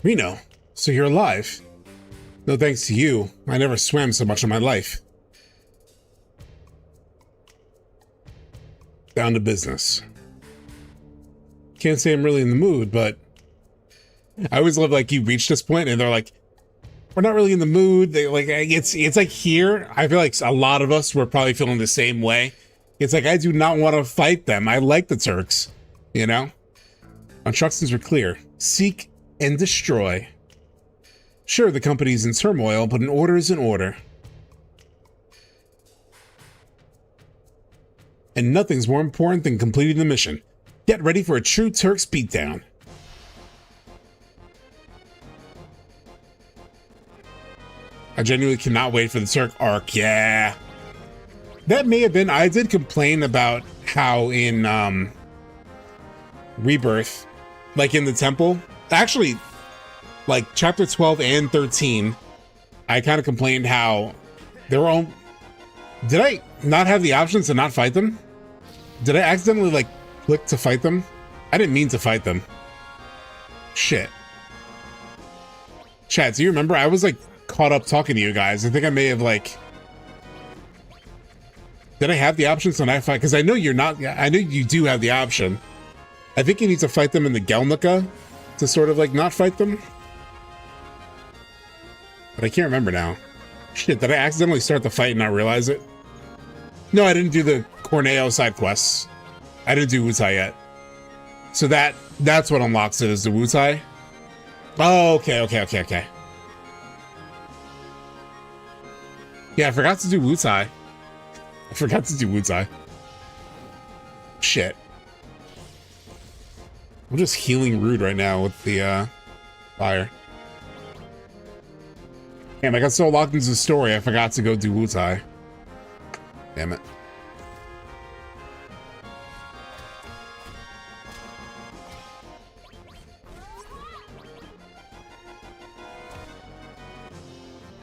We know. So you're alive. No thanks to you, I never swam so much in my life. Down to business. Can't say I'm really in the mood, but I always love like you reach this point and they're like, we're not really in the mood. They like it's like here. I feel like a lot of us were probably feeling the same way. It's like I do not want to fight them. I like the Turks, you know? Instructions are clear. Seek and destroy. Sure, the company's in turmoil, but an order is an order. And nothing's more important than completing the mission. Get ready for a true Turks beatdown. I genuinely cannot wait for the Turk arc. Yeah. That may have been, I did complain about how in Rebirth, like in the temple, actually, like chapter 12 and 13, I kind of complained how there were all, did I not have the options to not fight them? Did I accidentally like click to fight them? I didn't mean to fight them. Shit. Chat, do you remember? I was like caught up talking to you guys. I think I may have like, did I have the options to not fight? Because I know you're not, I know you do have the option. I think you need to fight them in the Gelnica to sort of like not fight them. But I can't remember now. Shit, did I accidentally start the fight and not realize it? No, I didn't do the Corneo side quests. I didn't do Wutai yet. So that's what unlocks it, is the Wutai. Oh, okay. Yeah, I forgot to do Wutai. Shit. I'm just healing Rude right now with the fire. Damn, I got so locked into the story, I forgot to go do Wutai. Damn it.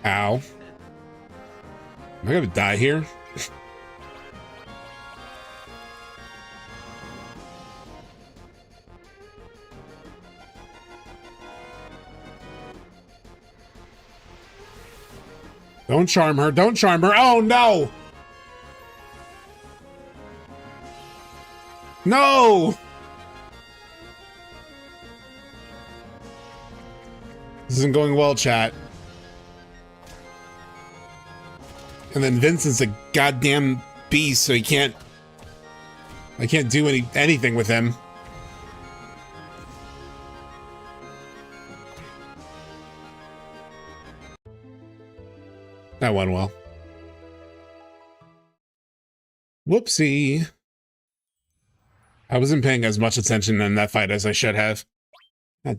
Ow. Am I gonna die here? Don't charm her. Don't charm her. Oh, no. No. This isn't going well, chat. And then Vincent's a goddamn beast, so I can't do anything with him. That went well. Whoopsie. I wasn't paying as much attention in that fight as I should have. I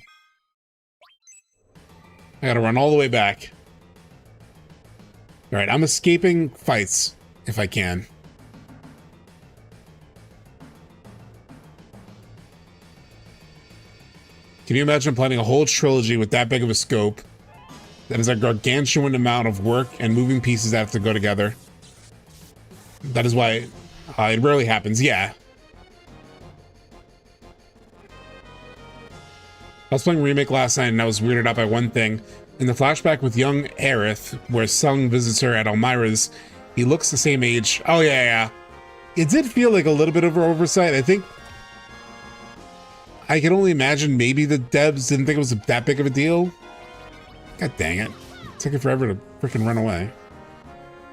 gotta run all the way back. All right, I'm escaping fights if I can. Can you imagine planning a whole trilogy with that big of a scope? That is a gargantuan amount of work and moving pieces that have to go together. That is why it rarely happens. Yeah. I was playing Remake last night and I was weirded out by one thing. In the flashback with young Aerith, where Sung visits her at Elmira's, he looks the same age. Oh, yeah. It did feel like a little bit of an oversight. I think I can only imagine maybe the devs didn't think it was that big of a deal. God dang it. It took it forever to freaking run away.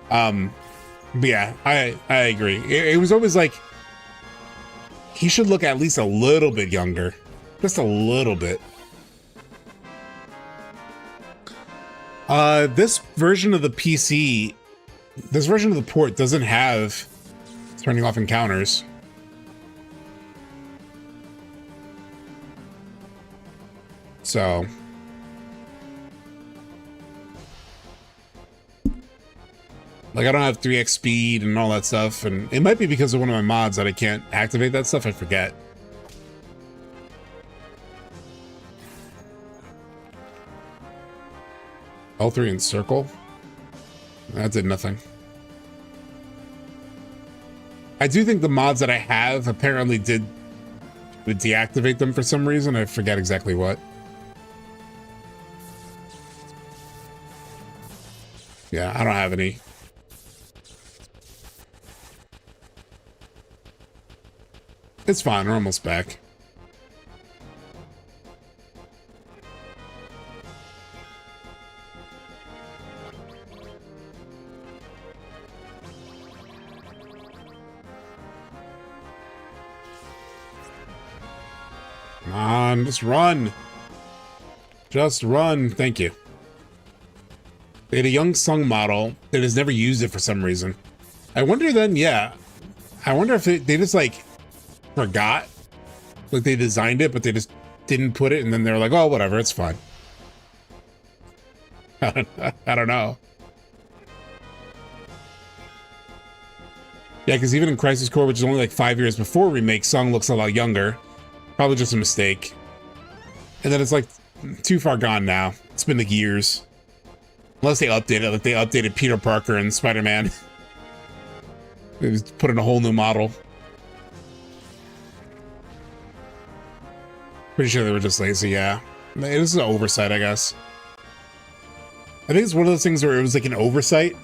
But yeah, I agree. It was always like, he should look at least a little bit younger. Just a little bit. This version of the PC, this version of the port doesn't have turning off encounters. So like I don't have 3x speed and all that stuff, and it might be because of one of my mods that I can't activate that stuff. I forget. L3 in circle. That did nothing. I do think the mods that I have apparently did deactivate them for some reason. I forget exactly what. Yeah, I don't have any. It's fine, we're almost back. Come on, just run. Just run. Thank you. They had a young Sung model that has never used it for some reason. I wonder then, yeah. I wonder if they just like forgot. Like they designed it, but they just didn't put it, and then they're like, oh, whatever, it's fine. I don't know. Yeah, because even in Crisis Core, which is only like 5 years before Remake, Sung looks a lot younger. Probably just a mistake. And then it's like too far gone now. It's been like years. Unless they update it, like they updated Peter Parker and Spider-Man. They just put in a whole new model. Pretty sure they were just lazy, yeah. It is an oversight, I guess. I think it's one of those things where it was like an oversight,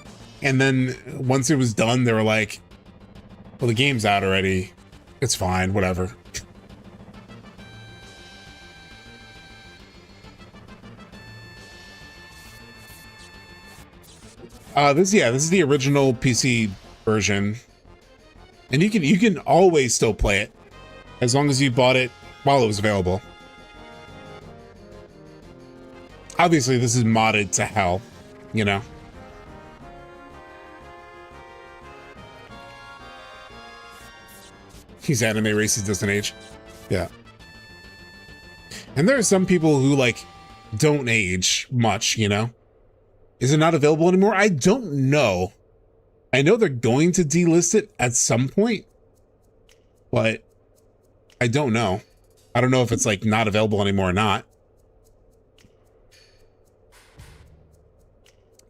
and then once it was done, they were like, well, the game's out already. It's fine, whatever. This is the original PC version. And you can always still play it as long as you bought it while it was available. Obviously, this is modded to hell, you know. These anime races doesn't age. Yeah. And there are some people who like don't age much, you know. Is it not available anymore? I don't know. I know they're going to delist it at some point, but I don't know. I don't know if it's like not available anymore or not.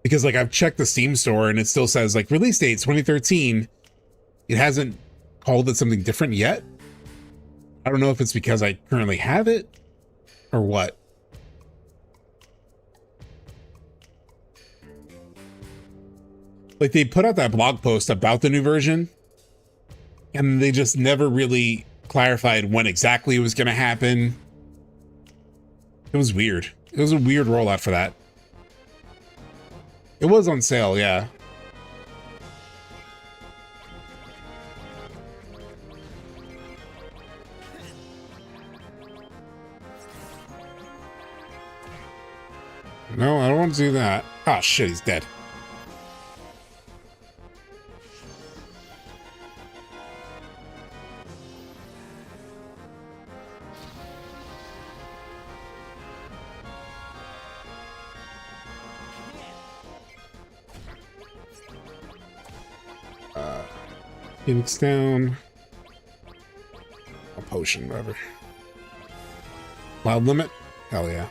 Because like I've checked the Steam store and it still says like release date 2013. It hasn't called it something different yet. I don't know if it's because I currently have it or what. Like they put out that blog post about the new version and they just never really clarified when exactly it was going to happen. It was weird. It was a weird rollout for that. It was on sale, yeah. No, I don't want to do that. Oh shit, he's dead. Phoenix down. A potion, whatever. Loud limit? Hell yeah.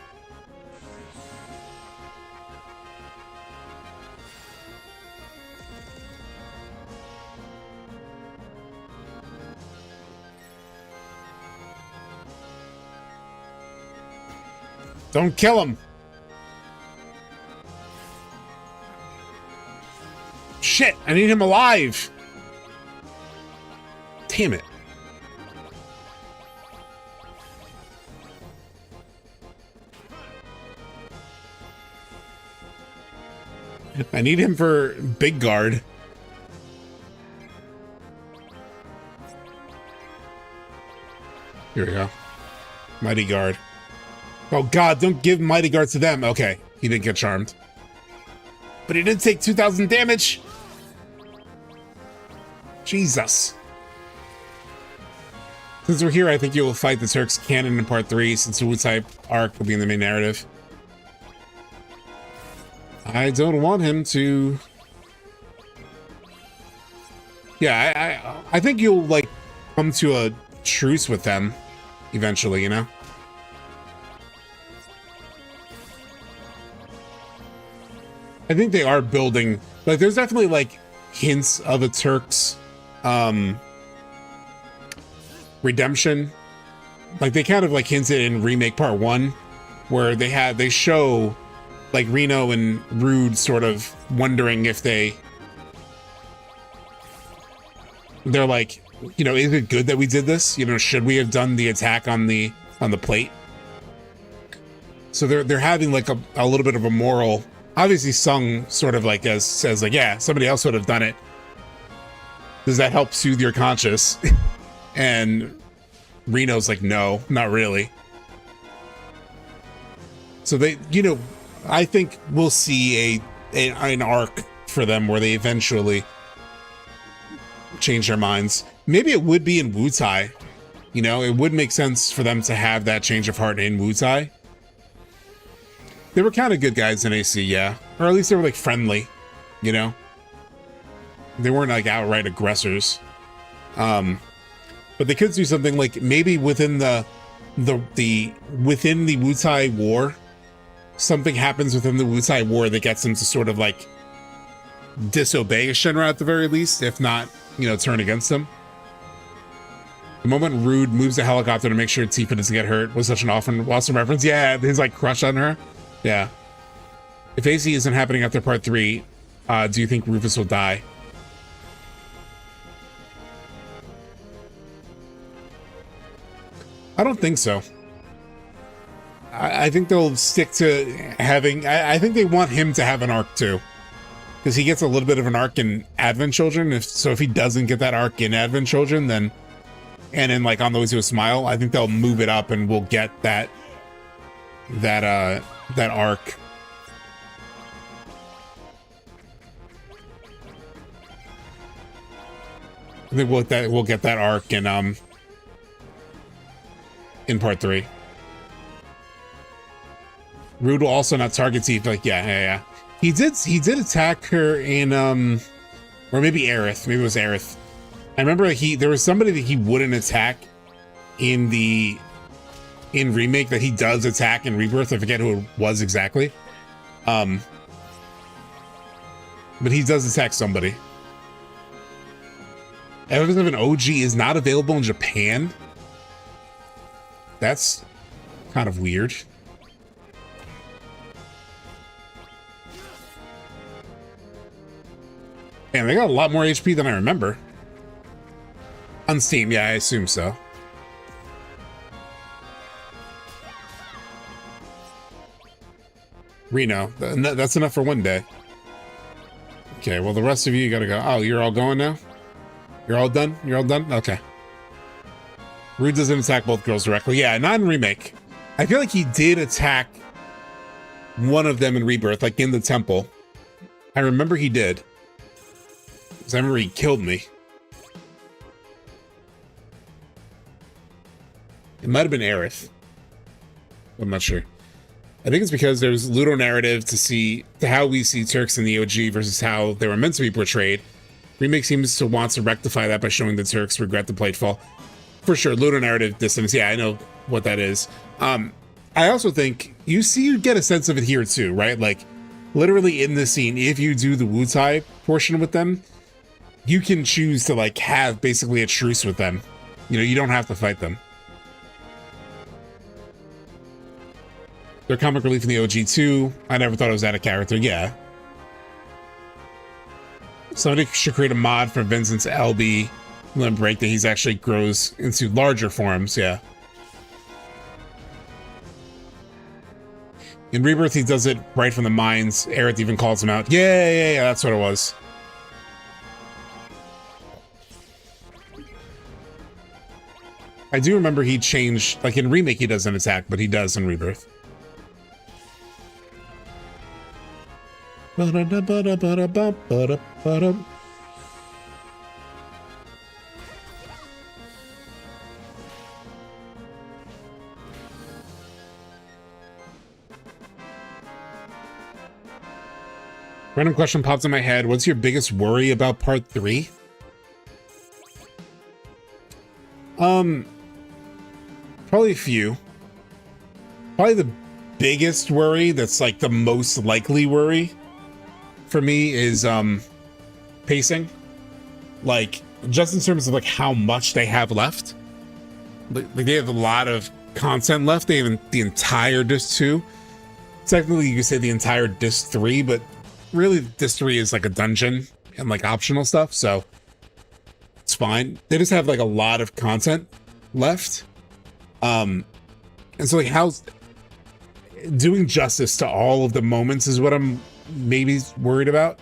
Don't kill him. Shit, I need him alive. Damn it. I need him for Big Guard. Here we go. Mighty Guard. Oh god, don't give Mighty Guard to them. Okay, he didn't get charmed. But he did take 2,000 damage. Jesus. Since we're here, I think you will fight the Turks canon in part 3, since the Wutai arc will be in the main narrative. I don't want him to... Yeah, I think you'll, like, come to a truce with them eventually, you know? I think they are building... Like, there's definitely, like, hints of a Turks... redemption. Like they kind of like hinted in Remake Part 1 where they show like Reno and Rude sort of wondering if they're like, you know, is it good that we did this? You know, should we have done the attack on the plate? So they're having like a little bit of a moral. Obviously Sung sort of like says like, yeah, somebody else would have done it. Does that help soothe your conscience? And Reno's like, no, not really. So they, you know, I think we'll see an arc for them where they eventually change their minds. Maybe it would be in Wutai. You know, it would make sense for them to have that change of heart in Wutai. They were kind of good guys in AC, yeah. Or at least they were like friendly, you know? They weren't like outright aggressors. But they could do something like maybe within the Wutai War, something happens within the Wutai War that gets them to sort of like disobey Shinra at the very least, if not, you know, turn against them. The moment Rude moves the helicopter to make sure Tifa doesn't get hurt was such an awesome reference. Yeah, his like crush on her. Yeah. If AC isn't happening after part 3, do you think Rufus will die? I don't think so. I think they'll stick to having... I think they want him to have an arc too. Because he gets a little bit of an arc in Advent Children. If he doesn't get that arc in Advent Children, then... And then like On the Way to a Smile, I think they'll move it up and we'll get that arc. I think we'll get that arc in part 3. Rude will also not target Tifa. Like, yeah. He did attack her in or maybe Aerith. Maybe it was Aerith. I remember there was somebody that he wouldn't attack in Remake that he does attack in Rebirth. I forget who it was exactly. But he does attack somebody. FF7 OG is not available in Japan. That's kind of weird. Man, they got a lot more HP than I remember. On Steam, yeah, I assume so. Reno, that's enough for one day. Okay, well, the rest of you gotta go. Oh, you're all going now? You're all done? You're all done? Okay. Rude doesn't attack both girls directly. Yeah, not in Remake. I feel like he did attack one of them in Rebirth, like in the temple. I remember he did. Because I remember he killed me. It might have been Aerith. I'm not sure. I think it's because there's Ludo narrative to how we see Turks in the OG versus how they were meant to be portrayed. Remake seems to want to rectify that by showing the Turks regret the Platefall. For sure, Ludo narrative distance. Yeah, I know what that is. I also think you get a sense of it here too, right? Like literally in this scene, if you do the Wutai portion with them, you can choose to like have basically a truce with them. You know, you don't have to fight them. Their comic relief in the OG too. I never thought it was out of character. Yeah. Somebody should create a mod for Vincent's LB limb break that he's actually grows into larger forms. Yeah. In Rebirth, he does it right from the mines. Aerith even calls him out. Yeah, that's what it was. I do remember he changed, like in Remake, he doesn't attack, but he does in Rebirth. Random question pops in my head. What's your biggest worry about part 3? Probably a few. Probably the biggest worry, that's like the most likely worry for me, is pacing. Like just in terms of like how much they have left. Like they have a lot of content left. They have the entire disc 2. Technically you could say the entire disc 3, but really disc 3 is like a dungeon and like optional stuff, so it's fine. They just have like a lot of content left. And so like how's doing justice to all of the moments is what I'm maybe worried about.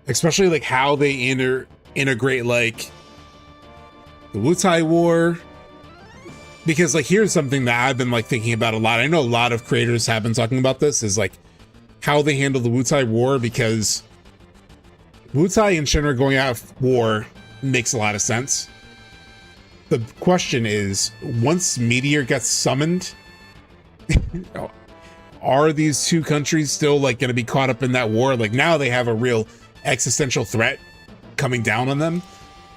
Especially like how they integrate like the Wutai War, because like here's something that I've been like thinking about a lot. I know a lot of creators have been talking about this, is like how they handle the Wutai War, because Wutai and Shinra going out of war makes a lot of sense. The question is, once Meteor gets summoned, are these two countries still like going to be caught up in that war? Like now they have a real existential threat coming down on them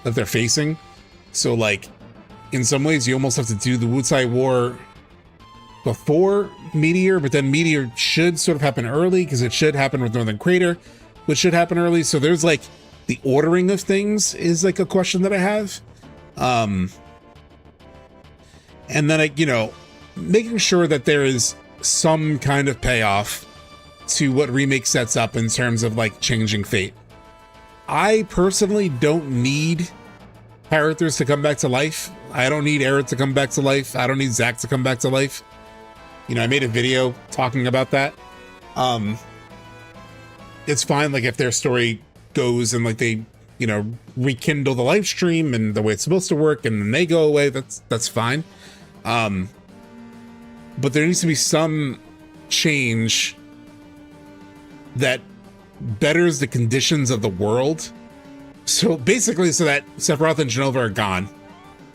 that they're facing. So like, in some ways, you almost have to do the Wutai War before Meteor, but then Meteor should sort of happen early because it should happen with Northern Crater, which should happen early. So there's like the ordering of things is like a question that I have. And then, you know, making sure that there is some kind of payoff to what Remake sets up in terms of like changing fate. I personally don't need characters to come back to life. I don't need Aerith to come back to life. I don't need Zack to come back to life. You know, I made a video talking about that. It's fine, like, if their story goes and, like, they, you know, rekindle the live stream and the way it's supposed to work and then they go away, that's fine. But there needs to be some change that betters the conditions of the world. So basically, so that Sephiroth and Jenova are gone.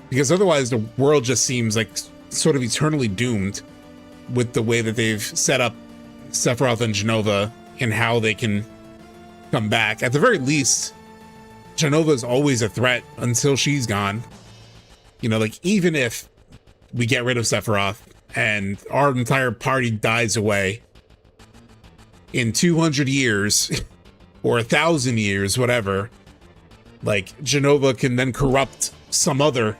Because otherwise the world just seems like sort of eternally doomed with the way that they've set up Sephiroth and Jenova and how they can come back. At the very least, Jenova is always a threat until she's gone. You know, like, even if we get rid of Sephiroth and our entire party dies away in 200 years or 1,000 years, whatever, like, Jenova can then corrupt some other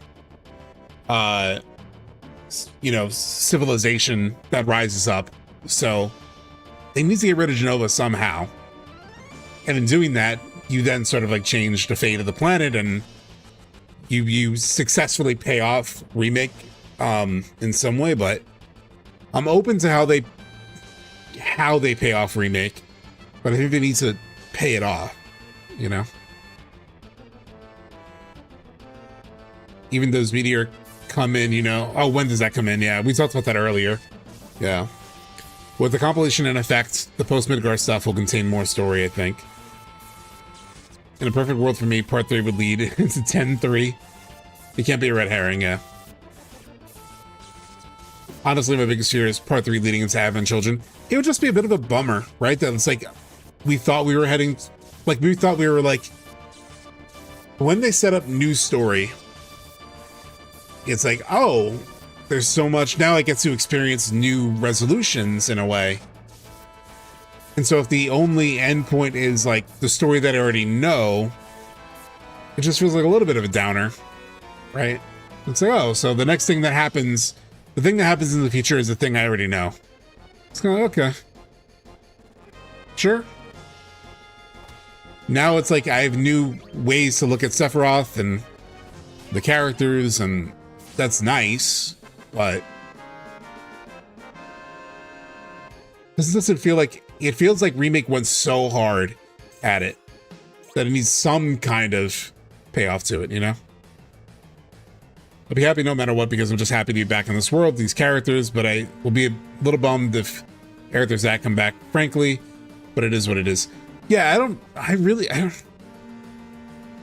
you know, civilization that rises up. So they need to get rid of Jenova somehow. And in doing that, you then sort of like change the fate of the planet, and you successfully pay off Remake in some way. But I'm open to how they pay off Remake, but I think they need to pay it off, you know? Even those Meteor come in, you know. Oh, when does that come in? Yeah, we talked about that earlier. Yeah. With the compilation in effect, the post-Midgar stuff will contain more story, I think. In a perfect world for me, part 3 would lead into 10-3. It can't be a red herring, yeah. Honestly, my biggest fear is part 3 leading into Advent Children. It would just be a bit of a bummer, right? That it's like, we thought we were heading, like, we thought we were like, when they set up new story, it's like, oh, there's so much, now I get to experience new resolutions in a way. And so if the only endpoint is like the story that I already know, it just feels like a little bit of a downer, right? It's like, oh, so the next thing that happens, the thing that happens in the future is the thing I already know. It's kind of like, okay. Sure. Now it's like I have new ways to look at Sephiroth and the characters, and that's nice, but this doesn't feel like, it feels like Remake went so hard at it that it needs some kind of payoff to it, you know? I'll be happy no matter what, because I'm just happy to be back in this world, these characters, but I will be a little bummed if Aerith or Zack come back, frankly, but it is what it is. Yeah, I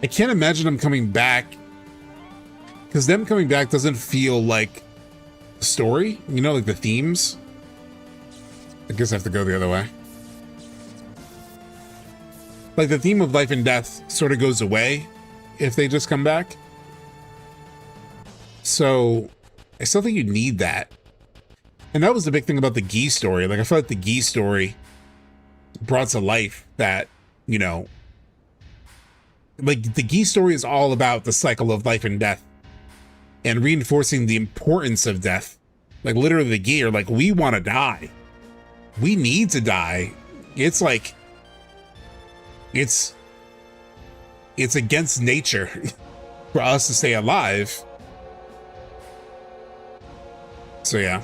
can't imagine them coming back, because them coming back doesn't feel like the story, you know, like the themes. I guess I have to go the other way. Like the theme of life and death sort of goes away if they just come back. So I still think you need that. And that was the big thing about the Gi story. Like, I felt like the Gi story brought to life that, you know, like the Gi story is all about the cycle of life and death and reinforcing the importance of death. Like, literally the Gi are like, we want to die. We need to die. It's like, it's against nature for us to stay alive. So yeah.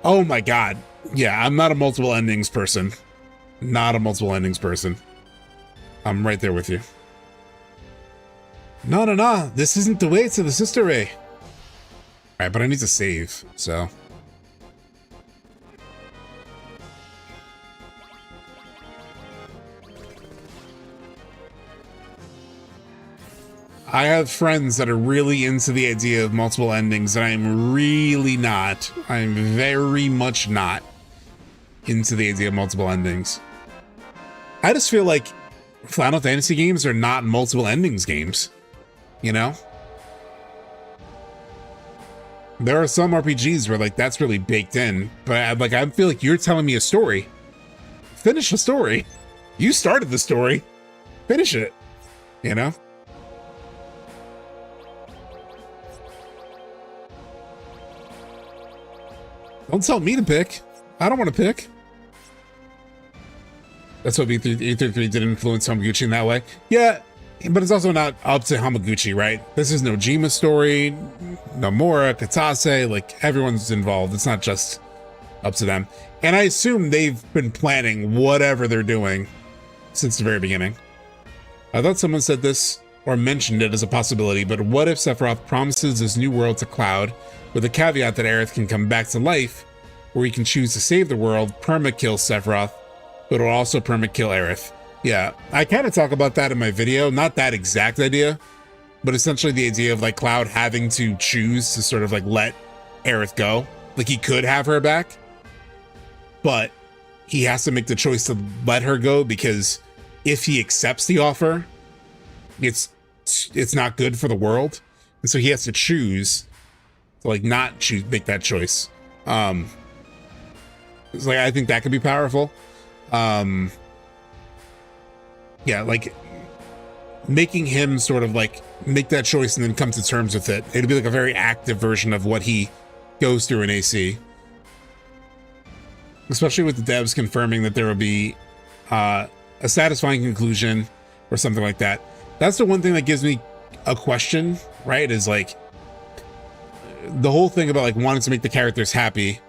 Oh my god. Yeah, I'm not a multiple endings person. Not a multiple endings person. I'm right there with you. No. This isn't the way to the Sister Ray. Alright, but I need to save, so. I have friends that are really into the idea of multiple endings, and I'm really not. I'm very much not into the idea of multiple endings. I just feel like Final Fantasy games are not multiple endings games, you know? There are some RPGs where like that's really baked in, but I feel like you're telling me a story. Finish the story. You started the story. Finish it, you know? Don't tell me to pick. I don't want to pick. That's what E33 did influence Hamaguchi in that way. Yeah, but it's also not up to Hamaguchi, right? This is Nojima's story, Nomura, Katase, like everyone's involved. It's not just up to them. And I assume they've been planning whatever they're doing since the very beginning. I thought someone said this or mentioned it as a possibility, but what if Sephiroth promises this new world to Cloud with a caveat that Aerith can come back to life, where he can choose to save the world, perma-kill Sephiroth, but will also perma-kill Aerith. Yeah, I kind of talk about that in my video. Not that exact idea, but essentially the idea of like Cloud having to choose to sort of like let Aerith go. Like he could have her back, but he has to make the choice to let her go because if he accepts the offer, it's not good for the world. And so he has to choose to like not choose, make that choice. It's like, I think that could be powerful. Yeah, like making him sort of like make that choice and then come to terms with it. It'd be like a very active version of what he goes through in AC. Especially with the devs confirming that there will be a satisfying conclusion or something like that. That's the one thing that gives me a question, right? Is like the whole thing about like wanting to make the characters happy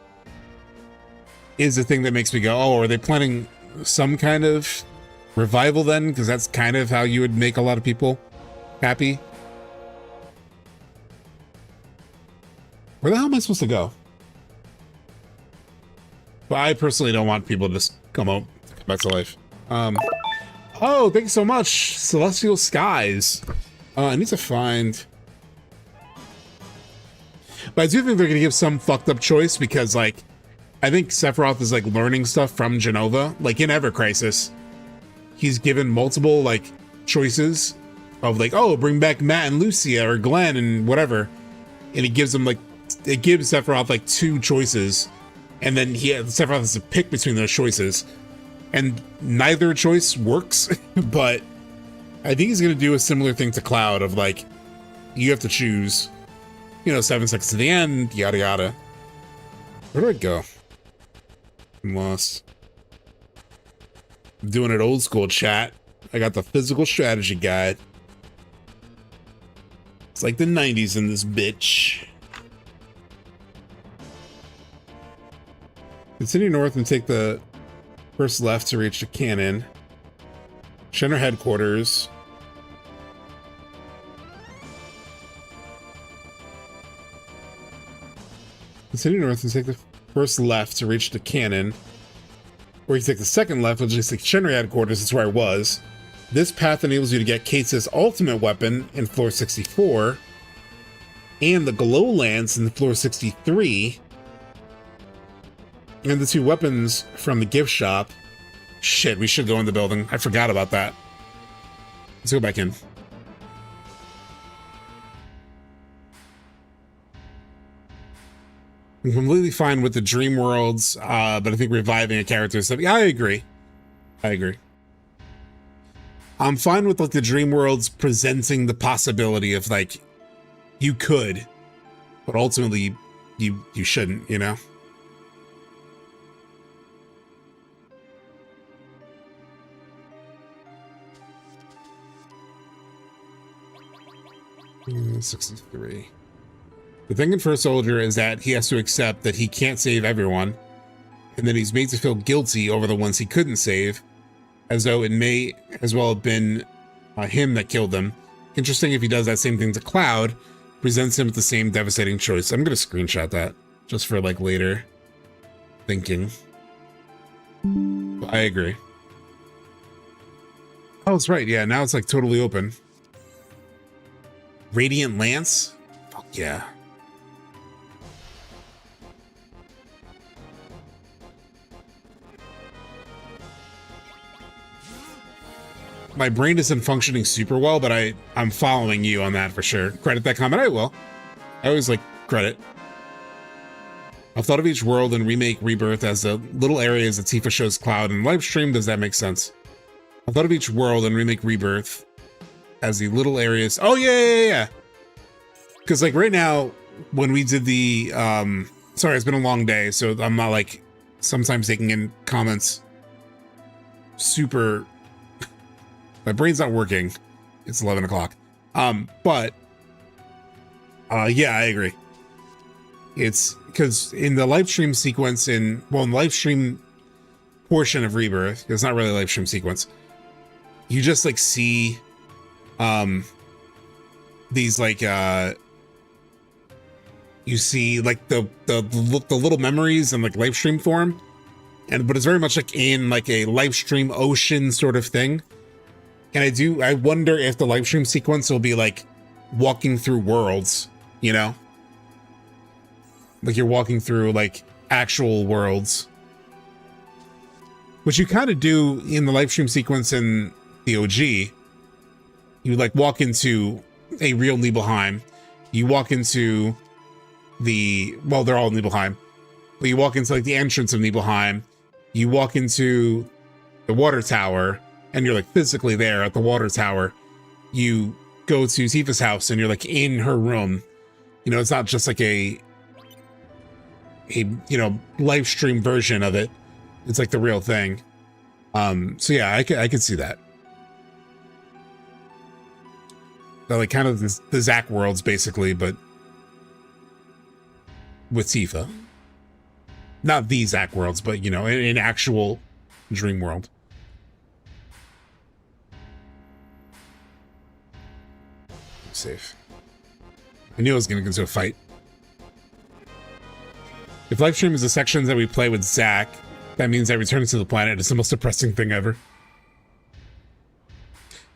is the thing that makes me go, oh, are they planning some kind of revival then? Because that's kind of how you would make a lot of people happy. Where the hell am I supposed to go? But I personally don't want people to just come back to life. Oh, thank you so much, Celestial Skies. I need to find. But I do think they're gonna give some fucked up choice because, like, I think Sephiroth is like learning stuff from Jenova. Like in Ever Crisis, he's given multiple like choices of like, oh, bring back Matt and Lucia or Glenn and whatever, and it gives him like, it gives Sephiroth like two choices, and then Sephiroth has to pick between those choices, and neither choice works. But I think he's gonna do a similar thing to Cloud of like, you have to choose, you know, 7 seconds to the end, yada yada. Where do I go? I'm lost. I'm doing it old school, chat. I got the physical strategy guide. It's like the 90s in this bitch. Continue north and take the first left to reach the cannon. Shinra headquarters. Continue north and take the first left to reach the cannon. Or you can take the second left, which is like Shinra headquarters. That's where I was. This path enables you to get Kate's ultimate weapon in floor 64 and the glow lance in floor 63. And the two weapons from the gift shop. Shit, we should go in the building. I forgot about that. Let's go back in. I'm completely fine with the dream worlds, but I think reviving a character is something. I agree. I'm fine with like the dream worlds presenting the possibility of like you could, but ultimately you shouldn't, you know? Mm, 63. The thing in First Soldier is that he has to accept that he can't save everyone, and that he's made to feel guilty over the ones he couldn't save, as though it may as well have been him that killed them. Interesting if he does that same thing to Cloud, presents him with the same devastating choice. I'm gonna screenshot that, just for like later thinking. I agree. Oh, that's right, yeah, now it's like totally open. Radiant Lance? Fuck yeah. my brain isn't functioning super well, but I'm following you on that for sure. Credit that comment. I will. I always like credit. I've thought of each world in Remake Rebirth as the little areas that Tifa shows Cloud in live stream. Does that make sense? I've thought of each world in Remake Rebirth as the little areas. Oh yeah. Because like right now, when we did the sorry, it's been a long day, so I'm not like sometimes taking in comments super. My brain's not working. It's 11 o'clock. But yeah, I agree. It's because in the live stream sequence in the live stream portion of Rebirth, it's not really a live stream sequence. You just like see these like you see like the little memories in like live stream form, but it's very much like in like a live stream ocean sort of thing. And I wonder if the live stream sequence will be like walking through worlds, you know? Like you're walking through like actual worlds. Which you kind of do in the live stream sequence in the OG. You like walk into a real Nibelheim. You walk into they're all Nibelheim. But you walk into like the entrance of Nibelheim. You walk into the water tower. And you're like physically there at the water tower. You go to Tifa's house and you're like in her room. You know, it's not just like a live stream version of it. It's like the real thing. So yeah, I could see that. They're like kind of the Zack worlds basically, but with Tifa. Not the Zack worlds, but you know, in actual dream world. Safe. I knew I was gonna get into a fight. If live stream is the sections that we play with Zack, that means I return to the planet. It's the most depressing thing ever.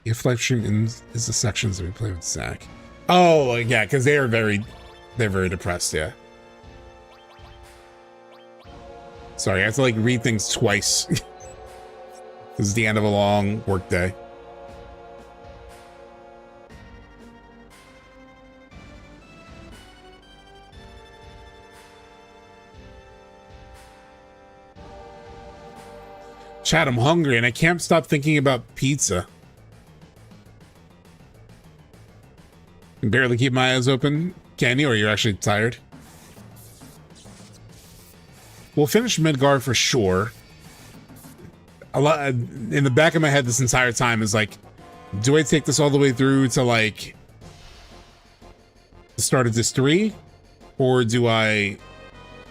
If live stream is the sections that we play with Zack. Oh yeah, because they're very depressed, yeah. Sorry, I have to like read things twice. This is the end of a long work day. Chat, I'm hungry and I can't stop thinking about pizza. I can barely keep my eyes open. Can you, or you're actually tired? We'll finish Midgar for sure. A lot in the back of my head this entire time is like, do I take this all the way through to like the start of this 3? Or do I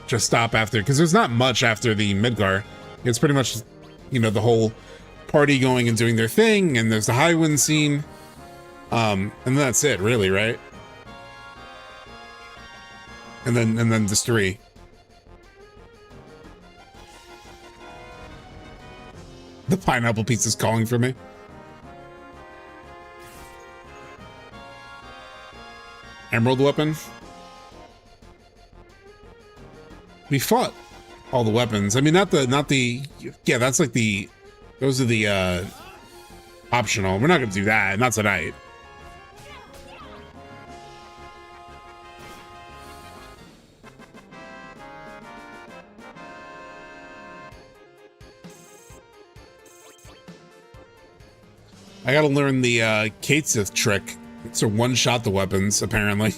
just stop after? Because there's not much after the Midgar. It's pretty much, you know, the whole party going and doing their thing, and there's the Highwind scene. And that's it, really, right? And then this 3. The pineapple pizza's calling for me. Emerald weapon. We fought all the weapons. I mean, not the yeah, that's like those are the optional. We're not gonna do that, not tonight. I gotta learn the Katesith trick to one-shot the weapons, apparently.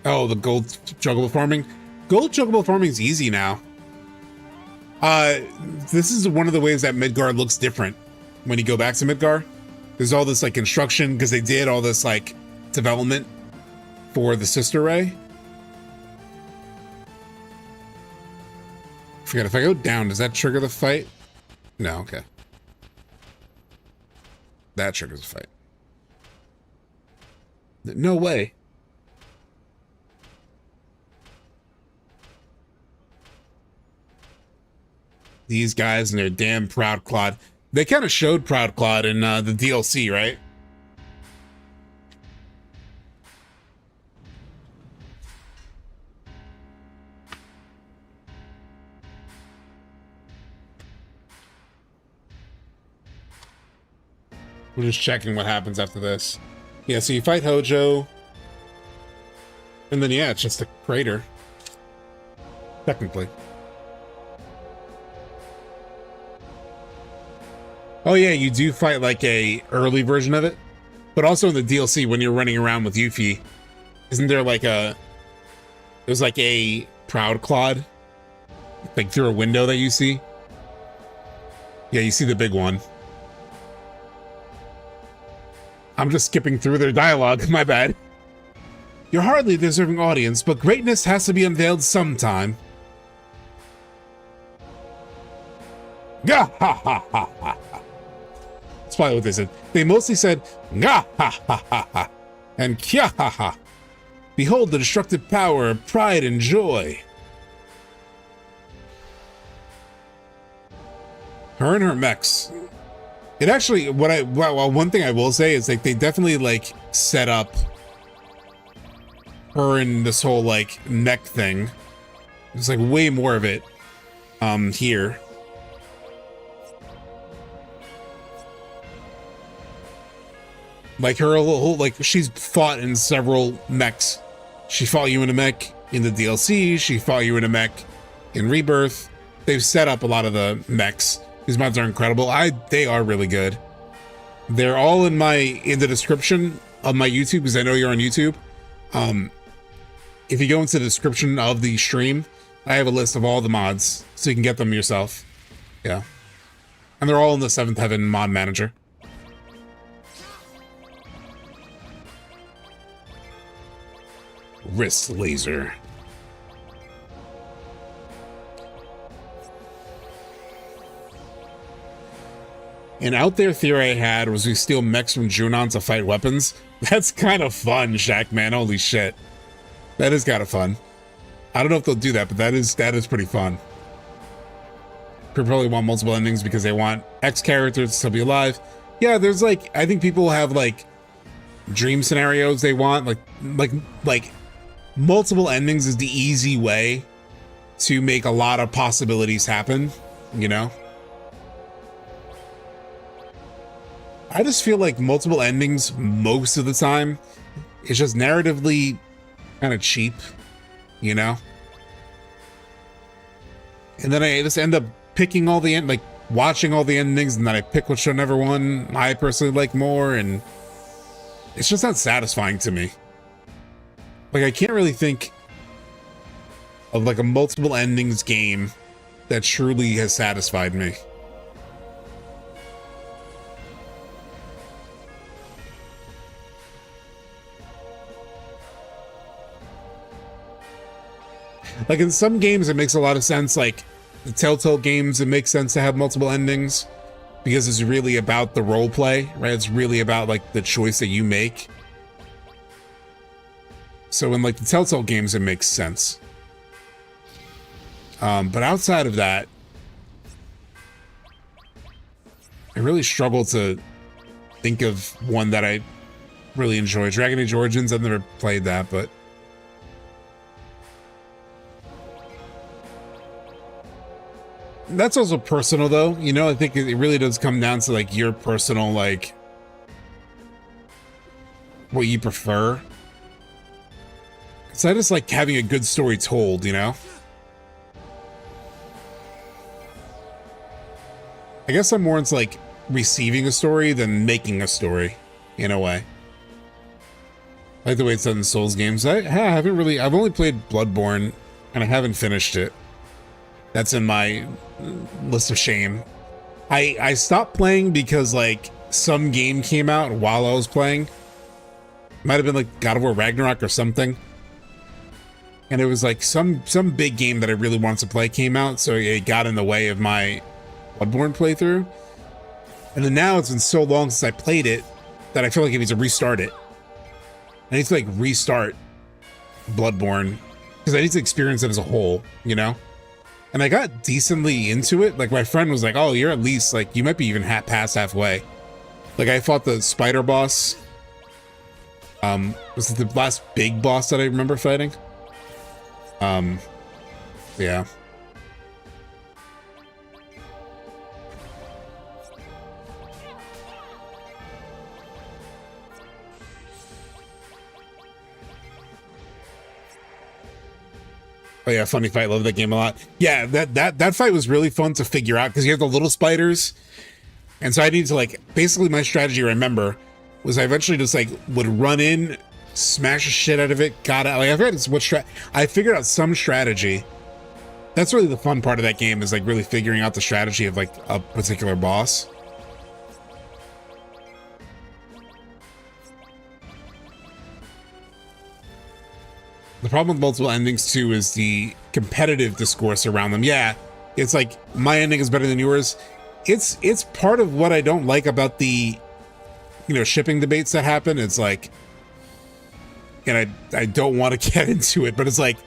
Oh, the gold juggable farming. Gold juggable farming is easy now. This is one of the ways that Midgar looks different when you go back to Midgar. There's all this like construction because they did all this like development for the sister ray. I forget, if I go down, does that trigger the fight? No, okay. That triggers a fight. No way. These guys and their damn Proud Clod. They kind of showed Proud Clod in the DLC, right? We're just checking what happens after this. Yeah, so you fight Hojo. And then, yeah, it's just a crater. Technically. Oh yeah, you do fight like a early version of it. But also in the DLC, when you're running around with Yuffie, isn't there like there's like a Proud Clod? Like through a window that you see? Yeah, you see the big one. I'm just skipping through their dialogue, my bad. You're hardly a deserving audience, but greatness has to be unveiled sometime. Gah ha ha ha ha. That's probably what they said. They mostly said gah ha ha ha ha and kya ha ha. Behold the destructive power of pride and joy. Her and her mechs. It actually, well, one thing I will say is like they definitely like set up her and this whole like mech thing. There's like way more of it here. Like her whole, like she's fought in several mechs. She fought you in a mech in the DLC. She fought you in a mech in Rebirth. They've set up a lot of the mechs. These mods are incredible. They are really good. They're all in the description of my YouTube, because I know you're on YouTube. If you go into the description of the stream, I have a list of all the mods, so you can get them yourself. Yeah. And they're all in the 7th Heaven mod manager. Wrist laser. An out there theory I had was we steal mechs from Junon to fight weapons. That's kind of fun, Shaq, man. Holy shit. That is kind of fun. I don't know if they'll do that, but that is pretty fun. People probably want multiple endings because they want X characters to still be alive. Yeah, there's like, I think people have like dream scenarios they want. Like multiple endings is the easy way to make a lot of possibilities happen, you know? I just feel like multiple endings most of the time is just narratively kind of cheap, you know? And then I just end up picking all the watching all the endings, and then I pick whichever one I personally like more, and it's just not satisfying to me. Like, I can't really think of like a multiple endings game that truly has satisfied me. Like in some games, it makes a lot of sense. Like the Telltale games, it makes sense to have multiple endings because it's really about the role play, right? It's really about like the choice that you make. So in like the Telltale games, it makes sense. But outside of that, I really struggle to think of one that I really enjoy. Dragon Age Origins, I've never played that, but that's also personal though, you know. I think it really does come down to like your personal, like what you prefer. So I just like having a good story told, you know. I guess I'm more into like receiving a story than making a story in a way. I like the way it's done in Souls games. I've only played Bloodborne and I haven't finished it. That's in my list of shame. I stopped playing because like some game came out while I was playing. Might have been like God of War Ragnarok or something. And it was like some big game that I really wanted to play came out, so it got in the way of my Bloodborne playthrough. And then now it's been so long since I played it that I feel like I need to restart it. I need to like restart Bloodborne because I need to experience it as a whole, you know? And I got decently into it. Like my friend was like, oh, you're at least like, you might be even past halfway. Like I fought the spider boss. Was it the last big boss that I remember fighting? Yeah. Oh yeah, funny fight. Love that game a lot. Yeah, that fight was really fun to figure out because you have the little spiders, and so I need to like basically my strategy. Remember, was I eventually just like would run in, smash the shit out of it, got out. Like I forgot I figured out some strategy. That's really the fun part of that game is like really figuring out the strategy of like a particular boss. The problem with multiple endings too is the competitive discourse around them. Yeah, it's like my ending is better than yours. It's part of what I don't like about the, you know, shipping debates that happen. It's like, and I don't want to get into it, but it's like,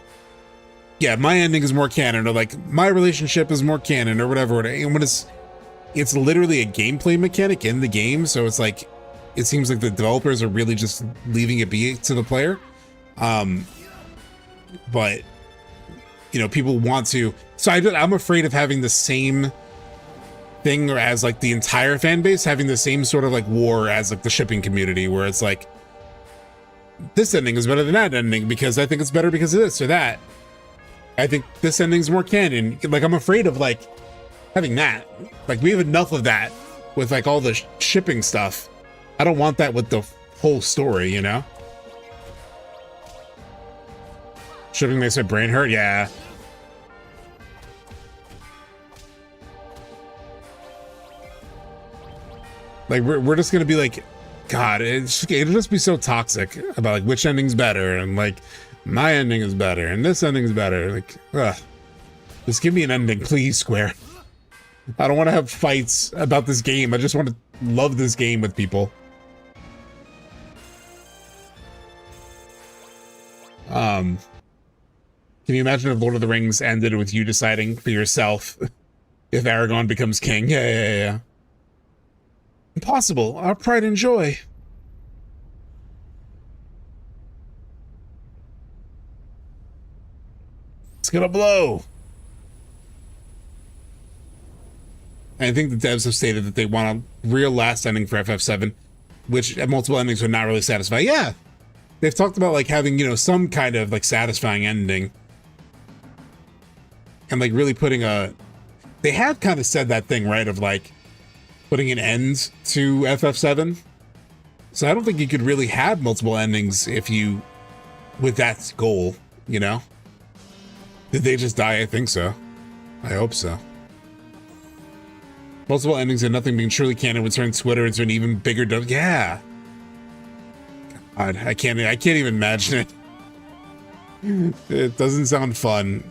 yeah, my ending is more canon, or like my relationship is more canon, or whatever. And when it's literally a gameplay mechanic in the game, so it's like it seems like the developers are really just leaving it be to the player. But you know, people want to, so I'm afraid of having the same thing as like the entire fan base having the same sort of like war as like the shipping community, where it's like this ending is better than that ending because I think it's better because of this or that. I think this ending's more canon. Like I'm afraid of like having that. Like we have enough of that with like all the shipping stuff. I don't want that with the whole story, you know? Shipping makes my brain hurt? Yeah. Like we're just gonna be like, God, it'll just be so toxic about like which ending's better and like my ending is better and this ending is better. Like, ugh. Just give me an ending, please, Square. I don't want to have fights about this game. I just want to love this game with people. Can you imagine if Lord of the Rings ended with you deciding for yourself if Aragorn becomes king? Yeah. Impossible. Our pride and joy. It's gonna blow. I think the devs have stated that they want a real last ending for FF7, which multiple endings would not really satisfy. Yeah. They've talked about like having, you know, some kind of like satisfying ending. And like really putting they have kind of said that thing, right? Of like putting an end to FF7. So I don't think you could really have multiple endings with that goal, you know? Did they just die? I think so. I hope so. Multiple endings and nothing being truly canon would turn Twitter into an even bigger yeah. God, I can't even imagine it. It doesn't sound fun.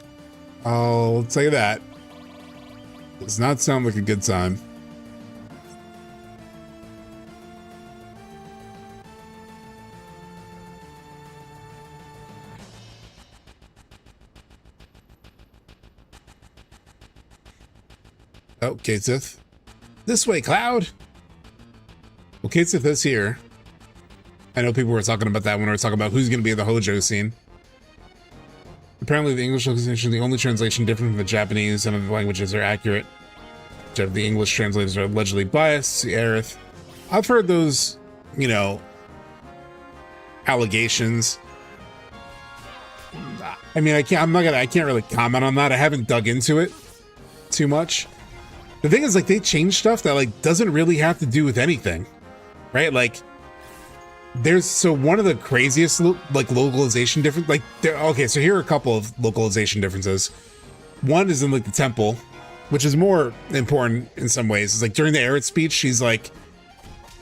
I'll tell you that. Does not sound like a good time. Oh, Katesith. This way, Cloud! Well, Katesith is here. I know people were talking about that when we were talking about who's going to be in the Hojo scene. Apparently, the English translation, the only translation different from the Japanese, and other languages are accurate. The English translators are allegedly biased. Aerith. I've heard those, you know, allegations. I mean, I can't really comment on that. I haven't dug into it too much. The thing is, like, they change stuff that like doesn't really have to do with anything, right? Like, so one of the craziest like localization difference, like, okay, so here are a couple of localization differences. One is in like the temple, which is more important in some ways. It's like during the Aerith speech, she's like,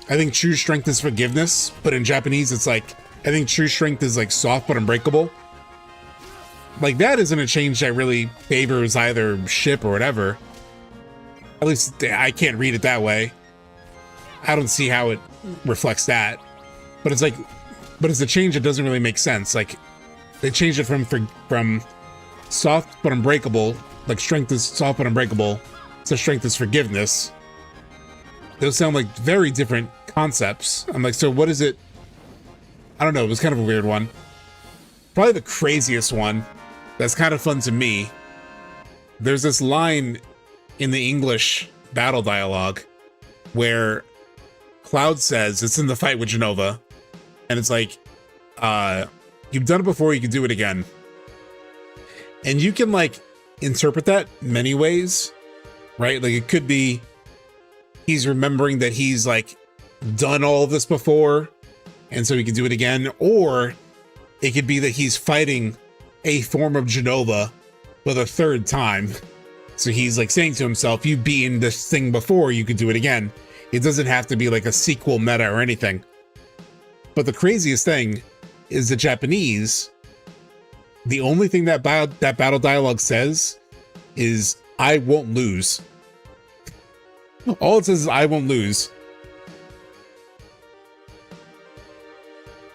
I think true strength is forgiveness, but in Japanese, it's like, I think true strength is like soft but unbreakable. Like, that isn't a change that really favors either ship or whatever. At least I can't read it that way. I don't see how it reflects that. But it's like, it's a change that doesn't really make sense. Like, they changed it from soft but unbreakable, like strength is soft but unbreakable, to strength is forgiveness. Those sound like very different concepts. I'm like, so what is it? I don't know. It was kind of a weird one. Probably the craziest one that's kind of fun to me. There's this line in the English battle dialogue where Cloud says, it's in the fight with Jenova, and it's like, you've done it before, you can do it again. And you can like interpret that many ways, right? Like it could be he's remembering that he's like done all of this before, and so he can do it again. Or it could be that he's fighting a form of Jenova for the third time. So he's like saying to himself, you've beaten this thing before, you could do it again. It doesn't have to be like a sequel meta or anything. But the craziest thing is the Japanese, the only thing that battle dialogue says is, I won't lose. All it says is, I won't lose.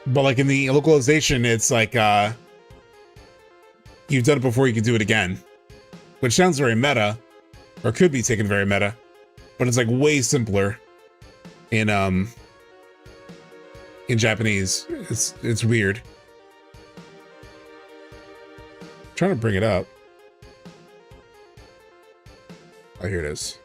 But like in the localization, it's like, you've done it before, you can do it again. Which sounds very meta, or could be taken very meta, but it's like way simpler in Japanese. It's weird. I'm trying to bring it up. Oh, here it is.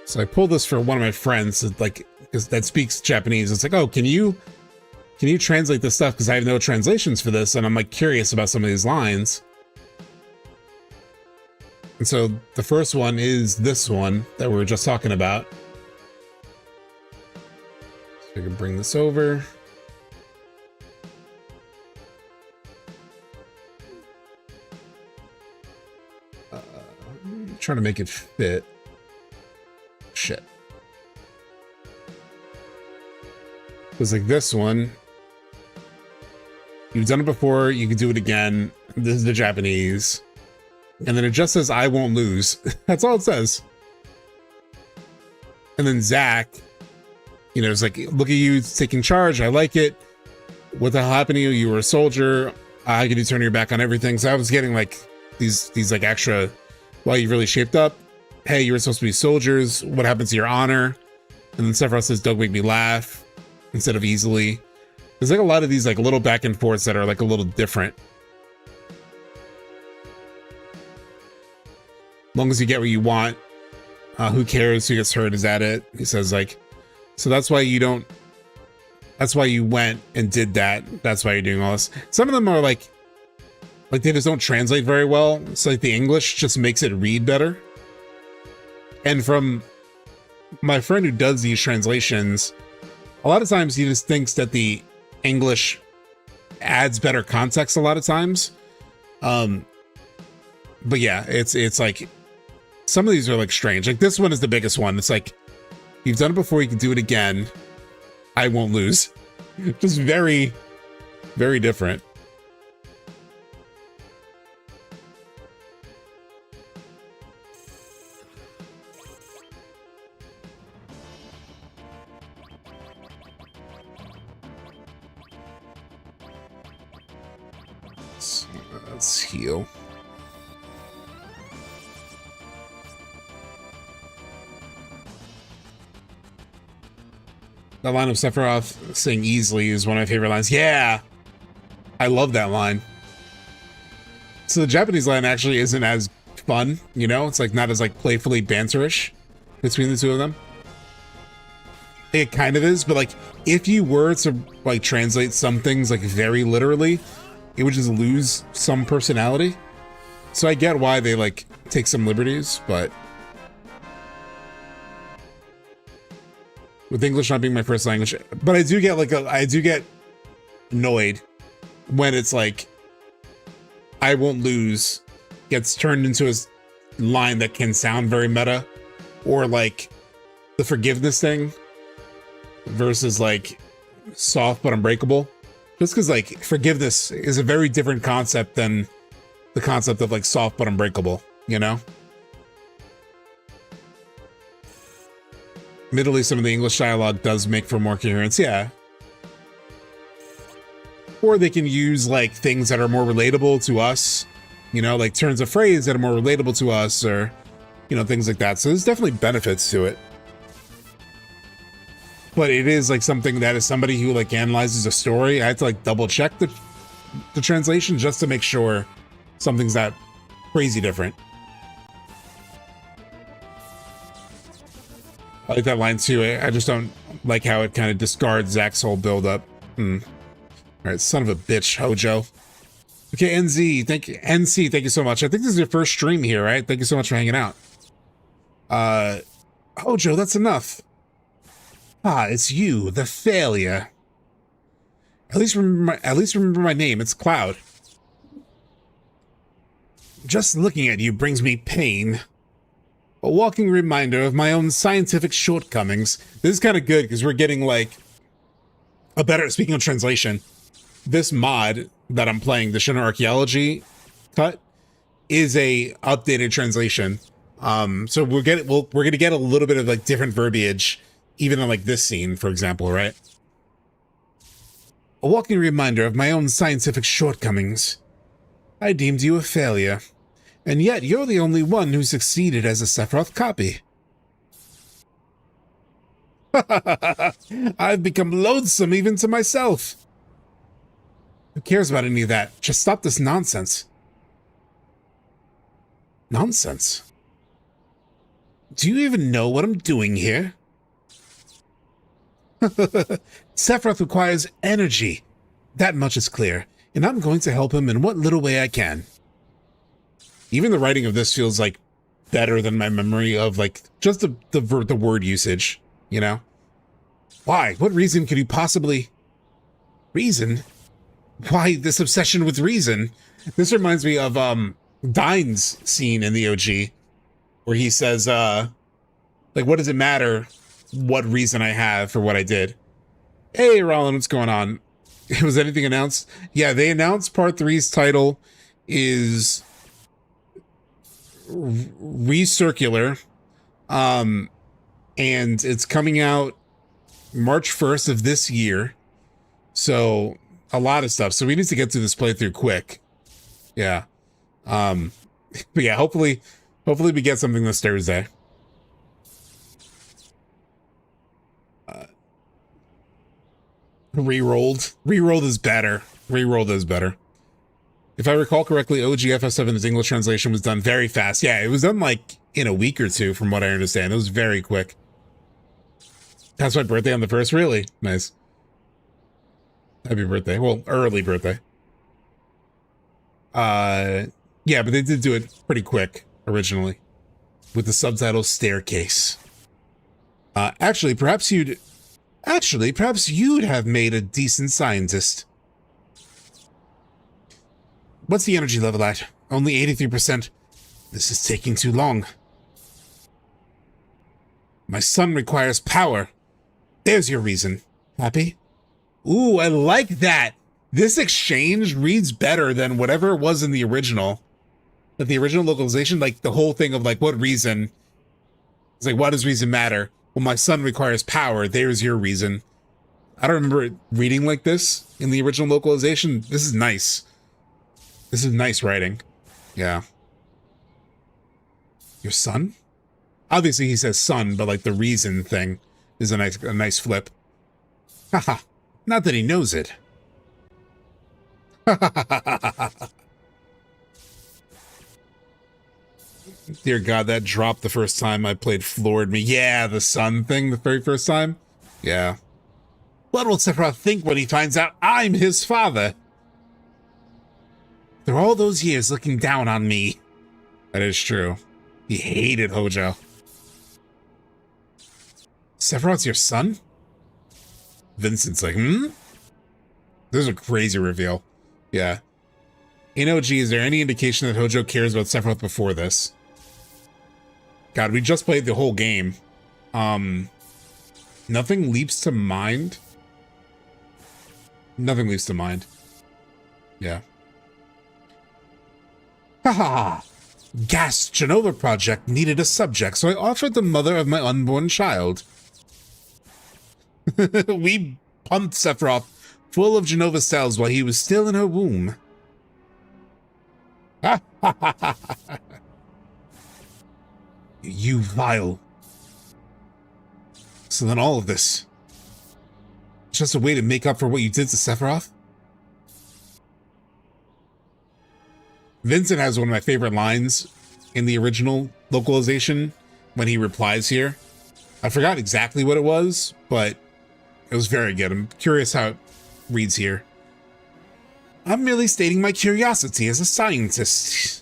So I pulled this for one of my friends, like, because that speaks Japanese. It's like, oh, can you translate this stuff? Because I have no translations for this, and I'm like curious about some of these lines. And so the first one is this one that we were just talking about. So I can bring this over. I'm trying to make it fit. Shit. It's like this one. You've done it before, you can do it again. This is the Japanese. And then it just says, I won't lose. That's all it says. And then Zack, you know, it's like, look at you taking charge. I like it. What the hell happened to you? You were a soldier. How could you turn your back on everything? So I was getting like these like extra, well, you really shaped up. Hey, you were supposed to be soldiers. What happened to your honor? And then Sephiroth says, don't make me laugh instead of easily. There's like a lot of these like little back and forths that are like a little different. As long as you get what you want, who cares who gets hurt? Is that it? He says like, so that's why you don't, that's why you went and did that. That's why you're doing all this. Some of them are like they just don't translate very well. So like the English just makes it read better. And from my friend who does these translations, a lot of times he just thinks that the English adds better context a lot of times. But yeah, it's like some of these are like strange. Like this one is the biggest one. It's like, you've done it before, you can do it again. I won't lose. Just very, very different. Let's heal. That line of Sephiroth saying easily is one of my favorite lines. Yeah, I love that line. So the Japanese line actually isn't as fun, you know? It's like not as like playfully banterish between the two of them. It kind of is, but like if you were to like translate some things like very literally, it would just lose some personality. So I get why they like take some liberties, but with English not being my first language, but I do get like I do get annoyed when it's like I won't lose gets turned into a line that can sound very meta, or like the forgiveness thing versus like soft but unbreakable. Just because like forgiveness is a very different concept than the concept of like soft but unbreakable, you know? Admittedly, some of the English dialogue does make for more coherence, yeah. Or they can use like things that are more relatable to us, you know, like turns of phrase that are more relatable to us, or, you know, things like that. So there's definitely benefits to it. But it is like something that as somebody who like analyzes a story, I had to like double check the translation just to make sure something's not crazy different. I like that line too. I just don't like how it kind of discards Zack's whole build-up. All right, son of a bitch, Hojo. Okay, NC, thank you so much. I think this is your first stream here, right? Thank you so much for hanging out. Hojo, that's enough. Ah, it's you, the failure. At least remember my name. It's Cloud. Just looking at you brings me pain. A walking reminder of my own scientific shortcomings. This is kind of good because we're getting like a better, speaking of translation, this mod that I'm playing, the Shinra Archeology Cut, is a updated translation. So we're gonna get a little bit of like different verbiage, even on like this scene, for example, right? A walking reminder of my own scientific shortcomings. I deemed you a failure, and yet you're the only one who succeeded as a Sephiroth copy. I've become loathsome even to myself. Who cares about any of that? Just stop this nonsense. Nonsense? Do you even know what I'm doing here? Sephiroth requires energy. That much is clear, and I'm going to help him in what little way I can. Even the writing of this feels like better than my memory of like just the word usage, you know? Why? What reason could you possibly... Reason? Why this obsession with reason? This reminds me of Dine's scene in the OG, where he says, like, what does it matter what reason I have for what I did? Hey, Rollin, what's going on? Was anything announced? Yeah, they announced Part 3's title is Recircular, and it's coming out March 1st of this year. So a lot of stuff. So we need to get through this playthrough quick. Yeah. But yeah, hopefully we get something this Thursday. Rerolled is better. Rerolled is better. If I recall correctly, OG FF7's English translation was done very fast. Yeah, it was done like in a week or two, from what I understand. It was very quick. That's my birthday on the 1st. Really? Nice. Happy birthday. Well, early birthday. Yeah, but they did do it pretty quick originally with the subtitle Staircase. Actually, perhaps you'd have made a decent scientist. What's the energy level at? Only 83%. This is taking too long. My son requires power. There's your reason. Happy? Ooh, I like that. This exchange reads better than whatever it was in the original. Like the original localization, like the whole thing of like, what reason? It's like, why does reason matter? Well, my son requires power. There's your reason. I don't remember it reading like this in the original localization. This is nice. This is nice writing. Yeah. Your son? Obviously he says son, but like the reason thing is a nice flip. Haha. Not that he knows it. Dear God, that drop the first time I played floored me. Yeah, the sun thing the very first time. Yeah. What will Sephiroth think when he finds out I'm his father? Through all those years looking down on me. That is true. He hated Hojo. Sephiroth's your son? Vincent's like, This is a crazy reveal. Yeah. In OG, is there any indication that Hojo cares about Sephiroth before this? God, we just played the whole game. Nothing leaps to mind. Nothing leaps to mind. Yeah. Haha! Gas Genova project needed a subject, so I offered the mother of my unborn child. We pumped Sephiroth full of Genova cells while he was still in her womb. You vile. So then all of this, just a way to make up for what you did to Sephiroth? Vincent has one of my favorite lines in the original localization when he replies here. I forgot exactly what it was, but it was very good. I'm curious how it reads here. I'm merely stating my curiosity as a scientist.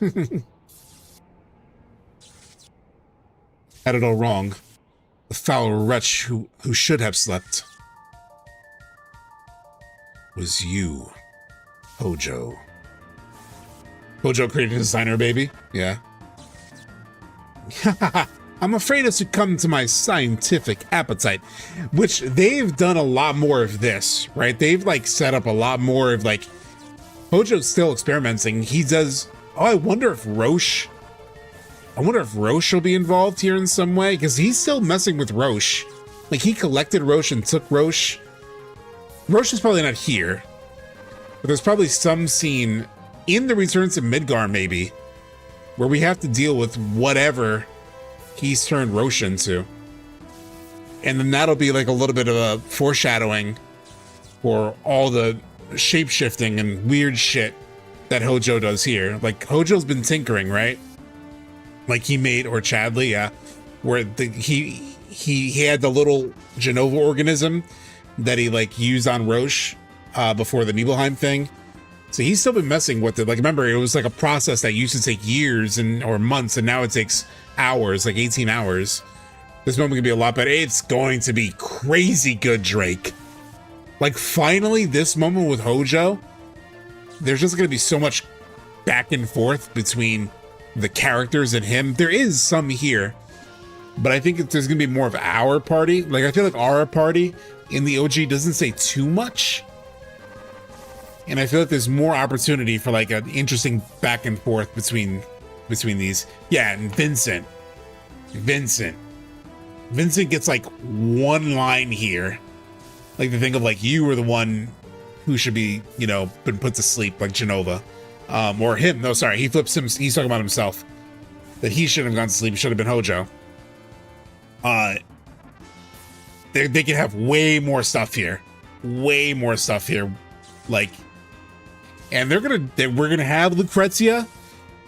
Had it all wrong. The foul wretch who should have slept was you, Hojo. Hojo created designer, baby. Yeah. I'm afraid to succumb to my scientific appetite, which they've done a lot more of this, right? They've like set up a lot more of like, Hojo's still experimenting. He does, oh, I wonder if Roche will be involved here in some way, because he's still messing with Roche. Like he collected Roche and took Roche. Roche is probably not here, but there's probably some scene in the Return to Midgar maybe, where we have to deal with whatever he's turned Roche into. And then that'll be like a little bit of a foreshadowing for all the shape-shifting and weird shit that Hojo does here. Like Hojo's been tinkering, right? Like he made, or Chadley, yeah, where he had the little Genova organism that he like used on Roche before the Nibelheim thing. So he's still been messing with it. Like remember, it was like a process that used to take years or months, and now it takes hours, like 18 hours. This moment can be a lot better. It's going to be crazy good, Drake. Like finally, this moment with Hojo, there's just going to be so much back and forth between the characters and him. There is some here, but I think there's going to be more of our party. Like I feel like our party in the OG doesn't say too much. And I feel like there's more opportunity for like an interesting back and forth between these. Yeah, and Vincent gets like one line here. Like the thing of like, you were the one who should be, you know, been put to sleep, like Genova. Or him, no, sorry, he flips him, he's talking about himself. That he shouldn't have gone to sleep, he should have been Hojo. They can have way more stuff here. Like, and we're gonna have Lucrezia.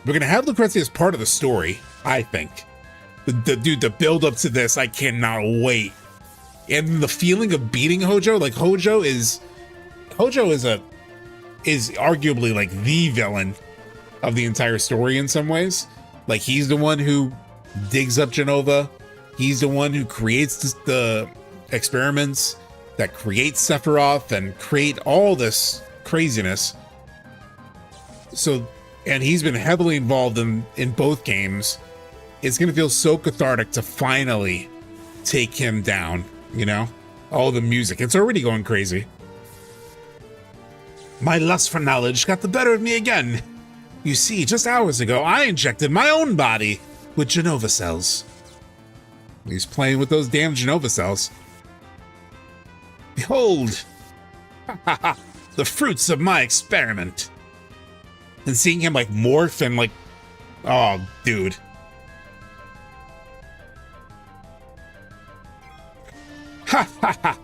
We're gonna have Lucrezia as part of the story, I think. The build up to this, I cannot wait. And the feeling of beating Hojo, like Hojo is arguably like the villain of the entire story in some ways. Like he's the one who digs up Genova. He's the one who creates the experiments that create Sephiroth and create all this craziness. So, and he's been heavily involved in both games. It's going to feel so cathartic to finally take him down, you know? All the music, it's already going crazy. My lust for knowledge got the better of me again. You see, just hours ago, I injected my own body with Genova cells. He's playing with those damn Genova cells. Behold, the fruits of my experiment. And seeing him like morph and like, oh, dude. Ha ha ha.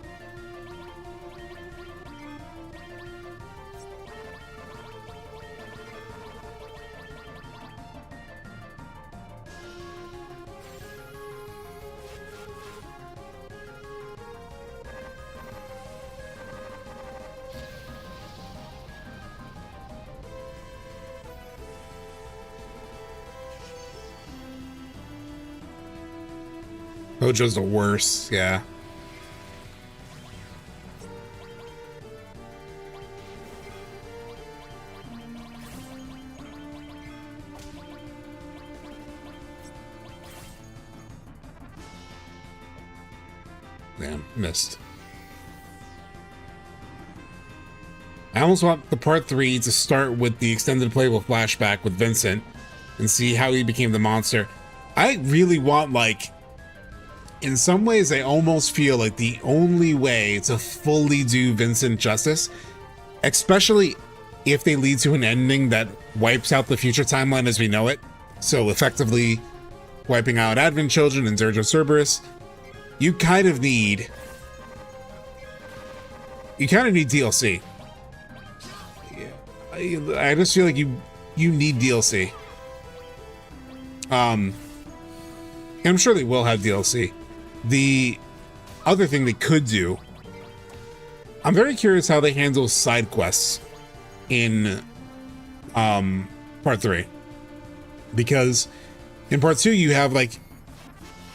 Hojo's the worst, yeah. Damn, missed. I almost want the part 3 to start with the extended playable flashback with Vincent and see how he became the monster. I really want, like, in some ways, I almost feel like the only way to fully do Vincent justice, especially if they lead to an ending that wipes out the future timeline as we know it, so effectively wiping out Advent Children and Dirge of Cerberus, you kind of need DLC. I just feel like you need DLC. And I'm sure they will have DLC. The other thing they could do, I'm very curious how they handle side quests in part 3, because in part 2 you have like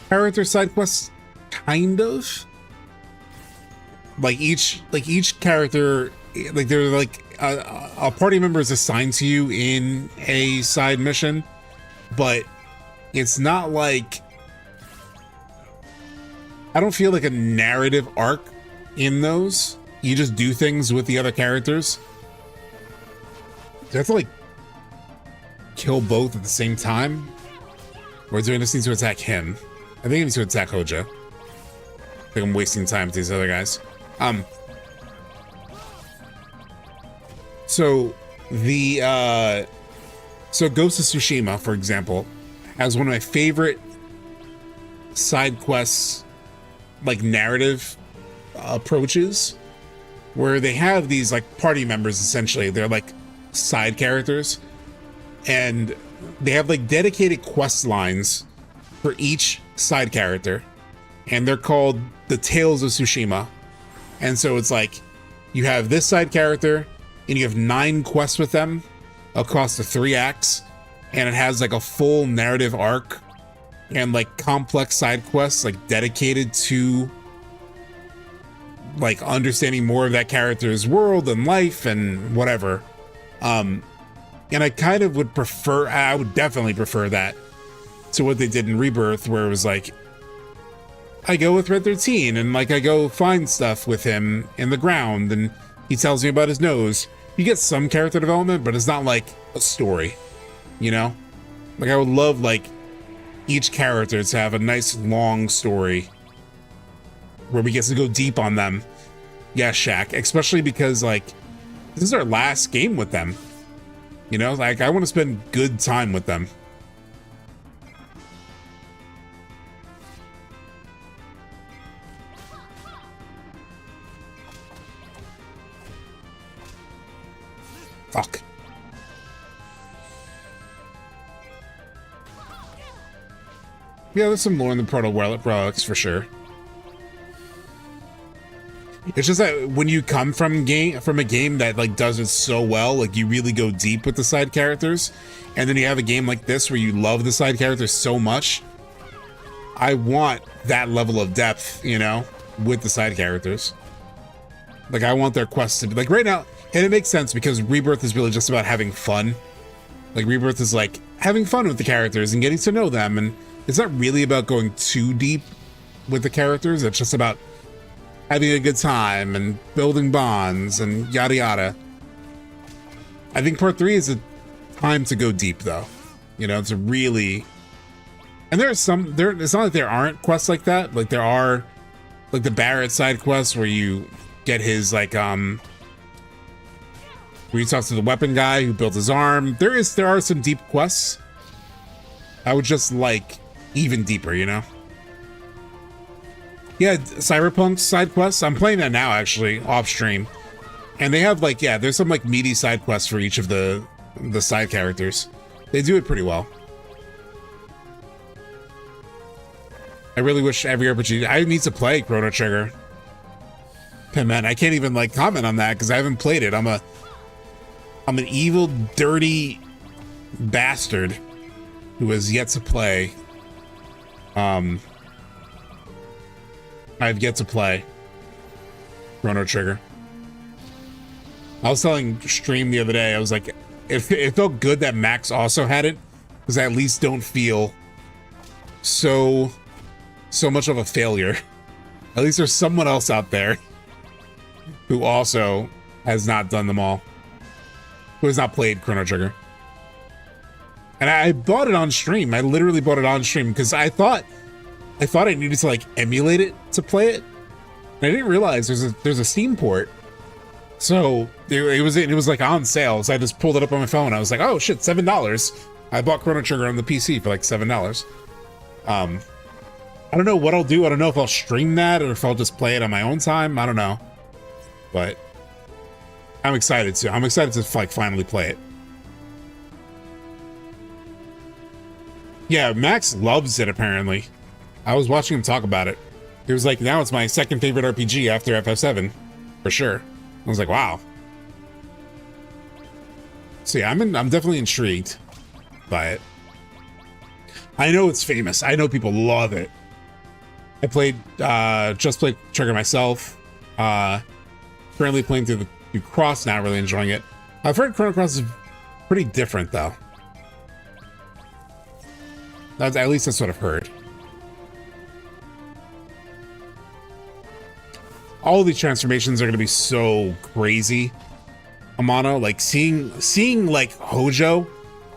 character side quests, kind of like each character, like they're like a party member is assigned to you in a side mission, but it's not like, I don't feel like a narrative arc in those. You just do things with the other characters. Do I have to like kill both at the same time? Or do I just need to attack him? I think I need to attack Hojo. I think I'm wasting time with these other guys. So the so Ghost of Tsushima, for example, has one of my favorite side quests, like narrative approaches, where they have these like party members, essentially they're like side characters, and they have like dedicated quest lines for each side character, and they're called the Tales of Tsushima. And so it's like you have this side character and you have 9 quests with them across the 3 acts, and it has like a full narrative arc and like complex side quests like dedicated to like understanding more of that character's world and life and whatever. And I kind of would prefer, I would definitely prefer that to what they did in Rebirth, where it was like, I go with Red 13 and like I go find stuff with him in the ground and he tells me about his nose. You get some character development, but it's not like a story, you know? Like I would love like each character to have a nice long story where we get to go deep on them. Yeah, Shaq, especially because like this is our last game with them. You know, like I want to spend good time with them. Fuck. Yeah, there's some lore in the proto relics for sure. It's just that when you come from a game that like does it so well, like you really go deep with the side characters, and then you have a game like this where you love the side characters so much, I want that level of depth, you know, with the side characters. Like I want their quests to be like right now, and it makes sense because Rebirth is really just about having fun. Like Rebirth is like having fun with the characters and getting to know them, and it's not really about going too deep with the characters. It's just about having a good time and building bonds and yada yada. I think part 3 is a time to go deep though. You know, it's a really, and it's not like there aren't quests like that. Like there are like the Barrett side quests where you get his like where you talk to the weapon guy who built his arm. There are some deep quests. I would just like even deeper, you know? Yeah, Cyberpunk's side quests. I'm playing that now, actually, off stream. And they have, like, yeah, there's some, like, meaty side quests for each of the side characters. They do it pretty well. I really wish every opportunity... I need to play Chrono Trigger. Man, I can't even, like, comment on that, because I haven't played it. I'm an evil, dirty bastard who has yet to play. I've yet to play Chrono Trigger. I was telling Stream the other day, I was like, it felt good that Max also had it, because I at least don't feel so much of a failure. At least there's someone else out there who also has not done them all, who has not played Chrono Trigger. And I bought it on stream. I literally bought it on stream because I thought I needed to like emulate it to play it. And I didn't realize there's a Steam port. So it was like on sale. So I just pulled it up on my phone. I was like, oh shit, $7. I bought Chrono Trigger on the PC for like $7. I don't know what I'll do. I don't know if I'll stream that or if I'll just play it on my own time. I don't know. But I'm excited to. I'm excited to like finally play it. Yeah, Max loves it apparently. I was watching him talk about it. It was like, now it's my second favorite RPG after FF7, for sure. I was like, wow. So yeah, I'm definitely intrigued by it. I know it's famous. I know people love it. I played, just played Trigger myself. Currently playing through Cross, not really enjoying it. I've heard Chrono Cross is pretty different though. At least that's what I've heard. All these transformations are going to be so crazy. Amano, like seeing like Hojo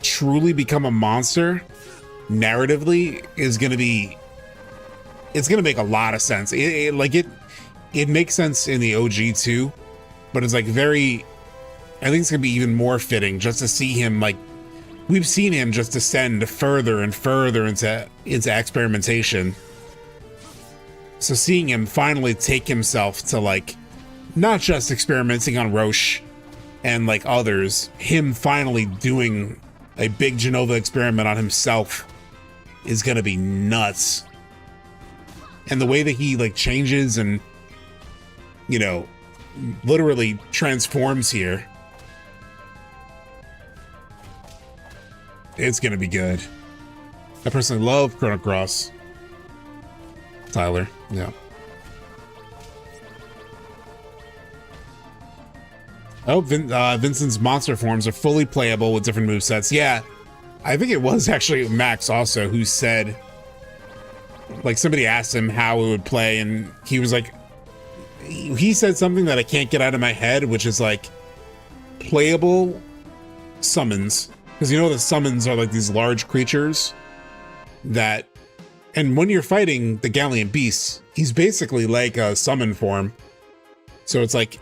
truly become a monster narratively is going to be, it's going to make a lot of sense. It makes sense in the OG too, but it's like very, I think it's going to be even more fitting just to see him, like, we've seen him just descend further and further into experimentation. So seeing him finally take himself to, like, not just experimenting on Roche and like others, him finally doing a big Jenova experiment on himself is gonna be nuts. And the way that he like changes and, you know, literally transforms here, it's gonna be good. I personally love Chrono Cross. Tyler, yeah. Oh, Vincent's monster forms are fully playable with different movesets. Yeah, I think it was actually Max also who said, like, somebody asked him how it would play, and he was like, he said something that I can't get out of my head, which is like playable summons. Because you know the summons are like these large creatures that, and when you're fighting the Galleon Beast, he's basically like a summon form. So it's like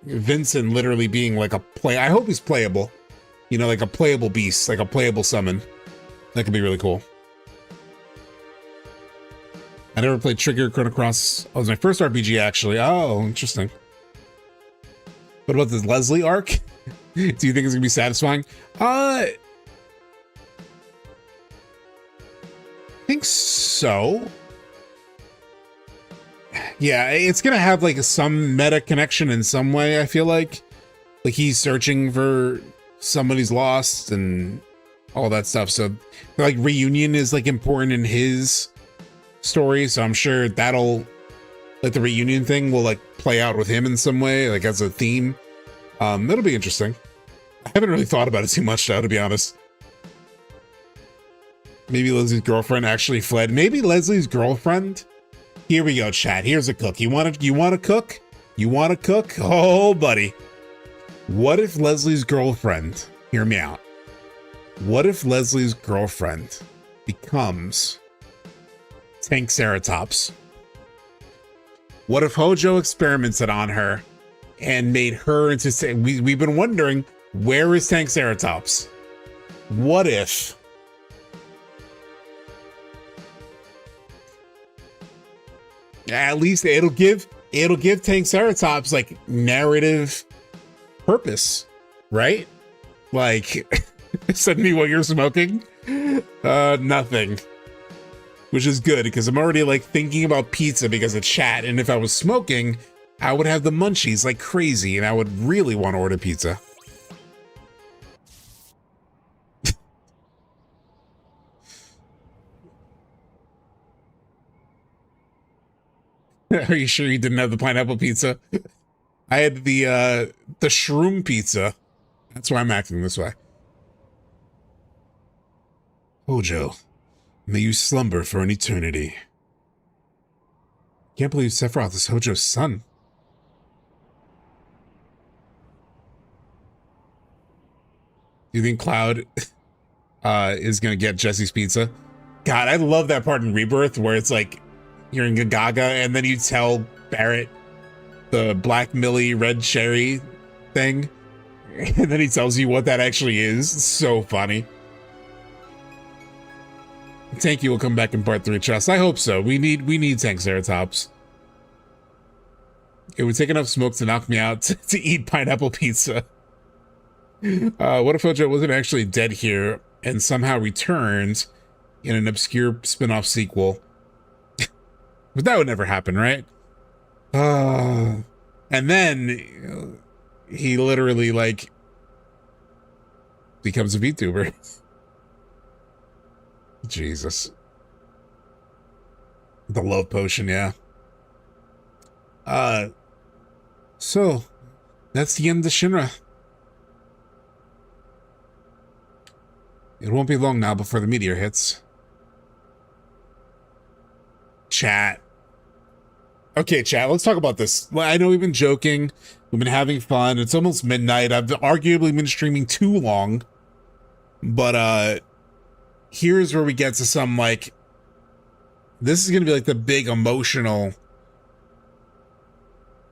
Vincent literally being like a play. I hope he's playable, you know, like a playable beast, like a playable summon. That could be really cool. I never played Trigger Chrono Cross. Oh, it was my first RPG actually. Oh, interesting. What about this Leslie arc? Do you think it's gonna be satisfying? I think so. Yeah, it's gonna have like some meta connection in some way, I feel like he's searching for somebody's lost and all that stuff. So like reunion is like important in his story, so I'm sure that'll, like, the reunion thing will like play out with him in some way, like as a theme. That'll be interesting. I haven't really thought about it too much though, to be honest. Maybe Leslie's girlfriend actually fled. Maybe Leslie's girlfriend. Here we go, chat. Here's a cook. You want to cook? You want to cook? Oh, buddy. What if Leslie's girlfriend, hear me out. What if Leslie's girlfriend becomes Tankceratops? What if Hojo experimented on her and made her into, we've been wondering, where is Tankceratops? What if at least it'll give Tankceratops like narrative purpose, right? Like, send me what you're smoking. Nothing. Which is good because I'm already like thinking about pizza because of chat, and if I was smoking, I would have the munchies like crazy, and I would really want to order pizza. Are you sure you didn't have the pineapple pizza? I had the shroom pizza. That's why I'm acting this way. Hojo, may you slumber for an eternity. Can't believe Sephiroth is Hojo's son. Do you think Cloud is gonna get Jesse's pizza? God, I love that part in Rebirth where it's like you're in Gagaga and then you tell Barrett the Black Millie Red Cherry thing, and then he tells you what that actually is. It's so funny. Tanky will come back in part 3, Chess. I hope so. We need Tankceratops. It would take enough smoke to knock me out to eat pineapple pizza. What if Hojo wasn't actually dead here and somehow returned in an obscure spin-off sequel? But that would never happen, right? And then he literally like becomes a VTuber. Jesus. The love potion, yeah. So that's the end of Shinra. It won't be long now before the meteor hits. Chat. Okay, chat, let's talk about this. I know we've been joking. We've been having fun. It's almost midnight. I've arguably been streaming too long. But here's where we get to some, like, this is going to be like the big emotional,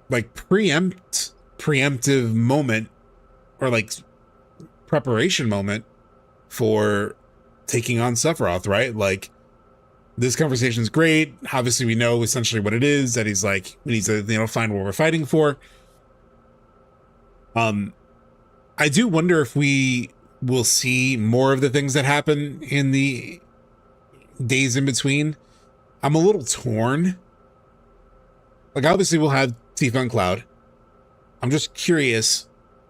like, preemptive moment, or like preparation moment for taking on Sephiroth, right? Like, this conversation's great. Obviously, we know essentially what it is, that he's like, we need to, you know, find what we're fighting for. I do wonder if we will see more of the things that happen in the days in between. I'm a little torn. Like, obviously, we'll have Tifa and Cloud. I'm just curious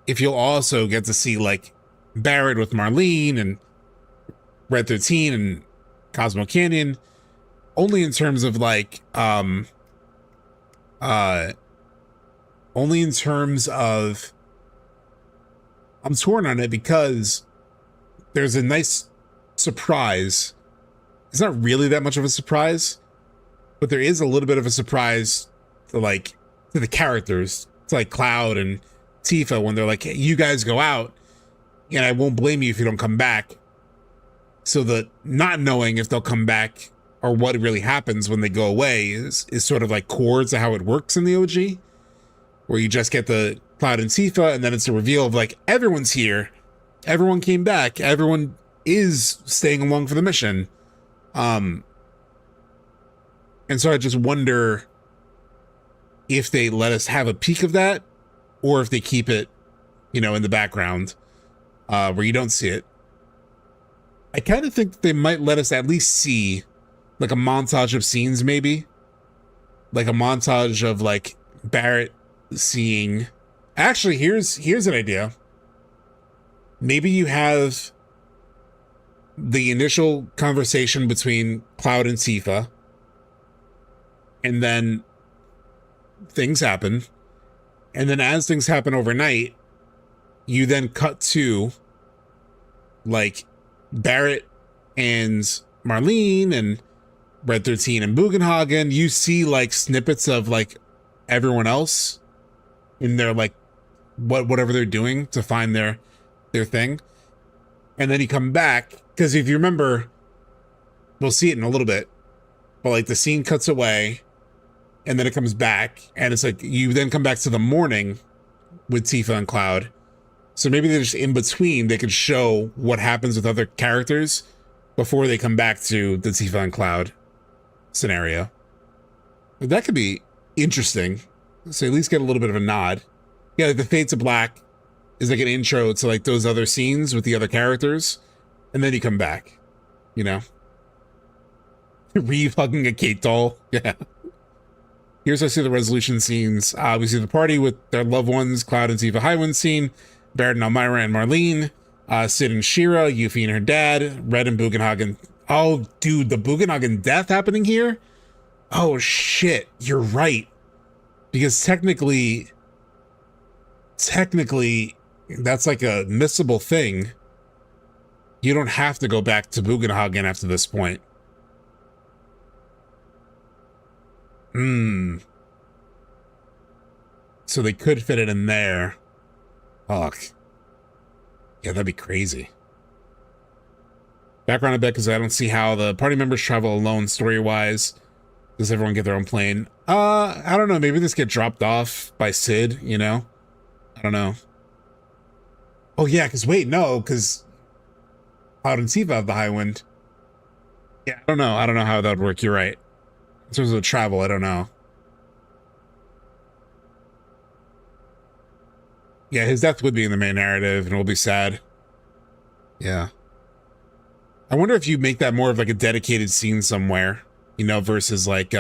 if you'll also get to see, like, Barrett with Marlene and Red 13 and Cosmo Canyon, only in terms of, like, only in terms of, I'm torn on it because there's a nice surprise. It's not really that much of a surprise, but there is a little bit of a surprise to, like, to the characters. It's like Cloud and Tifa when they're like, hey, you guys go out and I won't blame you if you don't come back. So the not knowing if they'll come back or what really happens when they go away is sort of like core to how it works in the OG, where you just get the Cloud and Tifa, and then it's a reveal of like, everyone's here, everyone came back, everyone is staying along for the mission. And so I just wonder if they let us have a peek of that, or if they keep it, you know, in the background, where you don't see it. I kind of think they might let us at least see like a montage of scenes, maybe like a montage of like Barrett seeing, actually, here's an idea. Maybe you have the initial conversation between Cloud and Tifa, and then things happen. And then as things happen overnight, you then cut to like Barrett and Marlene and Red 13 and Bugenhagen. You see like snippets of like everyone else in their like whatever they're doing to find their thing. And then you come back, because if you remember, we'll see it in a little bit, but like the scene cuts away and then it comes back, and it's like you then come back to the morning with Tifa and Cloud. So maybe they're just in between, they could show what happens with other characters before they come back to the Tifa and Cloud scenario. But that could be interesting. So at least get a little bit of a nod. Yeah, like the Fade to Black is like an intro to like those other scenes with the other characters, and then you come back, you know? Reeve hugging a Kate doll. Yeah. Here's how I see the resolution scenes. We see the party with their loved ones, Cloud and Tifa Highwind scene, Barrett and Elmira and Marlene, Sid and Shira, Yuffie and her dad, Red and Bugenhagen. Oh, dude, the Bugenhagen death happening here? Oh, shit, you're right. Because technically, that's like a missable thing. You don't have to go back to Bugenhagen after this point. So they could fit it in there. Fuck. Yeah, that'd be crazy. Background a bit, because I don't see how the party members travel alone story-wise. Does everyone get their own plane? I don't know. Maybe this get dropped off by Sid, you know? I don't know. Oh, yeah, because wait, no, because Cloud and Tifa have the Highwind. Yeah, I don't know. I don't know how that would work. You're right. In terms of travel, I don't know. Yeah, his death would be in the main narrative, and it will be sad. Yeah. I wonder if you make that more of like a dedicated scene somewhere, you know, versus like,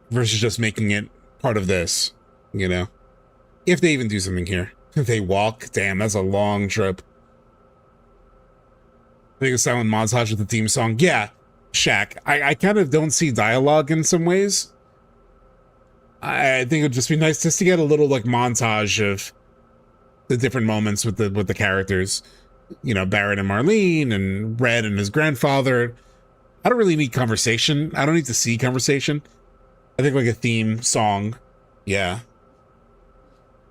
versus just making it part of this, you know? If they even do something here. If they walk, damn, that's a long trip. I think a silent montage with the theme song. Yeah, Shaq. I kind of don't see dialogue in some ways. I think it'd just be nice just to get a little like montage of the different moments with the characters. You know, Barrett and Marlene and Red and his grandfather. I don't really need conversation. I don't need to see conversation. I think like a theme song. Yeah.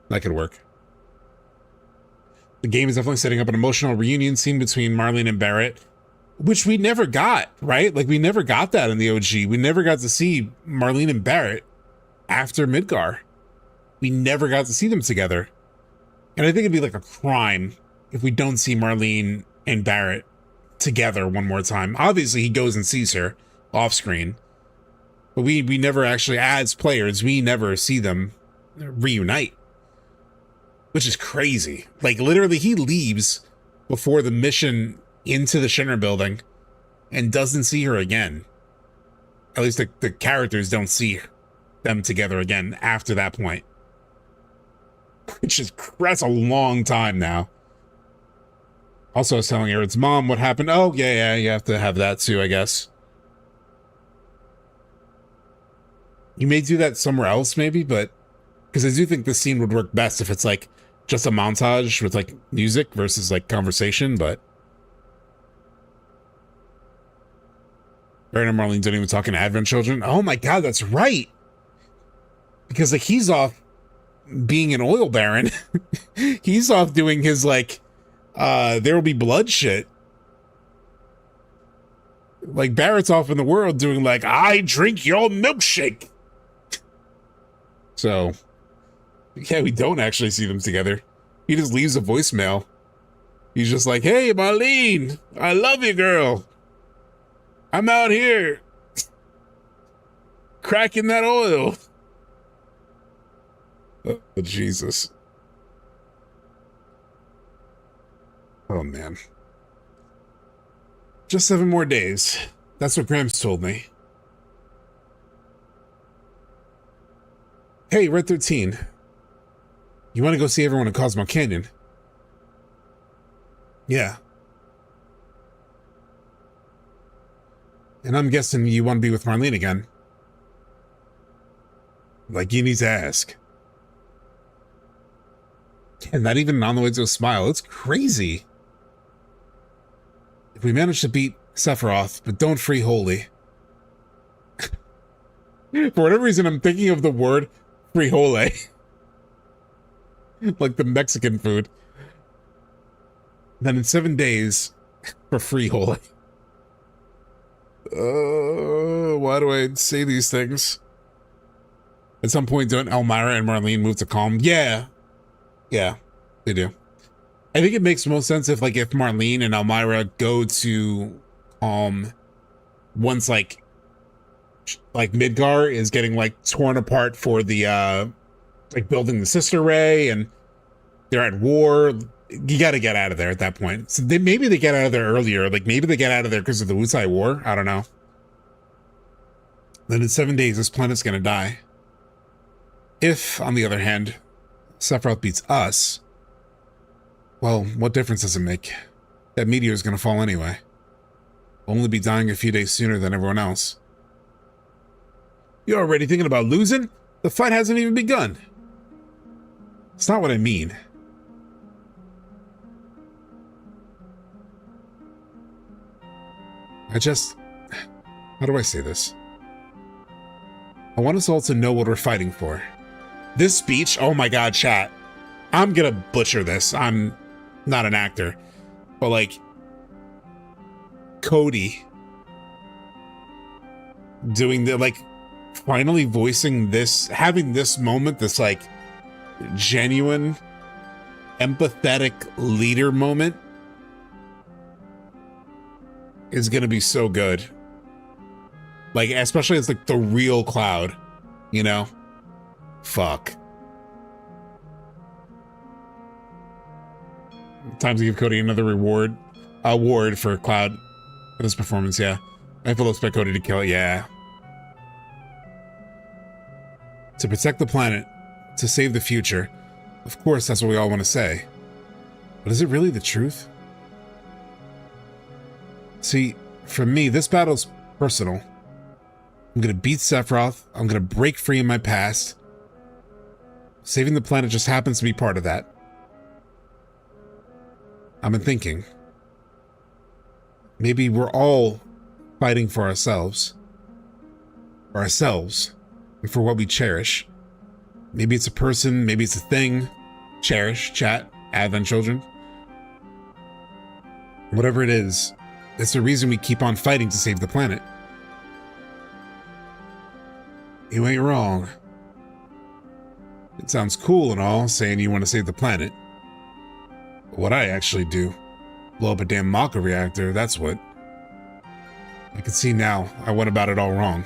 That could work. The game is definitely setting up an emotional reunion scene between Marlene and Barrett, which we never got, right? Like we never got that in the OG. We never got to see Marlene and Barrett after Midgar. We never got to see them together. And I think it'd be like a crime if we don't see Marlene and Barrett together one more time. Obviously, he goes and sees her off screen, but we never actually, as players, we never see them reunite, which is crazy. Like literally, he leaves before the mission into the Shinra building and doesn't see her again. At least the characters don't see them together again after that point, which is, that's a long time now. Also, I was telling Aaron's mom what happened. Oh, yeah, you have to have that too, I guess. You may do that somewhere else, maybe, but because I do think this scene would work best if it's like just a montage with like music versus like conversation, but Barrett and Marlene don't even talk in Advent Children. Oh my God, that's right. Because like he's off being an oil baron. He's off doing his like, there will be blood shit. Like Barrett's off in the world doing like, I drink your milkshake. So, yeah, we don't actually see them together. He just leaves a voicemail. He's just like, hey, Marlene, I love you, girl. I'm out here cracking that oil. Oh, Jesus. Oh, man. Just 7 more days. That's what Gramps told me. Hey, Red 13. You want to go see everyone in Cosmo Canyon? Yeah. And I'm guessing you want to be with Marlene again. Like, you need to ask. And not even on the way to a smile. It's crazy. If we manage to beat Sephiroth, but don't free Holy. For whatever reason, I'm thinking of the word frijole. Like the Mexican food. Then in 7 days, for frijole. Why do I say these things? At some point, don't Elmira and Marlene move to Calm? Yeah, they do. I think it makes most sense if Marlene and Elmira go to once like Midgar is getting like torn apart for the like building the sister ray and they're at war. You got to get out of there at that point. So maybe they get out of there earlier. Like maybe they get out of there because of the Wutai war. I don't know. Then in 7 days, this planet's gonna die. If, on the other hand, Sephiroth beats us, well, what difference does it make? That meteor is gonna fall anyway. We'll only be dying a few days sooner than everyone else. You're already thinking about losing? The fight hasn't even begun. It's not what I mean. How do I say this? I want us all to know what we're fighting for. This speech, oh my God, chat. I'm gonna butcher this. I'm not an actor. But like, Cody doing the, like, finally voicing this, having this moment, this like genuine, empathetic leader moment is gonna be so good. Like, especially as like the real Cloud, you know? Fuck. Time to give Cody another award for Cloud for this performance, yeah. I fully expect Cody to kill it, yeah. to protect the planet, to save the future. Of course, that's what we all want to say. But is it really the truth? See, for me, this battle's personal. I'm gonna beat Sephiroth. I'm gonna break free in my past. Saving the planet just happens to be part of that. I've been thinking. Maybe we're all fighting for ourselves. For ourselves. And for what we cherish. Maybe it's a person, maybe it's a thing. Cherish, chat, Advent children. Whatever it is, it's the reason we keep on fighting to save the planet. You ain't wrong. It sounds cool and all, saying you want to save the planet. But what I actually do, blow up a damn Maka reactor, that's what. I can see now, I went about it all wrong.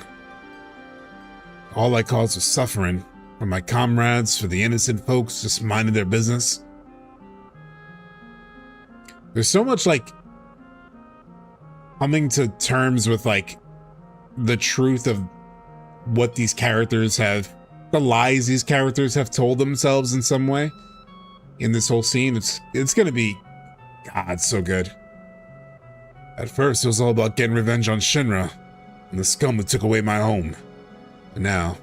All I caused was suffering for my comrades, for the innocent folks just minding their business. There's so much, like, coming to terms with, like, the truth of what these characters have, the lies these characters have told themselves in some way in this whole scene. It's gonna be, God, so good. At first, it was all about getting revenge on Shinra and the scum that took away my home. And now,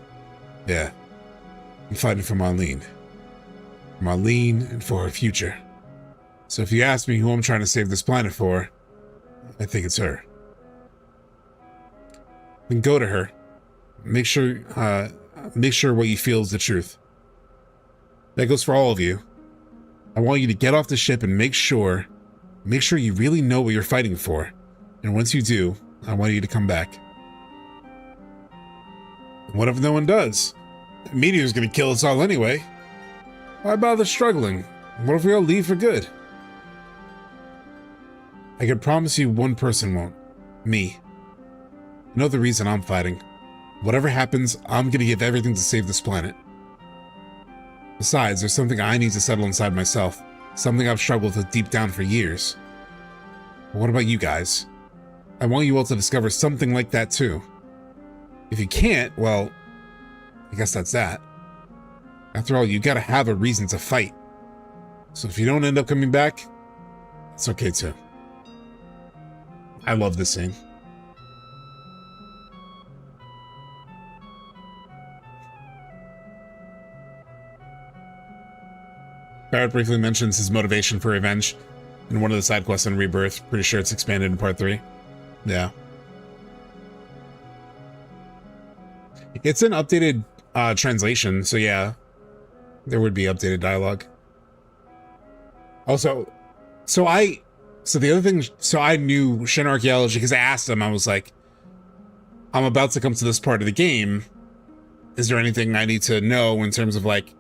yeah, I'm fighting for Marlene. For Marlene and for her future. So if you ask me who I'm trying to save this planet for, I think it's her. Then go to her. Make sure what you feel is the truth. That goes for all of you. I want you to get off the ship and make sure you really know what you're fighting for. And once you do, I want you to come back. What if no one does? Meteor's gonna kill us all anyway. Why bother struggling? What if we all leave for good? I can promise you one person won't. Me. You know the reason I'm fighting. Whatever happens, I'm gonna give everything to save this planet. Besides, there's something I need to settle inside myself. Something I've struggled with deep down for years. But what about you guys? I want you all to discover something like that too. If you can't, well, I guess that's that. After all, you gotta have a reason to fight. So if you don't end up coming back, it's okay too. I love this scene. Barrett briefly mentions his motivation for revenge in one of the side quests in Rebirth. Pretty sure it's expanded in part 3. Yeah. It's an updated translation, so yeah, there would be updated dialogue. Also, so the other thing, so I knew Shinra Archeology because I asked him, I was like, I'm about to come to this part of the game. Is there anything I need to know in terms of like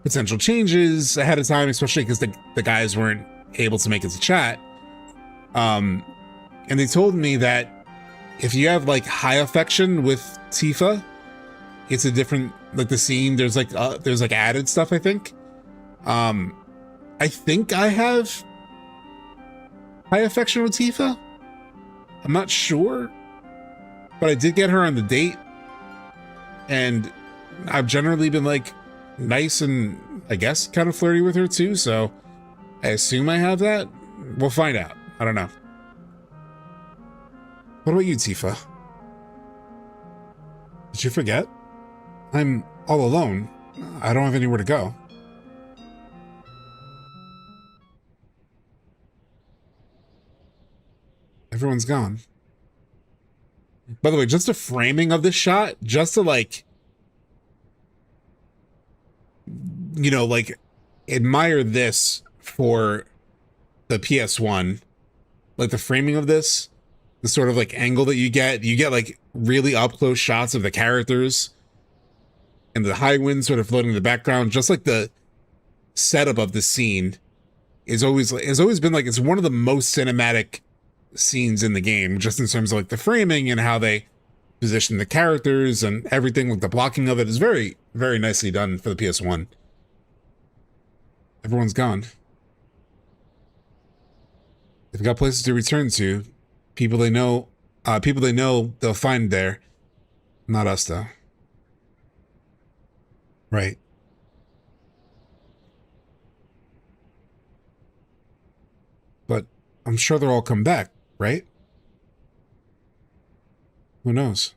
potential changes ahead of time, especially because the guys weren't able to make it to chat. And they told me that if you have like high affection with Tifa, it's a different, like the scene, there's like added stuff, I think. I think I have high affection with Tifa. I'm not sure, but I did get her on the date, and I've generally been like nice and I guess kind of flirty with her too, so I assume I have that. We'll find out. I don't know. What about you, Tifa? Did you forget? I'm all alone. I don't have anywhere to go. Everyone's gone. By the way, just a framing of this shot, just to like, you know, like admire this for the PS1, like the framing of this, the sort of like angle that you get like really up close shots of the characters and the Highwind sort of floating in the background. Just like the setup of the scene has always been like, it's one of the most cinematic scenes in the game, just in terms of like the framing and how they position the characters and everything. Like the blocking of it is very, very nicely done for the PS1. Everyone's gone. They've got places to return to. People they know they'll find there. Not us though. Right. But I'm sure they'll all come back, right? Who knows?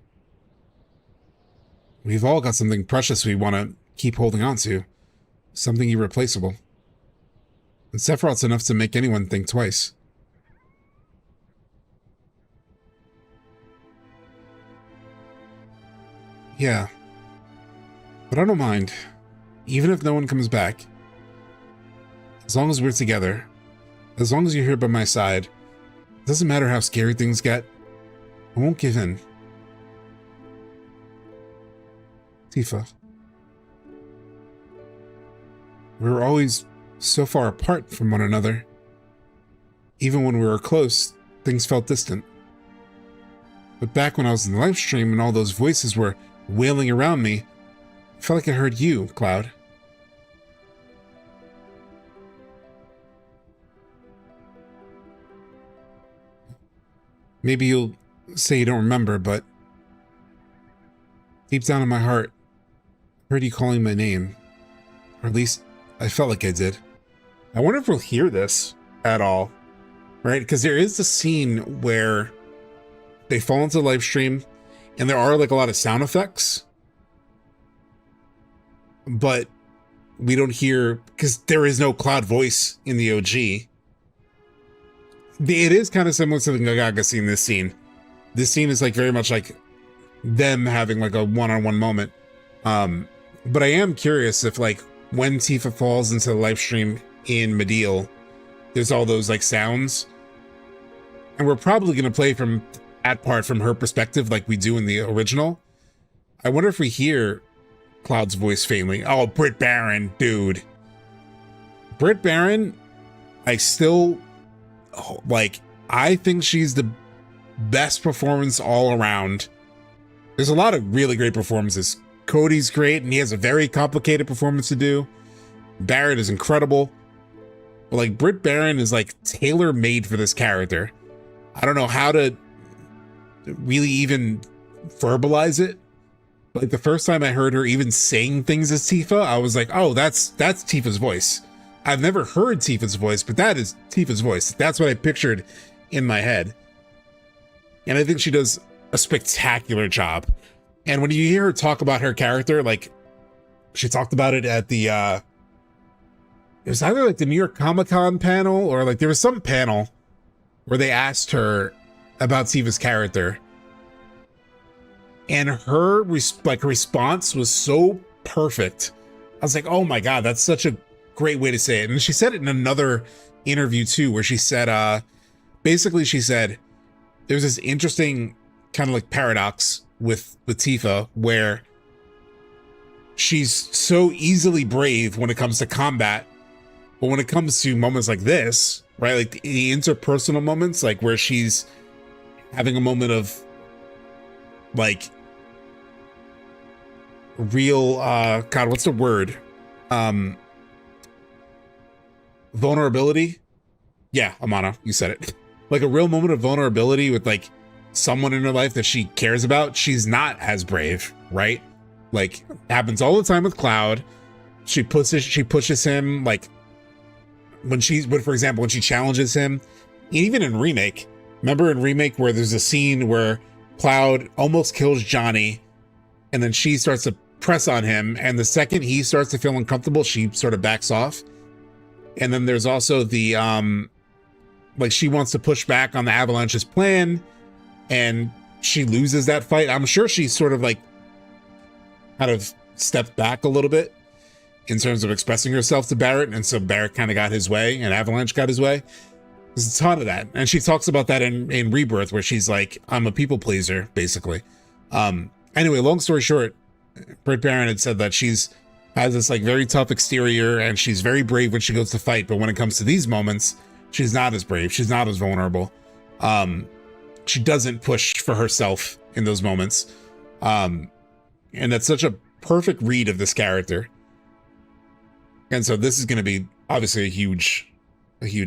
We've all got something precious we want to keep holding on to. Something irreplaceable. And Sephiroth's enough to make anyone think twice. Yeah. But I don't mind. Even if no one comes back. As long as we're together. As long as you're here by my side. It doesn't matter how scary things get. I won't give in. Tifa. We were always so far apart from one another. Even when we were close, things felt distant. But back when I was in the live stream and all those voices were wailing around me, I felt like I heard you, Cloud. Maybe you'll say you don't remember, but deep down in my heart, I heard you calling my name. Or at least, I felt like I did. I wonder if we'll hear this at all, right? Because there is the scene where they fall into the live stream and there are like a lot of sound effects, but we don't hear, because there is no Cloud voice in the OG. It is kind of similar to the Gagaga scene, this scene. This scene is like very much like them having like a one-on-one moment. But I am curious if like when Tifa falls into the live stream in Meteor, there's all those like sounds. And we're probably going to play from that part from her perspective like we do in the original. I wonder if we hear Cloud's voice faintly. Oh, Britt Baron, dude. Britt Baron, I still, like, I think she's the best performance all around. There's a lot of really great performances. Cody's great, and he has a very complicated performance to do. Barrett is incredible. But, like, Britt Baron is, like, tailor-made for this character. I don't know how to really even verbalize it. Like, the first time I heard her even saying things as Tifa, I was like, oh, that's Tifa's voice. I've never heard Tifa's voice, but that is Tifa's voice. That's what I pictured in my head. And I think she does a spectacular job. And when you hear her talk about her character, like, she talked about it at the, it was either like the New York Comic-Con panel, or like there was some panel where they asked her about Tifa's character. And her response was so perfect. I was like, oh my God, that's such a great way to say it. And she said it in another interview too, where she said, basically she said, there's this interesting kind of like paradox with Tifa, where she's so easily brave when it comes to combat, but when it comes to moments like this, right, like the interpersonal moments, like where she's having a moment of like real God, what's the word, vulnerability. Yeah, Amana, you said it. Like a real moment of vulnerability with like someone in her life that she cares about. She's not as brave, right? Like, happens all the time with Cloud. She pushes him, like when for example, when she challenges him, even in Remake. Remember in Remake where there's a scene where Cloud almost kills Johnny, and then she starts to press on him, and the second he starts to feel uncomfortable, she sort of backs off. And then there's also the like she wants to push back on the Avalanche's plan, and she loses that fight. I'm sure she's sort of like kind of stepped back a little bit in terms of expressing herself to Barrett, and so Barrett kind of got his way and Avalanche got his way. There's a ton of that, and she talks about that in Rebirth, where she's like, I'm a people pleaser, basically. Anyway, long story short, Britt Baron had said that has this like very tough exterior, and she's very brave when she goes to fight, but when it comes to these moments, she's not as brave, she's not as vulnerable. She doesn't push for herself in those moments. And that's such a perfect read of this character. And so this is going to be obviously a huge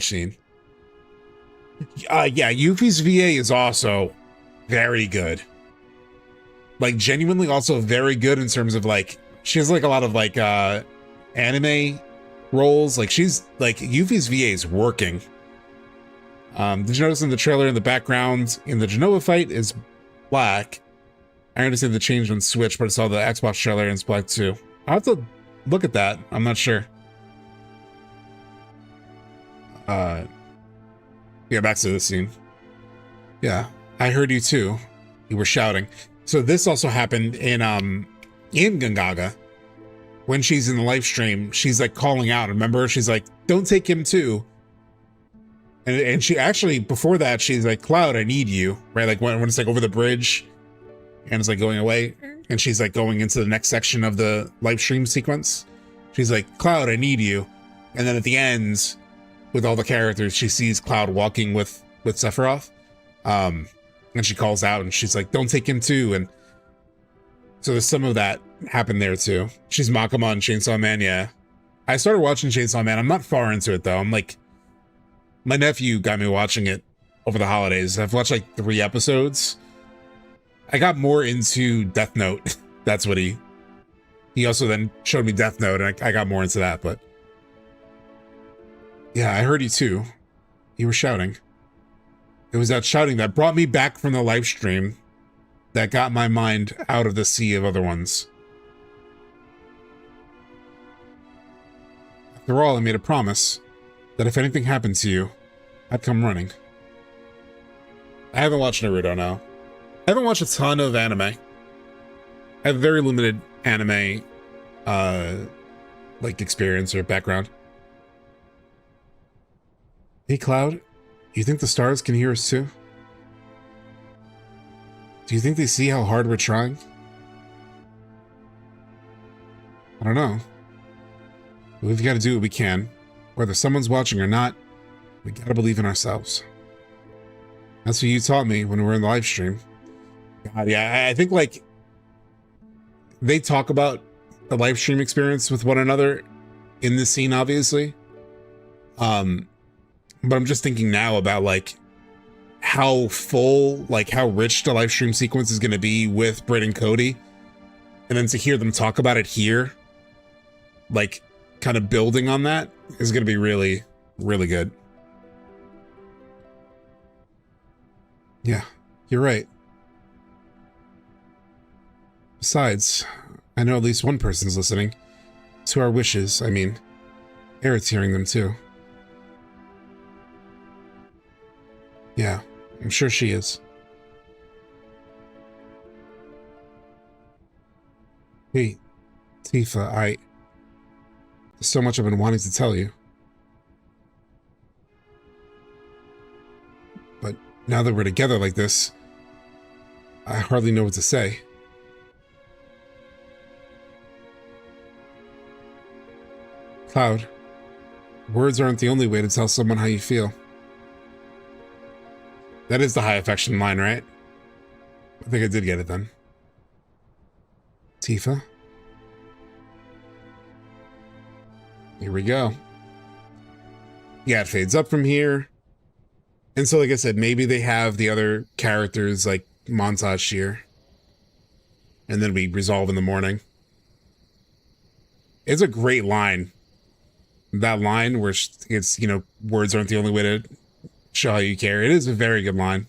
scene. Yeah, Yuffie's VA is also very good. Like genuinely also very good in terms of like She has like a lot of like anime roles. Like she's like Yuffie's VA is working. Did you notice in the trailer in the background in the Genova fight is black? I understand the change on Switch, but I saw the Xbox trailer and it's black too. I'll have to look at that. I'm not sure. Yeah, back to this scene. Yeah, I heard you too. You were shouting. So this also happened in Gongaga. When she's in the live stream, she's like calling out. Remember, she's like, "Don't take him too." And she actually before that, she's like, "Cloud, I need you." Right, like when it's like over the bridge, and it's like going away, and she's like going into the next section of the live stream sequence. She's like, "Cloud, I need you," and then at the end, with all the characters, she sees Cloud walking with Sephiroth, and she calls out and she's like, "Don't take him too." And so there's some of that happened there too. She's Makima in Chainsaw Man. Yeah, I started watching Chainsaw Man. I'm not far into it though. I'm like, my nephew got me watching it over the holidays. I've watched like 3 episodes. I got more into Death Note. That's what he also then showed me Death Note, and I got more into that. But yeah, I heard you too. You were shouting. It was that shouting that brought me back from the live stream that got my mind out of the sea of other ones. After all, I made a promise that if anything happened to you, I'd come running. I haven't watched Naruto now. I haven't watched a ton of anime. I have very limited anime like experience or background. Hey Cloud, you think the stars can hear us too? Do you think they see how hard we're trying? I don't know. But we've got to do what we can. Whether someone's watching or not, we gotta believe in ourselves. That's what you taught me when we were in the live stream. God, yeah, I think like they talk about the live stream experience with one another in this scene, obviously. But I'm just thinking now about like how full, like how rich the live stream sequence is going to be with Britt and Cody. And then to hear them talk about it here, like kind of building on that, is going to be really, really good. Yeah, you're right. Besides, I know at least one person's listening to our wishes. I mean, Aerith's hearing them too. Yeah, I'm sure she is. Hey, Tifa, there's so much I've been wanting to tell you. But now that we're together like this, I hardly know what to say. Cloud, words aren't the only way to tell someone how you feel. That is the high affection line, right? I think I did get it then. Tifa? Here we go. Yeah, it fades up from here. And so, like I said, maybe they have the other characters, like, montage here. And then we resolve in the morning. It's a great line. That line where it's, you know, words aren't the only way to show how you care. It is a very good line.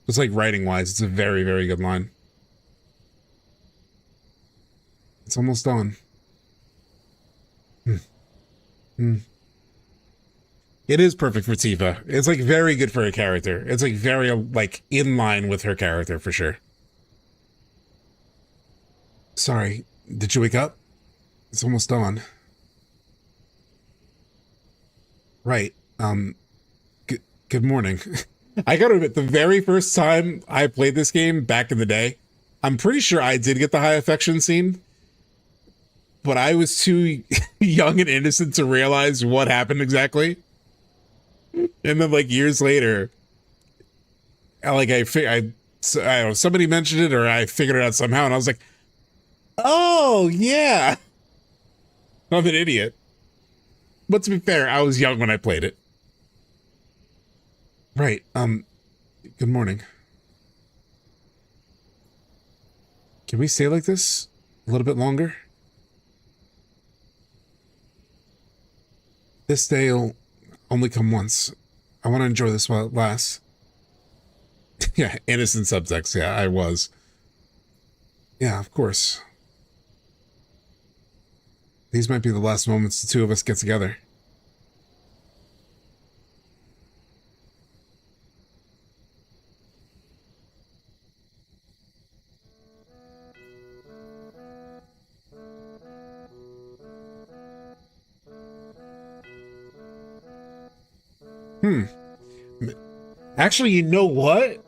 Just like writing-wise, it's a very, very good line. It's almost done. It is perfect for Tifa. It's like very good for her character. It's like very like in line with her character for sure. Sorry, did you wake up? It's almost dawn. Right. Good morning. I gotta admit, the very first time I played this game back in the day, I'm pretty sure I did get the high affection scene, but I was too young and innocent to realize what happened exactly. And then like years later, I don't know, somebody mentioned it or I figured it out somehow and I was like, oh yeah. I'm an idiot. But to be fair, I was young when I played it. Right, good morning. Can we stay like this? a little bit longer. This day will only come once. I want to enjoy this while it lasts. Yeah, innocent subtext. Yeah, I was. Yeah, of course. These might be the last moments the two of us get together. Actually, you know what?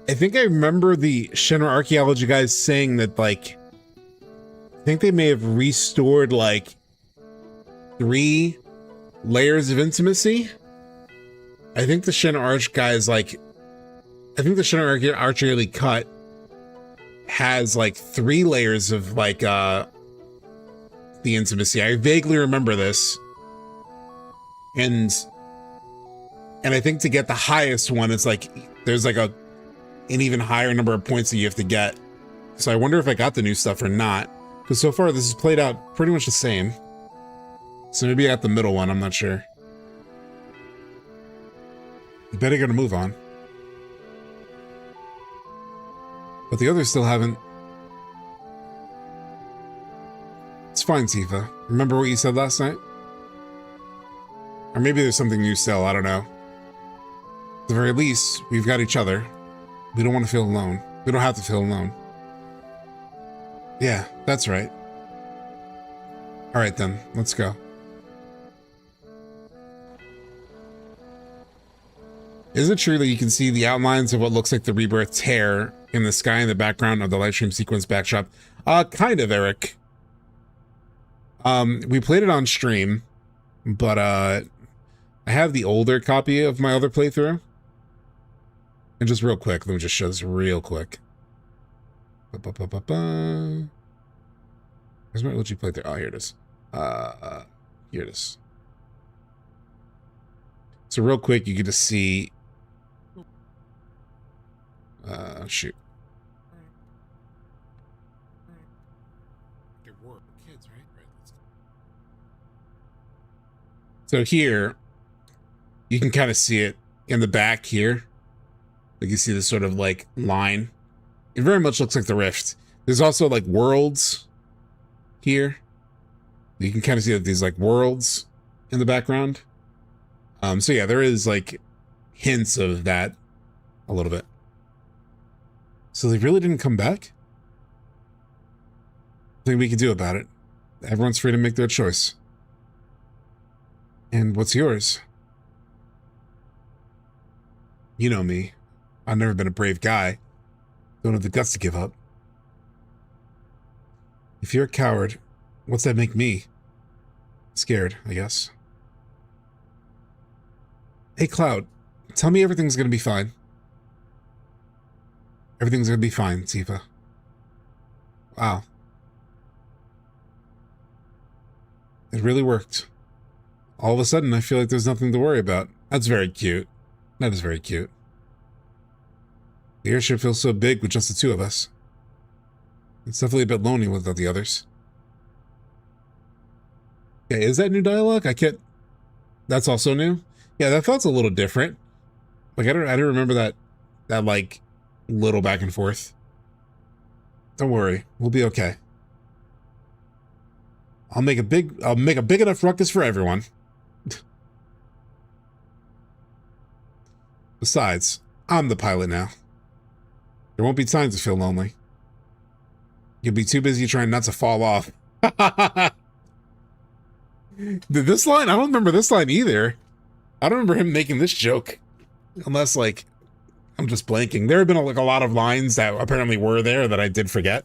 I think I remember the Shinra Archeology guys saying that, like, I think they may have restored, like, 3 layers of intimacy. I think the Shinra Arch guys, like, I think the Shinra Archeology Cut has, like, 3 layers of, like, the intimacy. I vaguely remember this. And I think to get the highest one, it's like, there's like an even higher number of points that you have to get. So I wonder if I got the new stuff or not. Because so far this has played out pretty much the same. So maybe I got the middle one, I'm not sure. You better get a move on. But the others still haven't. It's fine, Tifa. Remember what you said last night? Or maybe there's something new still, I don't know. At the very least, we've got each other. We don't want to feel alone. We don't have to feel alone. Yeah, that's right. Alright then, let's go. Is it true that you can see the outlines of what looks like the Rebirth tear in the sky in the background of the livestream sequence backdrop? Kind of, Eric. We played it on stream, but I have the older copy of my other playthrough. And just real quick, let me just show this real quick. Where's my OG playthrough? Oh, here it is. Here it is. So real quick, you get to see. Shoot. There were kids, right? Right. So here, you can kind of see it in the back here. Like you see this sort of like line. It very much looks like the Rift. There's also like worlds here. You can kind of see that these like worlds in the background. So yeah, there is like hints of that a little bit. So they really didn't come back? Nothing we can do about it. Everyone's free to make their choice. And what's yours? You know me. I've never been a brave guy. Don't have the guts to give up. If you're a coward, what's that make me? Scared, I guess. Hey, Cloud, tell me everything's gonna be fine. Everything's gonna be fine, Tifa. Wow. It really worked. All of a sudden, I feel like there's nothing to worry about. That's very cute. That is very cute. The airship feels so big with just the two of us. It's definitely a bit lonely without the others. Yeah, is that new dialogue? I can't... That's also new? Yeah, that felt a little different. Like, I don't remember that like, little back and forth. Don't worry. We'll be okay. I'll make a big enough ruckus for everyone. Besides, I'm the pilot now. There won't be time to feel lonely. You'll be too busy trying not to fall off. This line, I don't remember this line either. I don't remember him making this joke. Unless, like, I'm just blanking. There have been, like, a lot of lines that apparently were there that I did forget.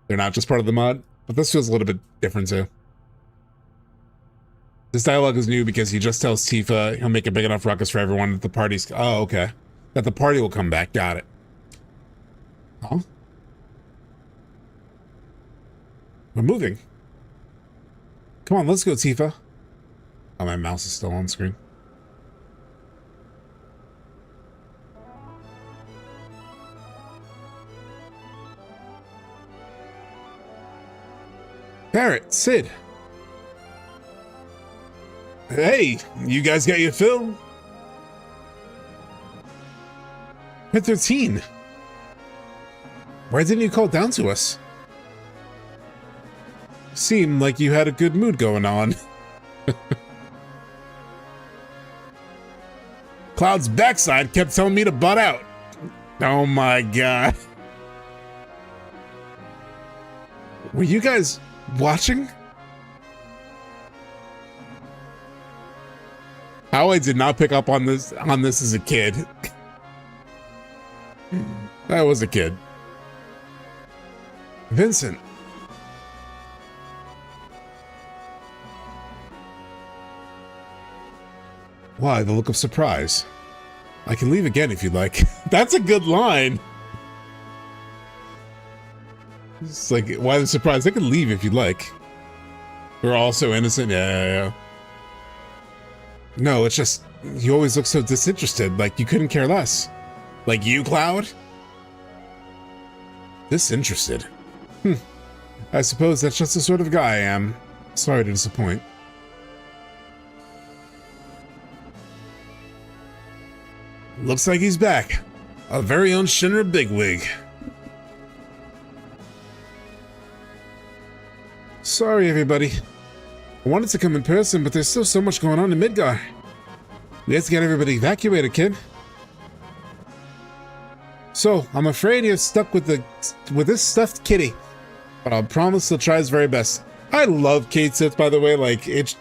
They're not just part of the mod. But this feels a little bit different, too. This dialogue is new because he just tells Tifa he'll make a big enough ruckus for everyone that the party's... Oh, okay. That the party will come back. Got it. Huh? We're moving. Come on, let's go, Tifa. Oh, my mouse is still on screen. Barrett, Sid. Hey, you guys got your fill? At 13. Why didn't you call down to us? Seemed like you had a good mood going on. Cloud's backside kept telling me to butt out. Oh my god. Were you guys watching? How I did not pick up on this as a kid. I was a kid. Vincent. Why, the look of surprise? I can leave again if you'd like. That's a good line. It's like, why the surprise? I can leave if you'd like. We're all so innocent. Yeah. No, it's just, you always look so disinterested, like you couldn't care less. Like you, Cloud? Disinterested? I suppose that's just the sort of guy I am. Sorry to disappoint. Looks like he's back. Our very own Shinra bigwig. Sorry, everybody. I wanted to come in person, but there's still so much going on in Midgar. We have to get everybody evacuated, kid. So, I'm afraid you're stuck with this stuffed kitty. But I'll promise he'll try his very best. I love Kate Sith, by the way. Like, it's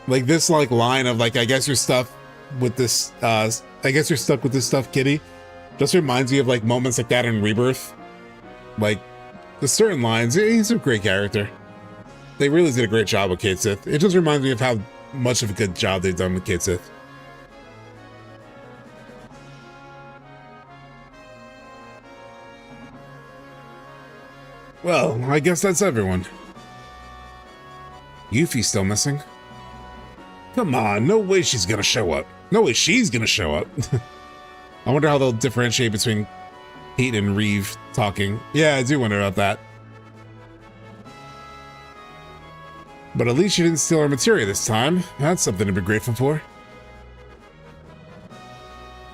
like this line of like, I guess you're stuck with this stuffed kitty. Just reminds me of like moments like that in Rebirth. Like, the certain lines, he's a great character. They really did a great job with Kate Sith. It just reminds me of how much of a good job they've done with Kate Sith. Well, I guess that's everyone. Yuffie's still missing. Come on, no way she's gonna show up. No way she's gonna show up. I wonder how they'll differentiate between Pete and Reeve talking. Yeah, I do wonder about that. But at least she didn't steal our materia this time. That's something to be grateful for.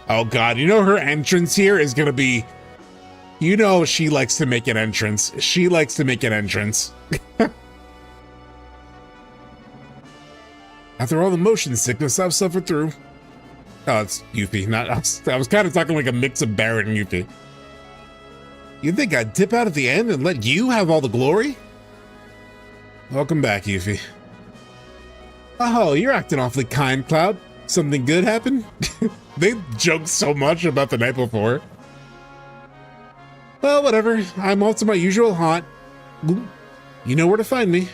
Oh god, you know her entrance here is gonna be... You know she likes to make an entrance. She likes to make an entrance. After all the motion sickness I've suffered through. Oh, it's Yuffie. I was kind of talking like a mix of Barrett and Yuffie. You think I'd dip out at the end and let you have all the glory? Welcome back, Yuffie. Oh, you're acting awfully kind, Cloud. Something good happened? They joked so much about the night before. Well, whatever. I'm off to my usual haunt. You know where to find me.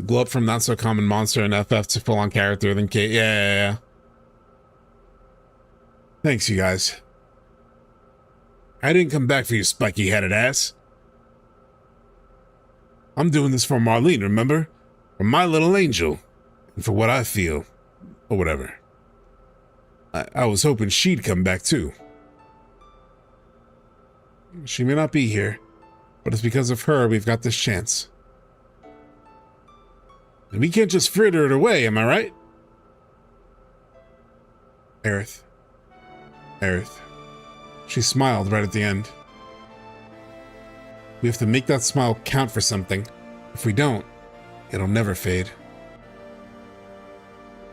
Glow up from not so common monster in FF to full on character, then Kate. Yeah. Thanks, you guys. I didn't come back for you spiky headed ass. I'm doing this for Marlene, remember? For my little angel. And for what I feel. Or whatever. I was hoping she'd come back too. She may not be here, but it's because of her we've got this chance. And we can't just fritter it away, am I right? Aerith. She smiled right at the end. We have to make that smile count for something. If we don't, it'll never fade.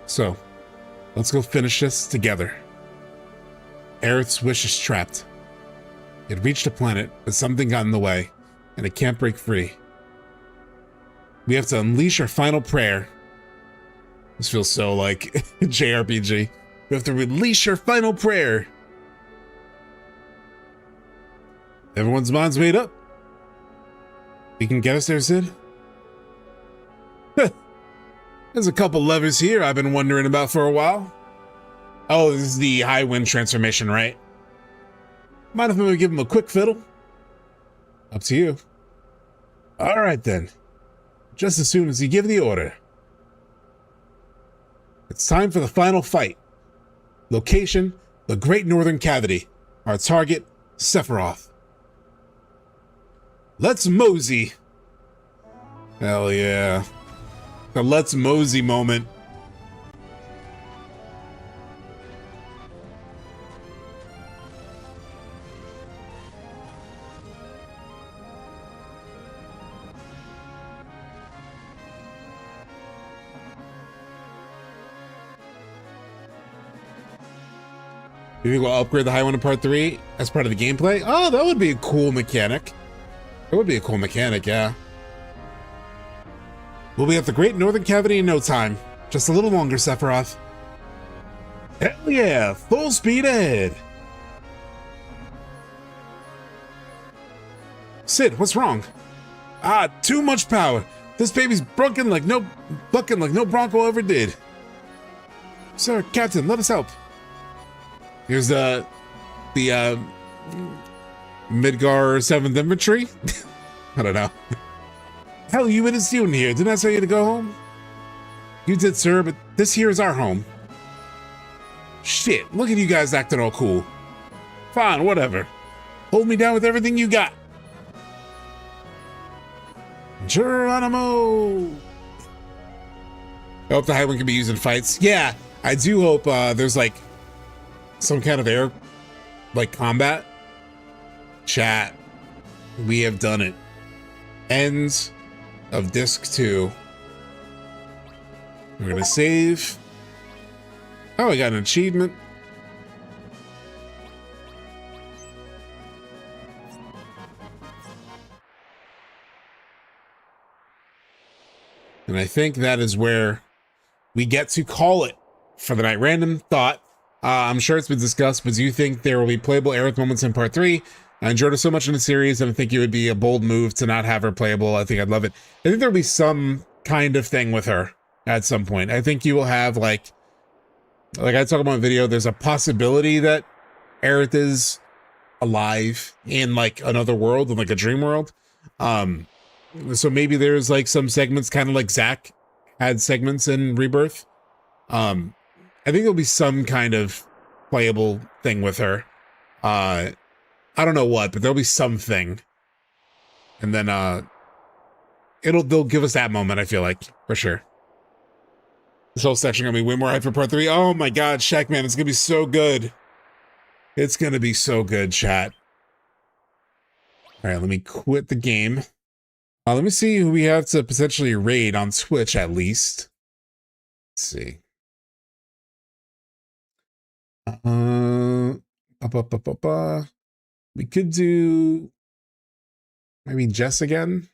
So, let's go finish this together. Aerith's wish is trapped. It reached a planet, but something got in the way, and it can't break free. We have to unleash our final prayer. This feels so like JRPG. We have to release our final prayer. Everyone's mind's made up. You can get us there, Sid? There's a couple levers here I've been wondering about for a while. Oh, this is the Highwind transformation, right? Mind if we give him a quick fiddle? Up to you. All right, then. Just as soon as you give the order. It's time for the final fight. Location, the Great Northern Cavity. Our target, Sephiroth. Let's mosey. Hell yeah. The let's mosey moment. You think we'll upgrade the Highwind in Part 3 as part of the gameplay? Oh, that would be a cool mechanic. That would be a cool mechanic, yeah. We'll be at the Great Northern Cavity in no time. Just a little longer, Sephiroth. Hell yeah, full speed ahead. Sid, what's wrong? Ah, too much power. This baby's bucking like no Bronco ever did. Sir, Captain, let us help. Here's the Midgar 7th Infantry. I don't know. Hell, you in a student here. Didn't I tell you to go home? You did, sir, but this here is our home. Shit, look at you guys acting all cool. Fine, whatever. Hold me down with everything you got. Geronimo! I hope the Highwind can be used in fights. Yeah, I do hope there's like some kind of air, like combat. Chat, we have done it. Ends of disc 2. We're gonna save. Oh, we got an achievement. And I think that is where we get to call it for the night. Random thought. I'm sure it's been discussed, but do you think there will be playable Aerith moments in Part 3? I enjoyed her so much in the series, and I think it would be a bold move to not have her playable. I think I'd love it. I think there'll be some kind of thing with her at some point. I think you will have like I talk about in the video, there's a possibility that Aerith is alive in like another world, in like a dream world. So maybe there's like some segments, kind of like Zack had segments in Rebirth. I think there'll be some kind of playable thing with her. I don't know what, but there'll be something. And then they'll give us that moment, I feel like, for sure. This whole section gonna be way more hype for Part 3. Oh my god, Shaq, man, it's gonna be so good. It's gonna be so good, chat. All right, let me quit the game. Let me see who we have to potentially raid on Twitch, at least. Let's see. We could do maybe Jess again.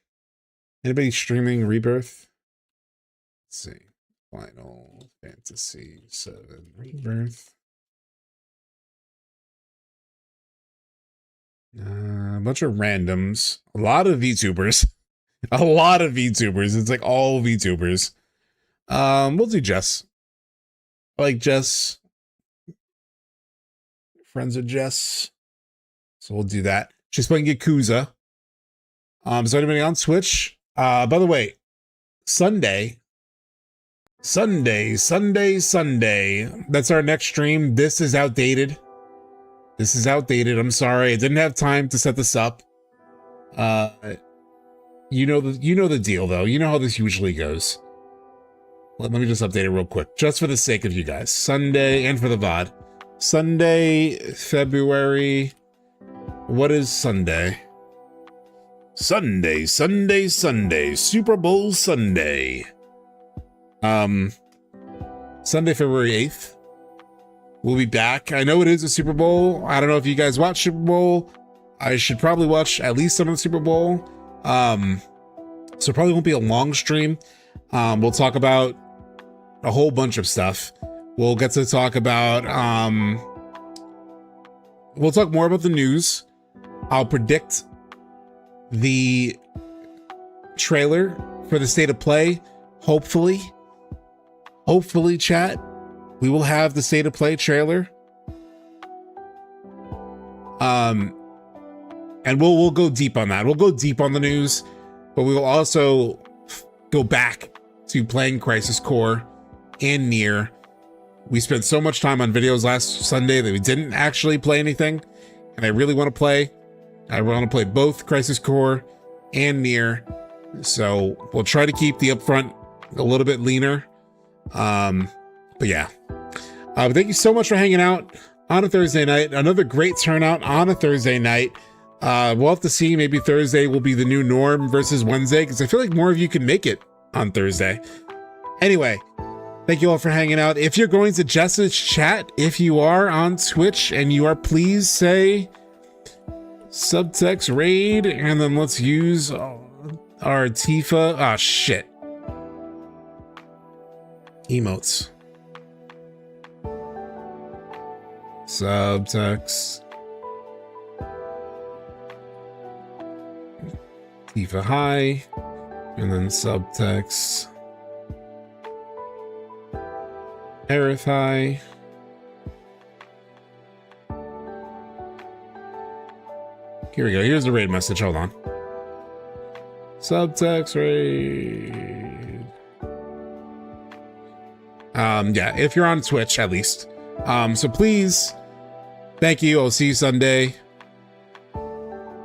Anybody streaming Rebirth? Let's see. Final Fantasy VII Rebirth. A bunch of randoms. A lot of VTubers. A lot of VTubers. It's like all VTubers. We'll do Jess. I like Jess. Friends of Jess. So we'll do that. She's playing Yakuza. So anybody on Twitch? By the way, Sunday. That's our next stream. This is outdated. I'm sorry. I didn't have time to set this up. You know the deal though. You know how this usually goes. Let me just update it real quick, just for the sake of you guys. Sunday, and for the VOD. Sunday, February. What is Sunday? Sunday. Super Bowl Sunday. Sunday, February 8th. We'll be back. I know it is a Super Bowl. I don't know if you guys watch Super Bowl. I should probably watch at least some of the Super Bowl. So it probably won't be a long stream. We'll talk about a whole bunch of stuff. We'll get to talk about, we'll talk more about the news. I'll predict the trailer for the State of Play. Hopefully, chat, we will have the State of Play trailer. And we'll go deep on that. We'll go deep on the news, but we will also go back to playing Crisis Core and Nier. We spent so much time on videos last Sunday that we didn't actually play anything, and I really want to play. I want to play both Crisis Core and near. So we'll try to keep the upfront a little bit leaner. But yeah. Thank you so much for hanging out on a Thursday night. Another great turnout on a Thursday night. We'll have to see. Maybe Thursday will be the new norm versus Wednesday, because I feel like more of you can make it on Thursday. Anyway, thank you all for hanging out. If you're going to Jessa's chat, if you are on Twitch and you are, please say subtext raid, and then let's use our Tifa. Ah, shit. Emotes. Subtext. Tifa hi. And then subtext. Aerith hi. Here we go. Here's the raid message. Hold on. Subtext raid. Yeah, if you're on Twitch at least. So please, thank you. I'll see you Sunday.